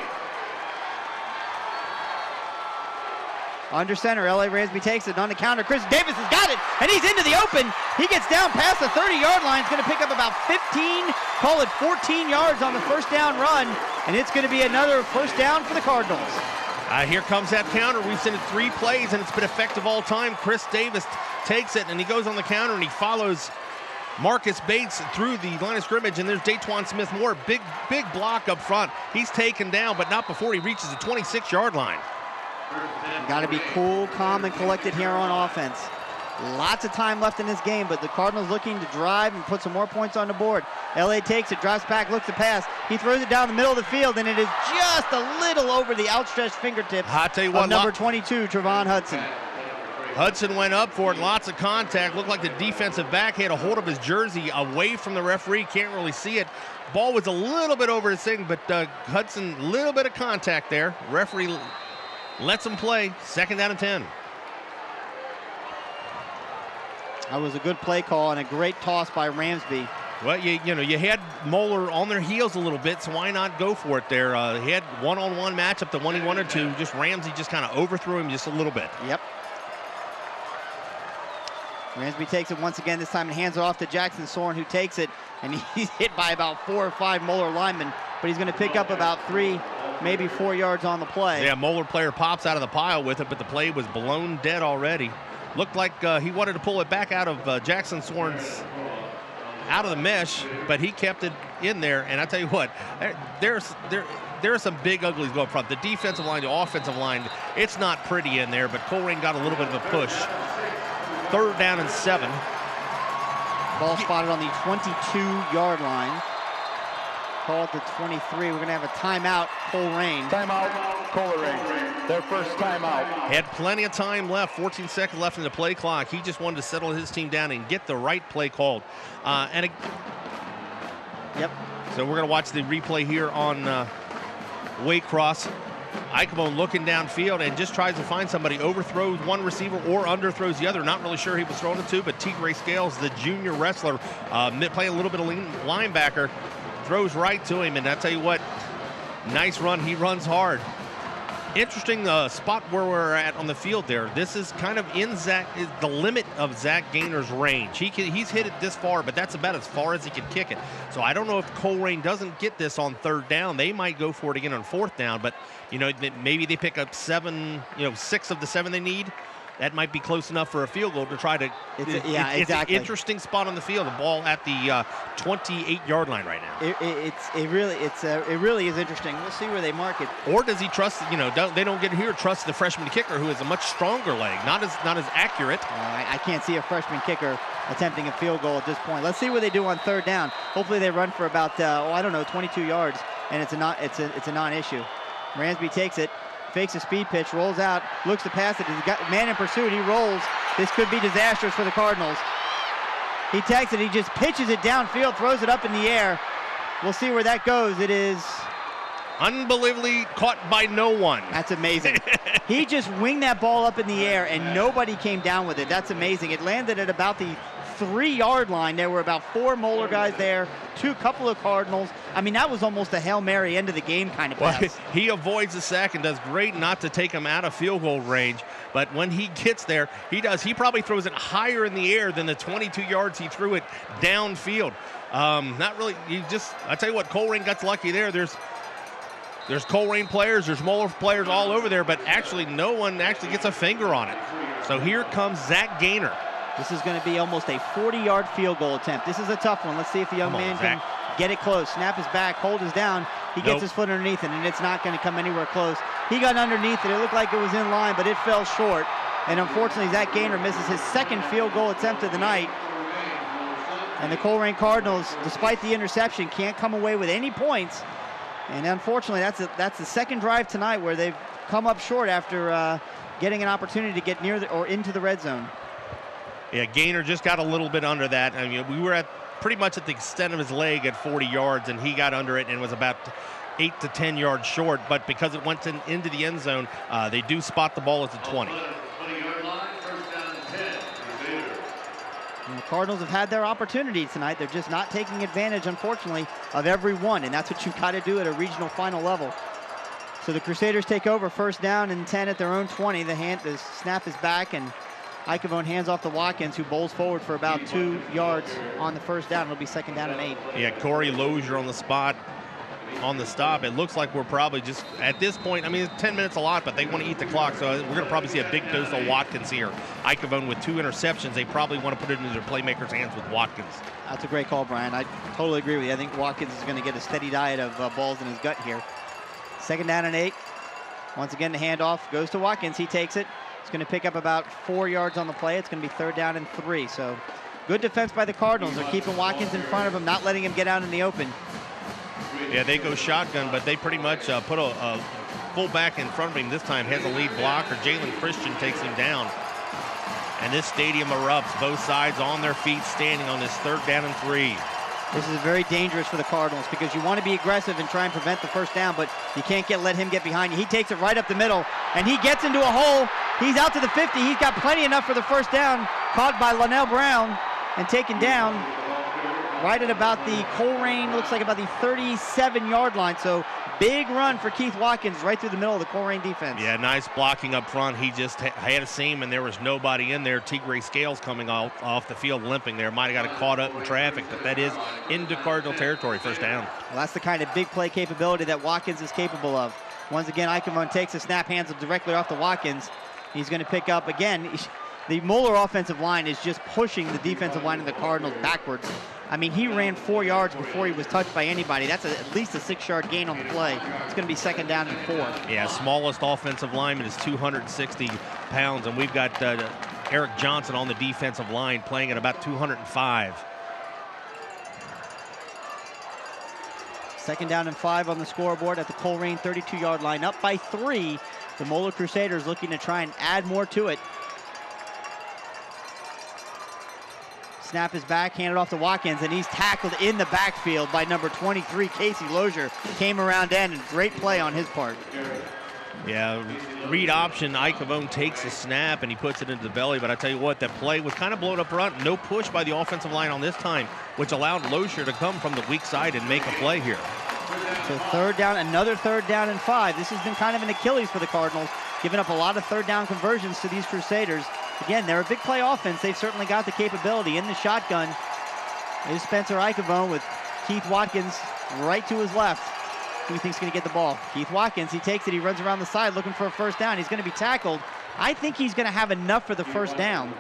Under center, L.A. Ransby takes it on the counter. Chris Davis has got it, and he's into the open. He gets down past the 30-yard line. He's going to pick up about 15, call it 14 yards on the 1st down run, and it's going to be another 1st down for the Cardinals. Here comes that counter. We've seen it 3 plays, and it's been effective all time. Chris Davis takes it, and he goes on the counter, and he follows Marcus Bates through the line of scrimmage, and there's Daquan Smith-Moore. Big block up front. He's taken down, but not before he reaches the 26-yard line. Got to be cool, calm, and collected here on offense. Lots of time left in this game, but the Cardinals looking to drive and put some more points on the board. L.A. takes it, drops back, looks to pass. He throws it down the middle of the field, and it is just a little over the outstretched fingertips of number 22, Trevon Hudson. Hudson went up for it, lots of contact. Looked like the defensive back had a hold of his jersey away from the referee. Can't really see it. Ball was a little bit over his thing, but Hudson, a little bit of contact there. Referee lets him play. 2nd down and 10. That was a good play call and a great toss by Ransby. Well, you had Moeller on their heels a little bit, so why not go for it there? He had one-on-one matchup, the one he wanted to. Just Ramsey just kind of overthrew him just a little bit. Yep. Ransby takes it once again, this time, and hands it off to Jackson Soren, who takes it, and he's hit by about 4 or 5 Moeller linemen, but he's going to pick up about 3, maybe 4 yards on the play. Yeah, Moeller player pops out of the pile with it, but the play was blown dead already. Looked like he wanted to pull it back out of Jackson Soren's out of the mesh, but he kept it in there. And I tell you what, there are some big uglies going up front. The defensive line, the offensive line, it's not pretty in there, but Colerain got a little bit of a push. 3rd down and 7. Ball spotted on the 22-yard line. Called to 23. We're going to have a timeout, Colerain. Timeout, Colerain. Their first timeout. Had plenty of time left, 14 seconds left in the play clock. He just wanted to settle his team down and get the right play called. Yep. So we're going to watch the replay here on Waycross. Icavone looking downfield and just tries to find somebody, overthrows one receiver or underthrows the other. Not really sure he was throwing it to, but T. Gray Scales, the junior wrestler, playing a little bit of linebacker, throws right to him, and I tell you what, nice run. He runs hard. Interesting spot where we're at on the field there. This is kind of in the limit of Zach Gainer's range. He's hit it this far, but that's about as far as he can kick it. So I don't know if Colerain doesn't get this on 3rd down. They might go for it again on 4th down, but maybe they pick up 6 of the 7 they need. That might be close enough for a field goal to try to. It's an interesting spot on the field. The ball at the 28-yard line right now. It really is interesting. We'll see where they mark it. Or does he trust? They don't get here. Trust the freshman kicker, who is a much stronger leg, not as accurate. I can't see a freshman kicker attempting a field goal at this point. Let's see what they do on 3rd down. Hopefully they run for about 22 yards, and it's a non-issue. Ransby takes it. fakes a speed pitch, rolls out, looks to pass it. He's got man in pursuit. He rolls. This could be disastrous for the Cardinals. He takes it. He just pitches it downfield, throws it up in the air. We'll see where that goes. It is unbelievably caught by no one. That's amazing. He just winged that ball up in the air, and nobody came down with it. That's amazing. It landed at about the 3-yard line. There were about 4 Moeller guys there, couple of Cardinals. I mean, that was almost a Hail Mary end of the game kind of pass. Well, he avoids the sack and does great not to take him out of field goal range. But when he gets there, he does. He probably throws it higher in the air than the 22 yards he threw it downfield. Not really. I tell you what, Colerain got lucky there. There's Colerain players, there's Moeller players all over there, but actually no one actually gets a finger on it. So here comes Zach Gaynor. This is going to be almost a 40-yard field goal attempt. This is a tough one. Let's see if the young man can get it close. Snap is back, hold is down. He gets his foot underneath it, and it's not going to come anywhere close. He got underneath it. It looked like it was in line, but it fell short. And unfortunately, Zach Gaynor misses his second field goal attempt of the night. And the Colerain Cardinals, despite the interception, can't come away with any points. And unfortunately, that's the second drive tonight where they've come up short after getting an opportunity to get near or into the red zone. Yeah, Gaynor just got a little bit under that. I mean, we were pretty much at the extent of his leg at 40 yards, and he got under it and was about 8 to 10 yards short. But because it went into the end zone, they do spot the ball at the 20. And the Cardinals have had their opportunity tonight. They're just not taking advantage, unfortunately, of every one, and that's what you've got to do at a regional final level. So the Crusaders take over, first down and 10 at their own 20. The snap is back, and Icavone hands off to Watkins, who bowls forward for about 2 yards on the first down. It'll be second down and 8. Yeah, Corey Lozier on the spot. On the stop, it looks like we're probably just at this point. I mean, 10 minutes a lot, but they want to eat the clock, so we're going to probably see a big dose of Watkins here. Icavone with 2 interceptions. They probably want to put it into their playmakers' hands with Watkins. That's a great call, Brian. I totally agree with you. I think Watkins is going to get a steady diet of balls in his gut here. Second down and 8. Once again, the handoff goes to Watkins. He takes it. It's going to pick up about 4 yards on the play. It's going to be third down and 3. So good defense by the Cardinals. They're keeping Watkins in front of him, not letting him get out in the open. Yeah, they go shotgun, but they pretty much put a fullback in front of him. This time has a lead blocker. Jalen Christian takes him down. And this stadium erupts. Both sides on their feet standing on this third down and 3. This is very dangerous for the Cardinals because you want to be aggressive and try and prevent the first down, but you can't let him get behind you. He takes it right up the middle, and he gets into a hole. He's out to the 50. He's got plenty enough for the first down. Caught by Lonnell Brown and taken down right at about the Colerain, looks like about the 37-yard line. So big run for Keith Watkins right through the middle of the Colerain defense. Yeah, nice blocking up front. He just had a seam, and there was nobody in there. Tigray Scales coming off the field limping there. Might have got it caught up in traffic, but that is into Cardinal territory, first down. Well, that's the kind of big play capability that Watkins is capable of. Once again, Icavone takes a snap, hands it directly off to Watkins. He's going to pick up again. The Moeller offensive line is just pushing the defensive line of the Cardinals backwards. I mean, he ran 4 yards before he was touched by anybody. That's at least a 6-yard gain on the play. It's going to be second down and 4. Yeah, smallest offensive lineman is 260 pounds, and we've got Eric Johnson on the defensive line playing at about 205. Second down and 5 on the scoreboard at the Colerain 32-yard line, up by 3. The Moeller Crusaders looking to try and add more to it. Snap is back, handed off to Watkins, and he's tackled in the backfield by number 23, Casey Lozier. Came around end, and great play on his part. Yeah, read option, Icavone takes a snap, and he puts it into the belly, but I tell you what, that play was kind of blown up front. No push by the offensive line on this time, which allowed Lozier to come from the weak side and make a play here. So third down, another third down and 5. This has been kind of an Achilles for the Cardinals, giving up a lot of third down conversions to these Crusaders. Again, they're a big play offense. They've certainly got the capability. In the shotgun is Spencer Icavone with Keith Watkins right to his left. Who do you think's going to get the ball? Keith Watkins, he takes it. He runs around the side looking for a first down. He's going to be tackled. I think he's going to have enough for the first down.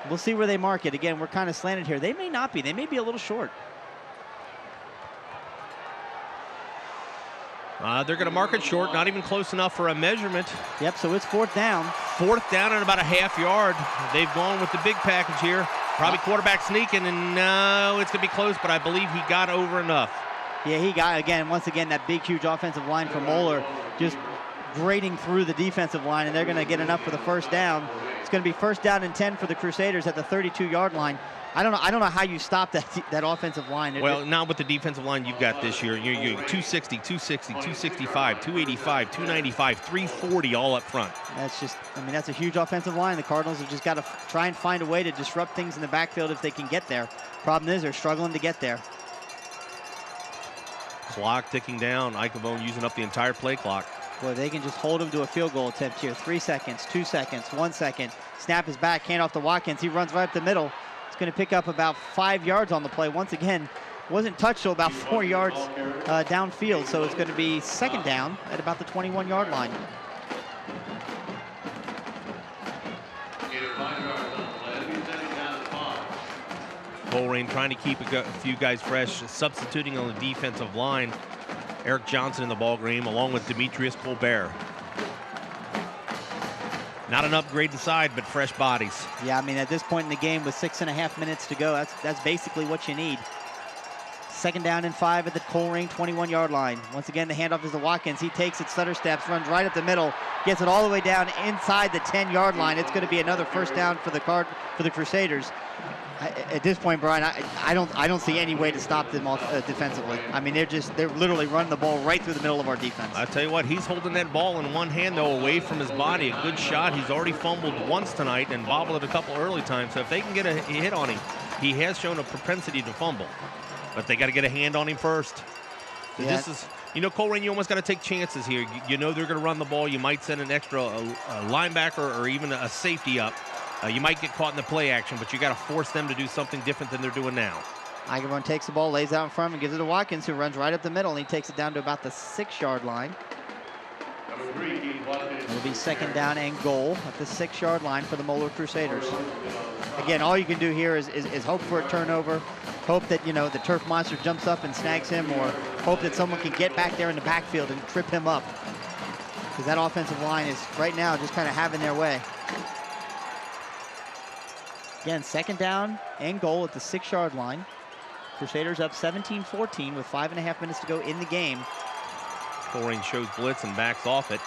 We'll see where they mark it. Again, we're kind of slanted here. They may not be. They may be a little short. They're going to mark it short, not even close enough for a measurement. Yep, so it's fourth down. Fourth down and about a half yard. They've gone with the big package here. Probably quarterback sneaking, and no, it's going to be close, but I believe he got over enough. Yeah, he got, once again, that big, huge offensive line from Moeller just grating through the defensive line, and they're going to get enough for the first down. It's going to be first down and 10 for the Crusaders at the 32-yard line. I don't know how you stop that offensive line. Well, now with the defensive line you've got this year, you're 260, 260, 265, 285, 295, 340 all up front. That's just, that's a huge offensive line. The Cardinals have just got to try and find a way to disrupt things in the backfield if they can get there. Problem is, they're struggling to get there. Clock ticking down. Icavone using up the entire play clock. Boy, they can just hold him to a field goal attempt here. 3 seconds, 2 seconds, 1 second. Snap is back, hand off to Watkins. He runs right up the middle. It's going to pick up about 5 yards on the play. Once again, wasn't touched till about 4 yards downfield. So it's going to be second down at about the 21-yard line. Colerain trying to keep a few guys fresh, substituting on the defensive line. Eric Johnson in the ball game, along with Demetrius Colbert. Not an upgrade inside, but fresh bodies. Yeah, at this point in the game with 6.5 minutes to go, that's basically what you need. Second down and 5 at the Colerain 21-yard line. Once again, the handoff is to Watkins. He takes it, stutter steps, runs right up the middle, gets it all the way down inside the 10-yard line. It's going to be another first down for the Crusaders. At this point, Brian, I don't see any way to stop them defensively. They're literally running the ball right through the middle of our defense. I tell you what, he's holding that ball in one hand though, away from his body. A good shot. He's already fumbled once tonight and bobbled it a couple early times. So if they can get a hit on him, he has shown a propensity to fumble. But they got to get a hand on him first. Yeah. This is, Colerain, you almost got to take chances here. You know they're going to run the ball. You might send an extra linebacker or even a safety up. You might get caught in the play action, but you got to force them to do something different than they're doing now. Icavone takes the ball, lays out in front, and gives it to Watkins, who runs right up the middle, and he takes it down to about the 6-yard line. It'll be second down and goal at the 6-yard line for the Moeller Crusaders. Again, all you can do here is hope for a turnover, hope that, the turf monster jumps up and snags him, or hope that someone can get back there in the backfield and trip him up. Because that offensive line is right now just kind of having their way. Again, second down and goal at the 6-yard line. Crusaders up 17-14 with 5.5 minutes to go in the game. Colerain shows blitz and backs off it.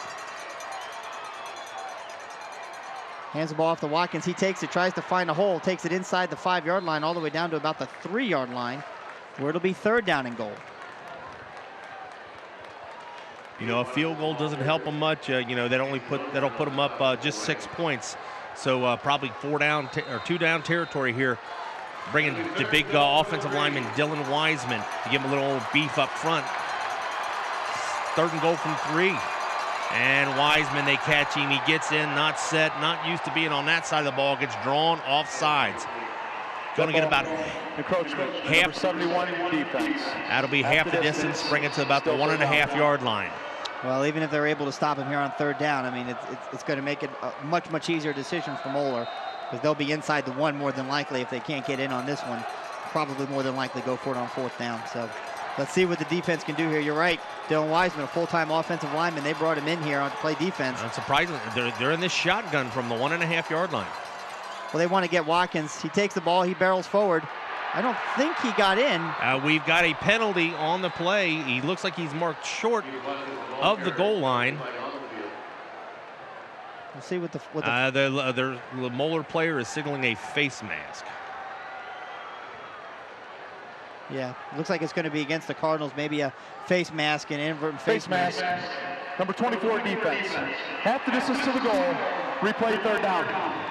Hands the ball off to Watkins. He takes it, tries to find a hole, takes it inside the 5-yard line all the way down to about the 3-yard line, where it'll be third down and goal. A field goal doesn't help them much. That'll put them up just 6 points. So probably 2 down territory here. Bringing the big offensive lineman Dylan Wiseman to give him a little beef up front. Third and goal from 3. And Wiseman, they catch him. He gets in, not set, not used to being on that side of the ball. Gets drawn off sides. Going to get about encroachment. Half. 71 defense. That'll be half the distance. Bring it to about the 1.5-yard line. Well, even if they're able to stop him here on third down, it's going to make it a much easier decision for Moeller, because they'll be inside the 1 more than likely if they can't get in on this one. Probably more than likely go for it on fourth down. So let's see what the defense can do here. You're right, Dylan Wiseman, a full-time offensive lineman. They brought him in here to play defense. Unsurprisingly, they're in this shotgun from the 1.5-yard line. Well, they want to get Watkins. He takes the ball, he barrels forward. I don't think he got in. We've got a penalty on the play. He looks like he's marked short of the goal line. We'll see what the Moeller player is signaling a face mask. Yeah, looks like it's going to be against the Cardinals. Maybe a face mask, an inverted face mask. Number 24 defense. Half the distance to the goal. Replay third down.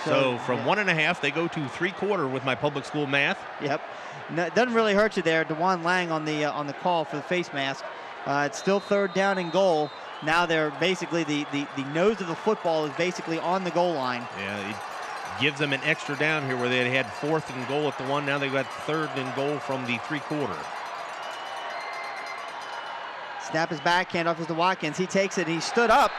So from 1.5, they go to 3/4 with my public school math. Yep. No, it doesn't really hurt you there. DeJuan Lang on the call for the face mask. It's still third down and goal. Now they're basically the nose of the football is basically on the goal line. Yeah, it gives them an extra down here where they had 4th and goal at the 1. Now they've got 3rd and goal from the 3/4. Snap is back. Handoff is to Watkins. He takes it. He stood up.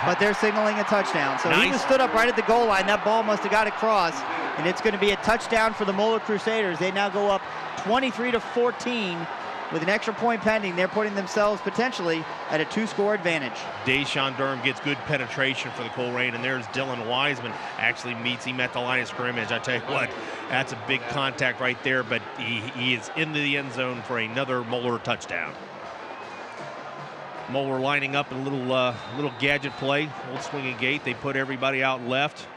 But they're signaling a touchdown. So nice. He was stood up right at the goal line. That ball must have got across. And it's going to be a touchdown for the Moeller Crusaders. They now go up 23-14 with an extra point pending, they're putting themselves potentially at a 2-score advantage. Deshaun Durham gets good penetration for the Colerain, and there's Dylan Wiseman actually meets him at the line of scrimmage. I tell you what, that's a big contact right there, but he is into the end zone for another Moeller touchdown. Moeller lining up in a little gadget play, old swinging gate. They put everybody out left.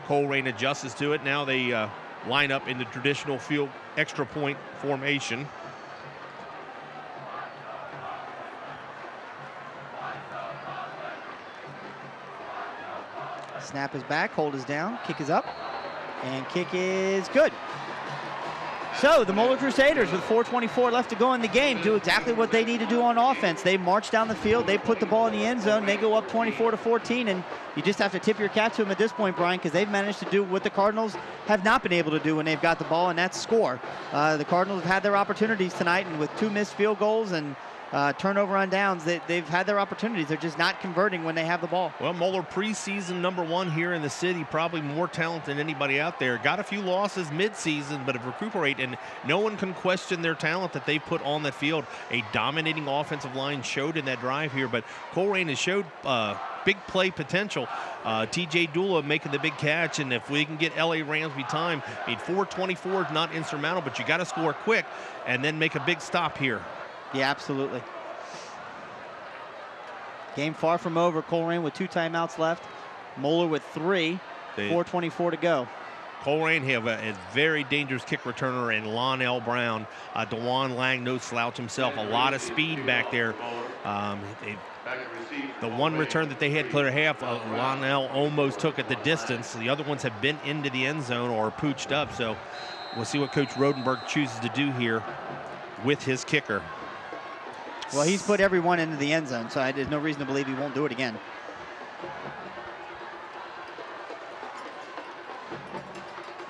Colerain adjusts to it. Now they line up in the traditional field extra point formation. Snap is back, hold is down, kick is up, and kick is good. So the Moeller Crusaders, with 4:24 left to go in the game, do exactly what they need to do on offense. They march down the field, they put the ball in the end zone, they go up 24-14, and you just have to tip your cap to them at this point, Brian, because they've managed to do what the Cardinals have not been able to do when they've got the ball, and that's score. The Cardinals have had their opportunities tonight, and with 2 missed field goals and turnover on downs, they've had their opportunities. They're just not converting when they have the ball. Well, Moeller preseason #1 here in the city, probably more talent than anybody out there. Got a few losses midseason, but have recuperated, and no one can question their talent that they put on that field. A dominating offensive line showed in that drive here, but Colerain has showed big play potential. TJ Dula making the big catch, and if we can get LA Ramsby time, 4:24 is not insurmountable, but you got to score quick and then make a big stop here. Yeah, absolutely. Game far from over. Colerain with 2 timeouts left. Moeller with 3. 4:24 to go. Colerain have a very dangerous kick returner in Lonnell Brown. DeJuan Lang, no slouch himself. A lot of speed back there. The one return that they had clear half, Lonnell almost took at the distance. The other ones have been into the end zone or pooched up. So we'll see what Coach Rodenberg chooses to do here with his kicker. Well, he's put everyone into the end zone, so there's no reason to believe he won't do it again.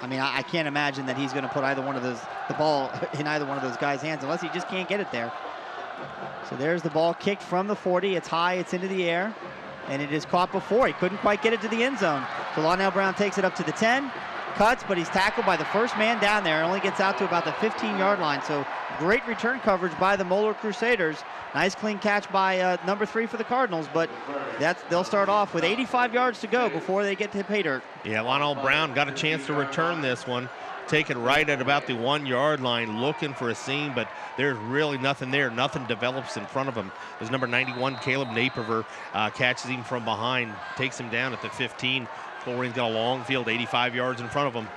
I mean, I can't imagine that he's going to put the ball in either one of those guys' hands unless he just can't get it there. So there's the ball kicked from the 40. It's high, it's into the air, and it is caught before. He couldn't quite get it to the end zone. So Lonnell Brown takes it up to the 10, cuts, but he's tackled by the first man down there. Only gets out to about the 15-yard line. So great return coverage by the Moeller Crusaders. Nice clean catch by #3 for the Cardinals, but they'll start off with 85 yards to go before they get to pay dirt. Yeah, Lonnell Brown got a chance to return this one. Take it right at about the 1-yard line, looking for a seam, but there's really nothing there. Nothing develops in front of him. There's number 91, Caleb Naperver, catches him from behind, takes him down at the 15. Colerain's got a long field, 85 yards in front of him.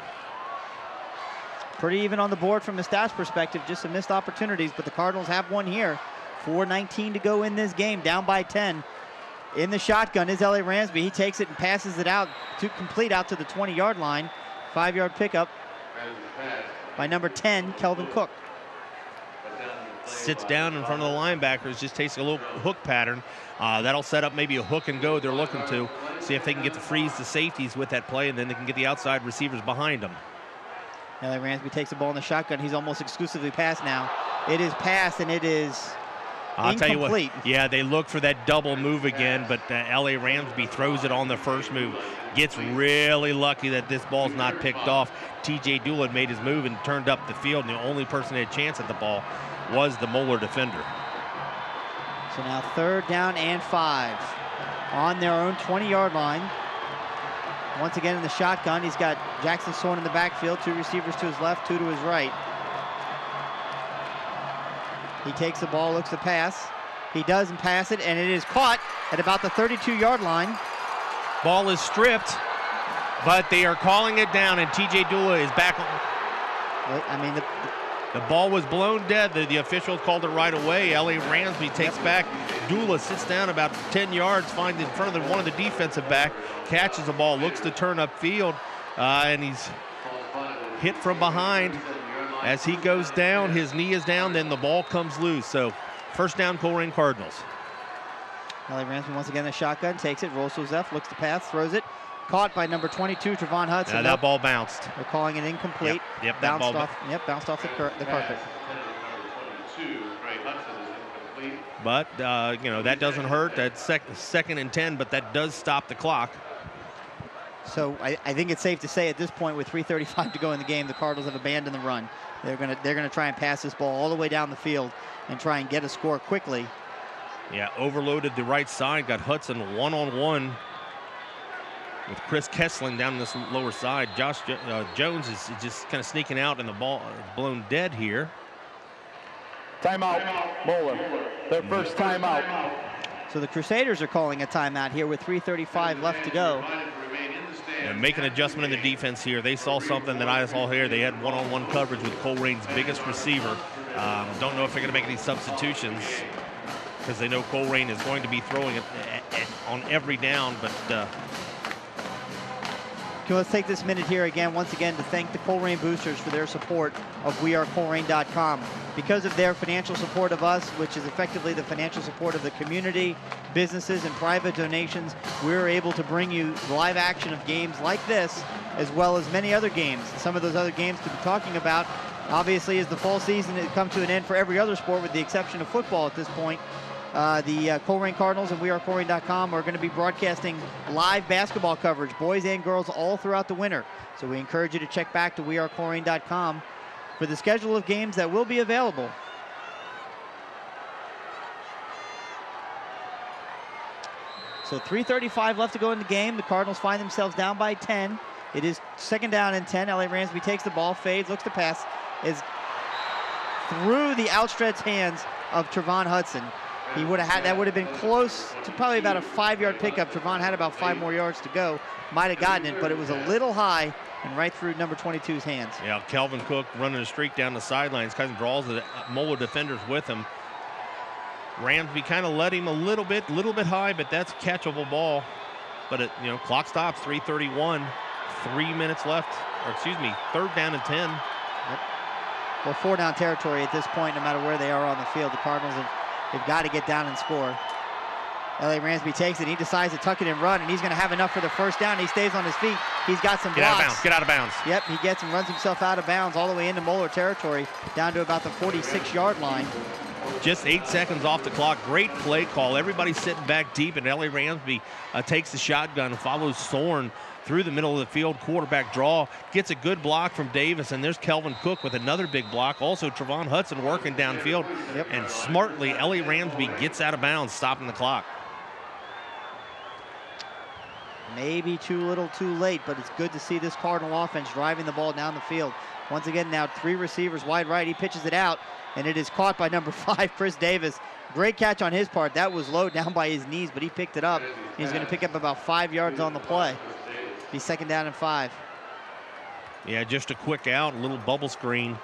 Pretty even on the board from a stats perspective, just some missed opportunities, but the Cardinals have one here. 4:19 to go in this game, down by 10. In the shotgun is LA Ramsby. He takes it and passes it out to complete out to the 20-yard line. 5-yard pickup by number 10, Kelvin Cook. Sits down in front of the linebackers, just takes a little hook pattern. That'll set up maybe a hook and go they're looking to. See if they can get to freeze the safeties with that play, and then they can get the outside receivers behind them. LA Ramsby takes the ball in the shotgun. He's almost exclusively passed now. It is passed, and it is I'll incomplete. tell you what, yeah, they look for that double move again, but LA Ramsby throws it on the first move. Gets really lucky that this ball's not picked off. TJ Dula made his move and turned up the field, and the only person that had a chance at the ball was the Moeller defender. So now 3rd down and 5 on their own 20-yard line. Once again in the shotgun, he's got Jackson Sorn in the backfield, 2 receivers to his left, 2 to his right. He takes the ball, looks to pass. He does and pass it, and it is caught at about the 32-yard line. Ball is stripped, but they are calling it down, and TJ Dula is back on. I mean, the ball was blown dead. The officials called it right away. LA Ramsby takes back. Dula sits down about 10 yards, finds in front of one of the defensive back, catches the ball, looks to turn upfield, and he's hit from behind. As he goes down, his knee is down, then the ball comes loose. So 1st down, Colerain Cardinals. LA Ramsby once again in the shotgun, takes it, rolls to his left, looks to pass, throws it. Caught by number 22, Trevon Hudson. Now that ball bounced. They're calling it incomplete. Yep, bounced off. Yep, bounced off the carpet. But that doesn't hurt. That's 2nd and 10, but that does stop the clock. So I think it's safe to say at this point, with 3:35 to go in the game, the Cardinals have abandoned the run. They're gonna try and pass this ball all the way down the field and try and get a score quickly. Yeah, overloaded the right side, got Hudson one-on-one with Chris Kessling down this lower side. Josh Jones is just kind of sneaking out, and the ball blown dead here. Timeout, Moeller. Their first timeout. So the Crusaders are calling a timeout here with 3:35 left to go. And make an adjustment in the defense here. They saw something that I saw here. They had one-on-one coverage with Colerain's biggest receiver. Don't know if they're going to make any substitutions because they know Colerain is going to be throwing it on every down, but Okay, let's take this minute here again, once again, to thank the Colerain boosters for their support of wearecolerain.com. Because of their financial support of us, which is effectively the financial support of the community, businesses, and private donations, we're able to bring you live action of games like this, as well as many other games. Some of those other games to be talking about, obviously, as the fall season has come to an end for every other sport with the exception of football at this point. The Colerain Cardinals and wearecolerain.com are going to be broadcasting live basketball coverage, boys and girls, all throughout the winter. So we encourage you to check back to wearecolerain.com for the schedule of games that will be available. So 3:35 left to go in the game. The Cardinals find themselves down by 10. It is second down and 10. L.A. Ransby takes the ball, fades, looks to pass, is through the outstretched hands of Trevon Hudson. He would have had, that would have been close to probably about a 5-yard pickup. Trevon had about 5 more yards to go. Might have gotten it, but it was a little high and right through number 22's hands. Yeah, Kelvin Cook running a streak down the sidelines, kind of draws the Moeller defenders with him. Ramsby kind of let him a little bit high, but that's a catchable ball. But it, clock stops, 3:31, 3 minutes left, or excuse me, third down and 10. Yep. Well, 4-down territory at this point, no matter where they are on the field. The Cardinals they've got to get down and score. L.A. Ransby takes it. He decides to tuck it and run, and he's going to have enough for the first down. He stays on his feet. He's got some blocks. Get out of bounds. Yep, he gets and runs himself out of bounds all the way into Moeller territory, down to about the 46-yard line. Just 8 seconds off the clock. Great play call. Everybody's sitting back deep, and L.A. Ransby takes the shotgun and follows Thorne through the middle of the field. Quarterback draw. Gets a good block from Davis, and there's Kelvin Cook with another big block. Also, Trevon Hudson working downfield. Yep. And smartly, L.A. Ransby gets out of bounds, stopping the clock. Maybe too little too late, but it's good to see this Cardinal offense driving the ball down the field. Once again, now 3 receivers wide right. He pitches it out, and it is caught by number 5, Chris Davis. Great catch on his part. That was low down by his knees, but he picked it up. He's going to pick up about 5 yards on the play. Be second down and 5. Yeah, just a quick out, a little bubble screen.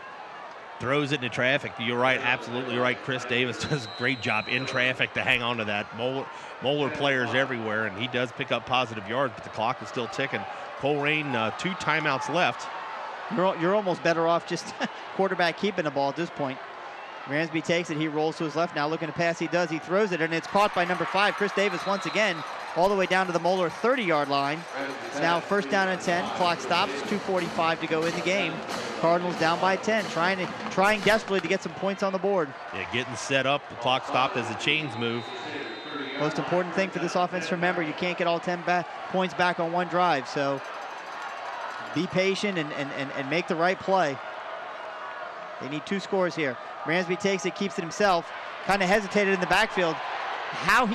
Throws it into traffic. You're right, absolutely right. Chris Davis does a great job in traffic to hang on to that. Moeller players everywhere, and he does pick up positive yards, but the clock is still ticking. Colerain, 2 timeouts left. You're almost better off just quarterback keeping the ball at this point. Ransby takes it. He rolls to his left now, looking to pass. He does. He throws it, and it's caught by number 5, Chris Davis, once again, all the way down to the Moeller 30-yard line. It's now first down and 10. Clock stops. 2:45 to go in the game. Cardinals down by 10, trying desperately to get some points on the board. Yeah, getting set up. The clock stopped as the chains move. Most important thing for this offense to remember, you can't get all 10 points back on one drive, so be patient and make the right play. They need 2 scores here. Ransby takes it, keeps it himself, kind of hesitated in the backfield. How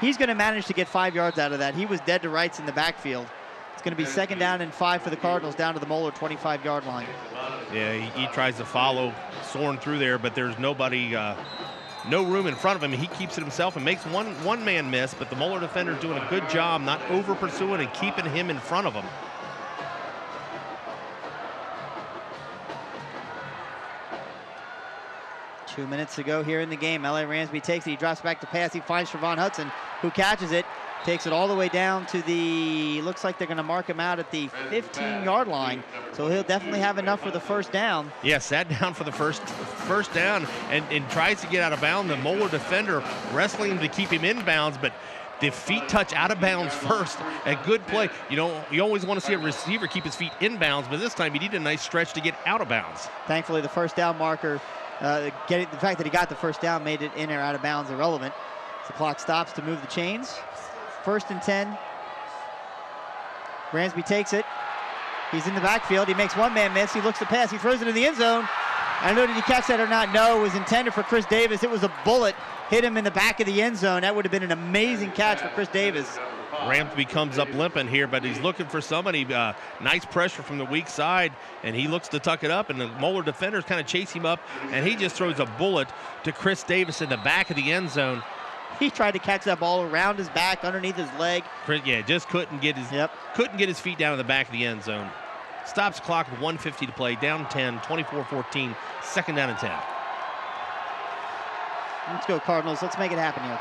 he's going to manage to get 5 yards out of that. He was dead to rights in the backfield. It's going to be second down and 5 for the Cardinals down to the Moeller 25-yard line. Yeah, he tries to follow Sorn through there, but there's nobody, no room in front of him. He keeps it himself and makes one man miss, but the Moeller defender doing a good job not over pursuing and keeping him in front of him. Two minutes to go here in the game. L.A. Ransby takes it. He drops back to pass. He finds Trevon Hudson, who catches it, takes it all the way down to the, looks like they're going to mark him out at the 15-yard line. So he'll definitely have enough for the first down. Yeah, sat down for the first down and tries to get out of bounds. The Moeller defender wrestling him to keep him in bounds, but the feet touch out of bounds first. A good play. You always want to see a receiver keep his feet in bounds, but this time he did a nice stretch to get out of bounds. Thankfully, the first down marker, the fact that he got the first down made it in or out of bounds irrelevant. The clock stops to move the chains. First and 10. Ransby takes it. He's in the backfield. He makes one man miss. He looks to pass. He throws it in the end zone. I don't know, did he catch that or not? No, it was intended for Chris Davis. It was a bullet, hit him in the back of the end zone. That would have been an amazing catch for Chris Davis. Ransby comes up limping here, but he's looking for somebody. Nice pressure from the weak side, and he looks to tuck it up, and the Moeller defenders kind of chase him up, and he just throws a bullet to Chris Davis in the back of the end zone. He tried to catch that ball around his back, underneath his leg. Just couldn't get his feet down in the back of the end zone. Stops clock with 1:50 to play, down 10, 24-14, second down and 10. Let's go Cardinals, let's make it happen here.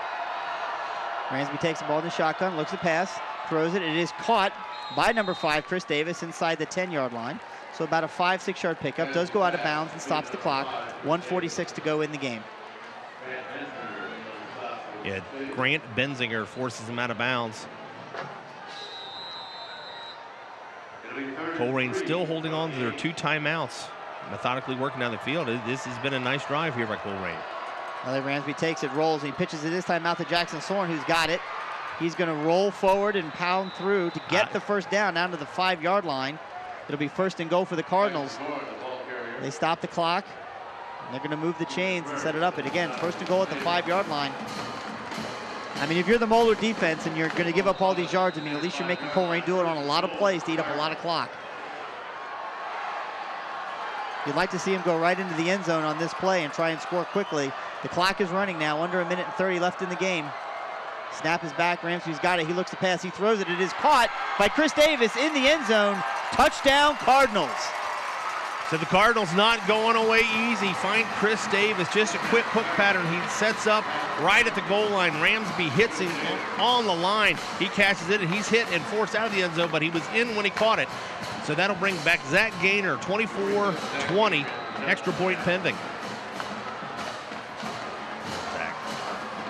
Ransby takes the ball in the shotgun, looks to pass, throws it. It is caught by number 5, Chris Davis, inside the 10-yard line. So about a 5-6 yard pickup, does go out of bounds and stops the clock. 1:46 to go in the game. Yeah, Grant Benzinger forces him out of bounds. Colerain still holding on to their 2 timeouts, methodically working down the field. This has been a nice drive here by Colerain. Ransby takes it, rolls, and he pitches it this time out to Jackson Soren, who's got it. He's going to roll forward and pound through to get the first down to the 5-yard line. It'll be first and goal for the Cardinals. They stop the clock, and they're going to move the chains and set it up. And again, first and goal at the 5-yard line. I mean, if you're the Moeller defense and you're going to give up all these yards, I mean, at least you're making Colerain do it on a lot of plays to eat up a lot of clock. You'd like to see him go right into the end zone on this play and try and score quickly. The clock is running now, under a minute and 30 left in the game. Snap is back, Ramsey's got it, he looks to pass, he throws it, it is caught by Chris Davis in the end zone. Touchdown, Cardinals. So the Cardinals not going away easy. Find Chris Davis, just a quick hook pattern. He sets up right at the goal line. Ransby hits him on the line. He catches it, and he's hit and forced out of the end zone, but he was in when he caught it. So that'll bring back Zach Gaynor, 24-20, extra point pending.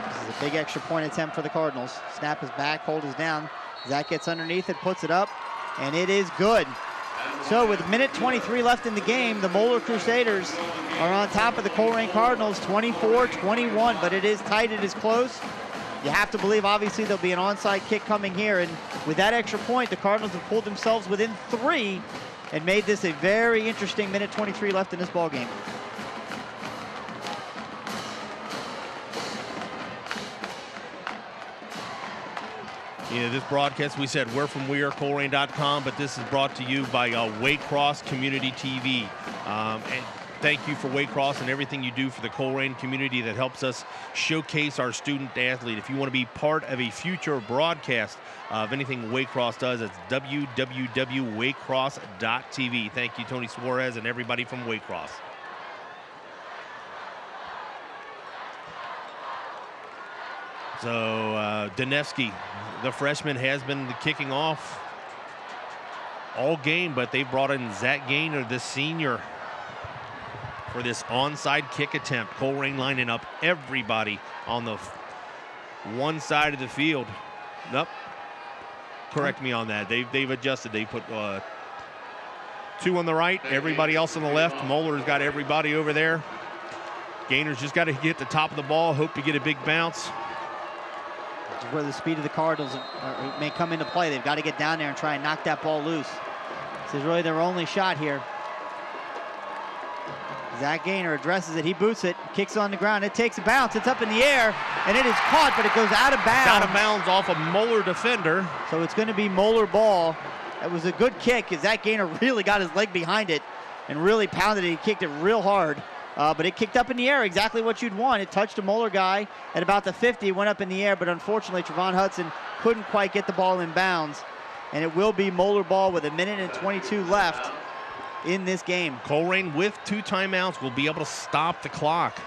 This is a big extra point attempt for the Cardinals. Snap is back, hold is down. Zach gets underneath it, puts it up, and it is good. So with a minute 23 left in the game, the Moeller Crusaders are on top of the Colerain Cardinals, 24-21, but it is tight, it is close. You have to believe, obviously, there'll be an onside kick coming here, and with that extra point, the Cardinals have pulled themselves within 3 and made this a very interesting minute 23 left in this ball game. Yeah, this broadcast, we said we're from wearecolerain.com, but this is brought to you by Waycross Community TV. And thank you for Waycross and everything you do for the Colerain community that helps us showcase our student athlete. If you want to be part of a future broadcast of anything Waycross does, it's www.waycross.tv. Thank you, Tony Suarez, and everybody from Waycross. So Danevsky, the freshman, has been kicking off all game, but they brought in Zach Gaynor, the senior, for this onside kick attempt. Colerain lining up everybody on the one side of the field. Nope. Correct me on that. They've adjusted. They put 2 on the right, everybody else on the left. Moeller's got everybody over there. Gaynor's just got to get the top of the ball, hope to get a big bounce. Where the speed of the Cardinals may come into play. They've got to get down there and try and knock that ball loose. This is really their only shot here. Zach Gaynor addresses it. He boots it, kicks on the ground. It takes a bounce. It's up in the air, and it is caught, but it goes out of bounds. Out of bounds off a Moeller defender. So it's going to be Moeller ball. That was a good kick, because Zach Gaynor really got his leg behind it and really pounded it. He kicked it real hard. But it kicked up in the air, exactly what you'd want. It touched a Moeller guy at about the 50, went up in the air, but unfortunately Trevon Hudson couldn't quite get the ball in bounds. And it will be Moeller ball with a minute and 22 left in this game. Colerain with 2 timeouts will be able to stop the clock.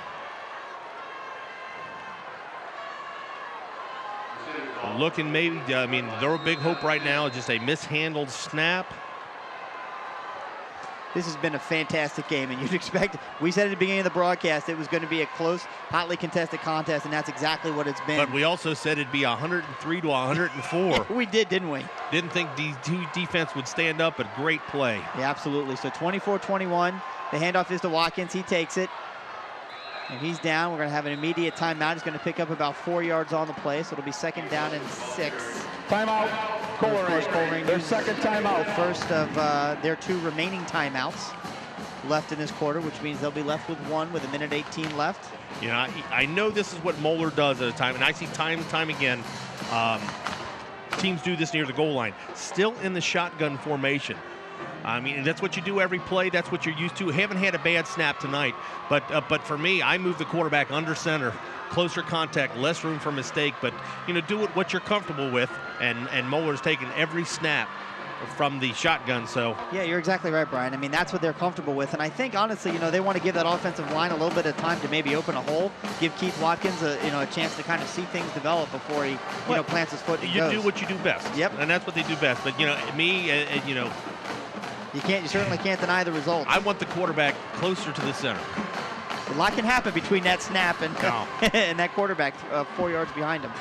Looking maybe, I mean, their big hope right now is just a mishandled snap. This has been a fantastic game, and you'd expect, we said at the beginning of the broadcast, it was going to be a close, hotly contested contest, and that's exactly what it's been. But we also said it'd be 103 to 104. We did, didn't we? Didn't think the defense would stand up, but great play. Yeah, absolutely. So 24-21, the handoff is to Watkins. He takes it, and he's down. We're going to have an immediate timeout. He's going to pick up about 4 yards on the play, so it'll be second down and 6. Timeout. Colerain, their second timeout. First of their 2 remaining timeouts left in this quarter, which means they'll be left with 1 with 1:18 left. You know, I know this is what Moeller does at a time, and I see time and time again teams do this near the goal line. Still in the shotgun formation. I mean, that's what you do every play. That's what you're used to. Haven't had a bad snap tonight, but for me, I move the quarterback under center, closer contact, less room for mistake. But you know, do what you're comfortable with. And Moeller's taking every snap from the shotgun. So yeah, you're exactly right, Brian. I mean, that's what they're comfortable with. And I think honestly, you know, they want to give that offensive line a little bit of time to maybe open a hole, give Keith Watkins a chance to kind of see things develop before he plants his foot and you goes. do what you do best. Yep. And that's what they do best. But you know, you know. You certainly can't deny the result. I want the quarterback closer to the center. A lot can happen between that snap and, and that quarterback 4 yards behind him.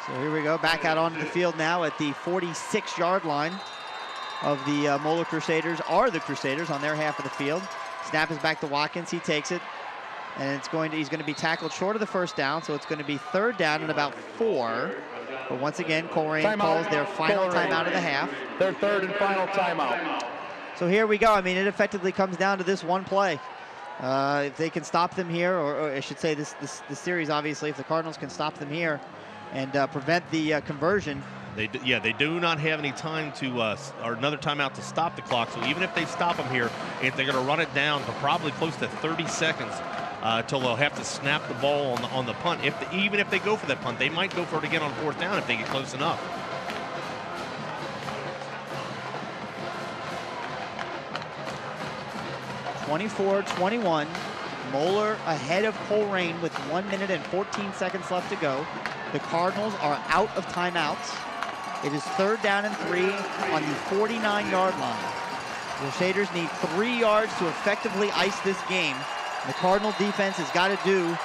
So here we go, back out onto the field now at the 46-yard line of the Moeller Crusaders, are the Crusaders on their half of the field. Snap is back to Watkins, he takes it, and he's going to be tackled short of the first down, so it's going to be 3rd down and about 4. But once again, Colerain calls their final timeout of the half. Their 3rd and final timeout. So here we go. I mean, it effectively comes down to this one play. If they can stop them here, or I should say this series, obviously, if the Cardinals can stop them here and prevent the conversion. They do not have any time to, or another timeout to stop the clock. So even if they stop them here, if they're going to run it down to probably close to 30 seconds, till they'll have to snap the ball on the punt. Even if they go for that punt, they might go for it again on 4th down if they get close enough. (24-21). Moeller ahead of Colerain with 1 minute and 14 seconds left to go. The Cardinals are out of timeouts. It is 3rd down and 3 on the 49-yard line. The Crusaders need 3 yards to effectively ice this game. The Cardinal defense has got to do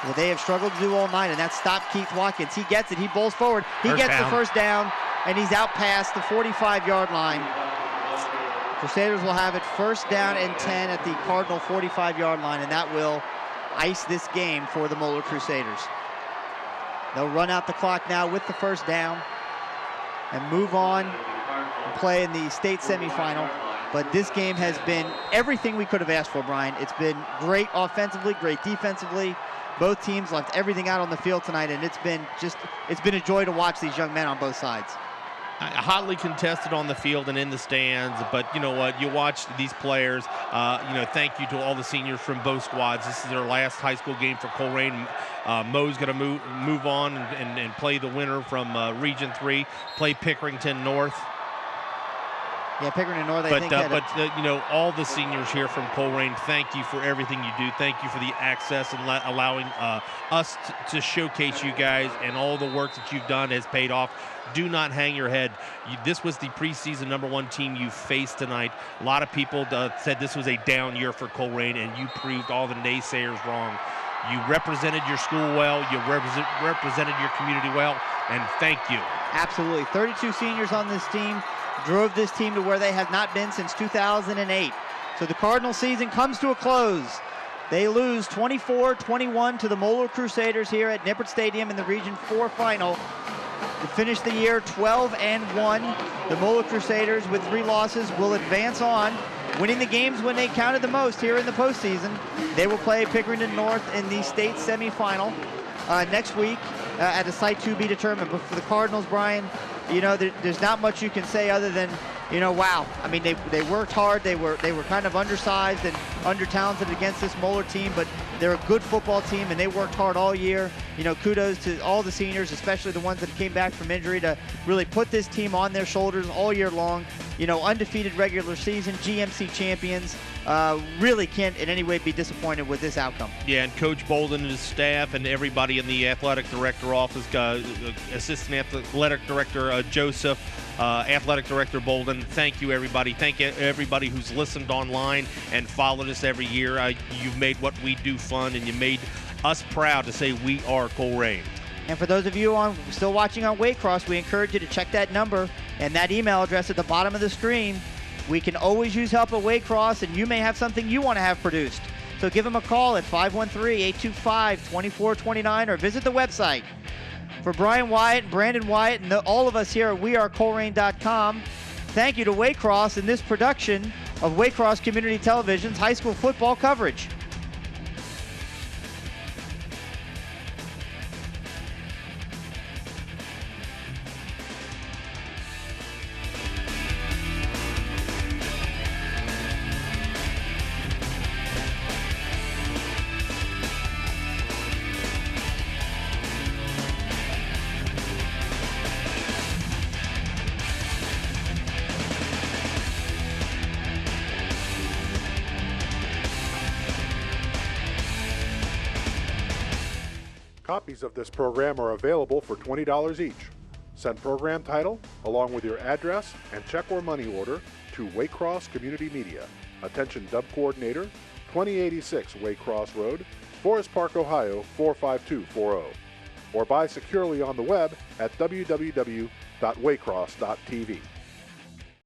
what they have struggled to do all night, and that's stop Keith Watkins. He gets it. He bowls forward. He gets the first down, and he's out past the 45-yard line. Crusaders will have it 1st down and 10 at the Cardinal 45-yard line, and that will ice this game for the Moeller Crusaders. They'll run out the clock now with the 1st down and move on and play in the state semifinal. But this game has been everything we could have asked for, Brian. It's been great offensively, great defensively. Both teams left everything out on the field tonight, and it's been a joy to watch these young men on both sides. Hotly contested on the field and in the stands, but you know what? You watch these players. Thank you to all the seniors from both squads. This is their last high school game for Colerain. Mo's going to move on and play the winner from Region 3, play Pickerington North. Yeah, Pickerington North, all the seniors here from Colerain, thank you for everything you do. Thank you for the access and allowing us to showcase you guys, and all the work that you've done has paid off. Do not hang your head. This was the preseason #1 team you faced tonight. A lot of people said this was a down year for Colerain, and you proved all the naysayers wrong. You represented your school well. You represented your community well, and thank you. Absolutely. 32 seniors on this team drove this team to where they have not been since 2008. So the Cardinal season comes to a close. They lose 24-21 to the Moeller Crusaders here at Nippert Stadium in the Region 4 final. To finish the year 12-1, the Moeller Crusaders with 3 losses will advance on, winning the games when they counted the most here in the postseason. They will play Pickerington North in the state semifinal next week at a site to be determined. But for the Cardinals, Brian, there's not much you can say other than, wow. I mean, they worked hard. They were kind of undersized and under-talented against this Moeller team, but they're a good football team, and they worked hard all year. Kudos to all the seniors, especially the ones that came back from injury, to really put this team on their shoulders all year long. Undefeated regular season, GMC champions. Really can't in any way be disappointed with this outcome. Yeah, and Coach Bolden and his staff and everybody in the athletic director office, assistant athletic director Joseph, athletic director Bolden. Thank you, everybody. Thank everybody who's listened online and followed us every year. You've made what we do fun, and you made us proud to say we are Colerain. And for those of you still watching on Waycross, we encourage you to check that number and that email address at the bottom of the screen. We can always use help at Waycross, and you may have something you want to have produced. So give them a call at 513-825-2429 or visit the website, For Brian Wyatt, Brandon Wyatt, and all of us here at wearecolerain.com, thank you to Waycross in this production of Waycross Community Television's high school football coverage. Copies of this program are available for $20 each. Send program title along with your address and check or money order to Waycross Community Media. Attention Dub Coordinator, 2086 Waycross Road, Forest Park, Ohio 45240. Or buy securely on the web at www.waycross.tv.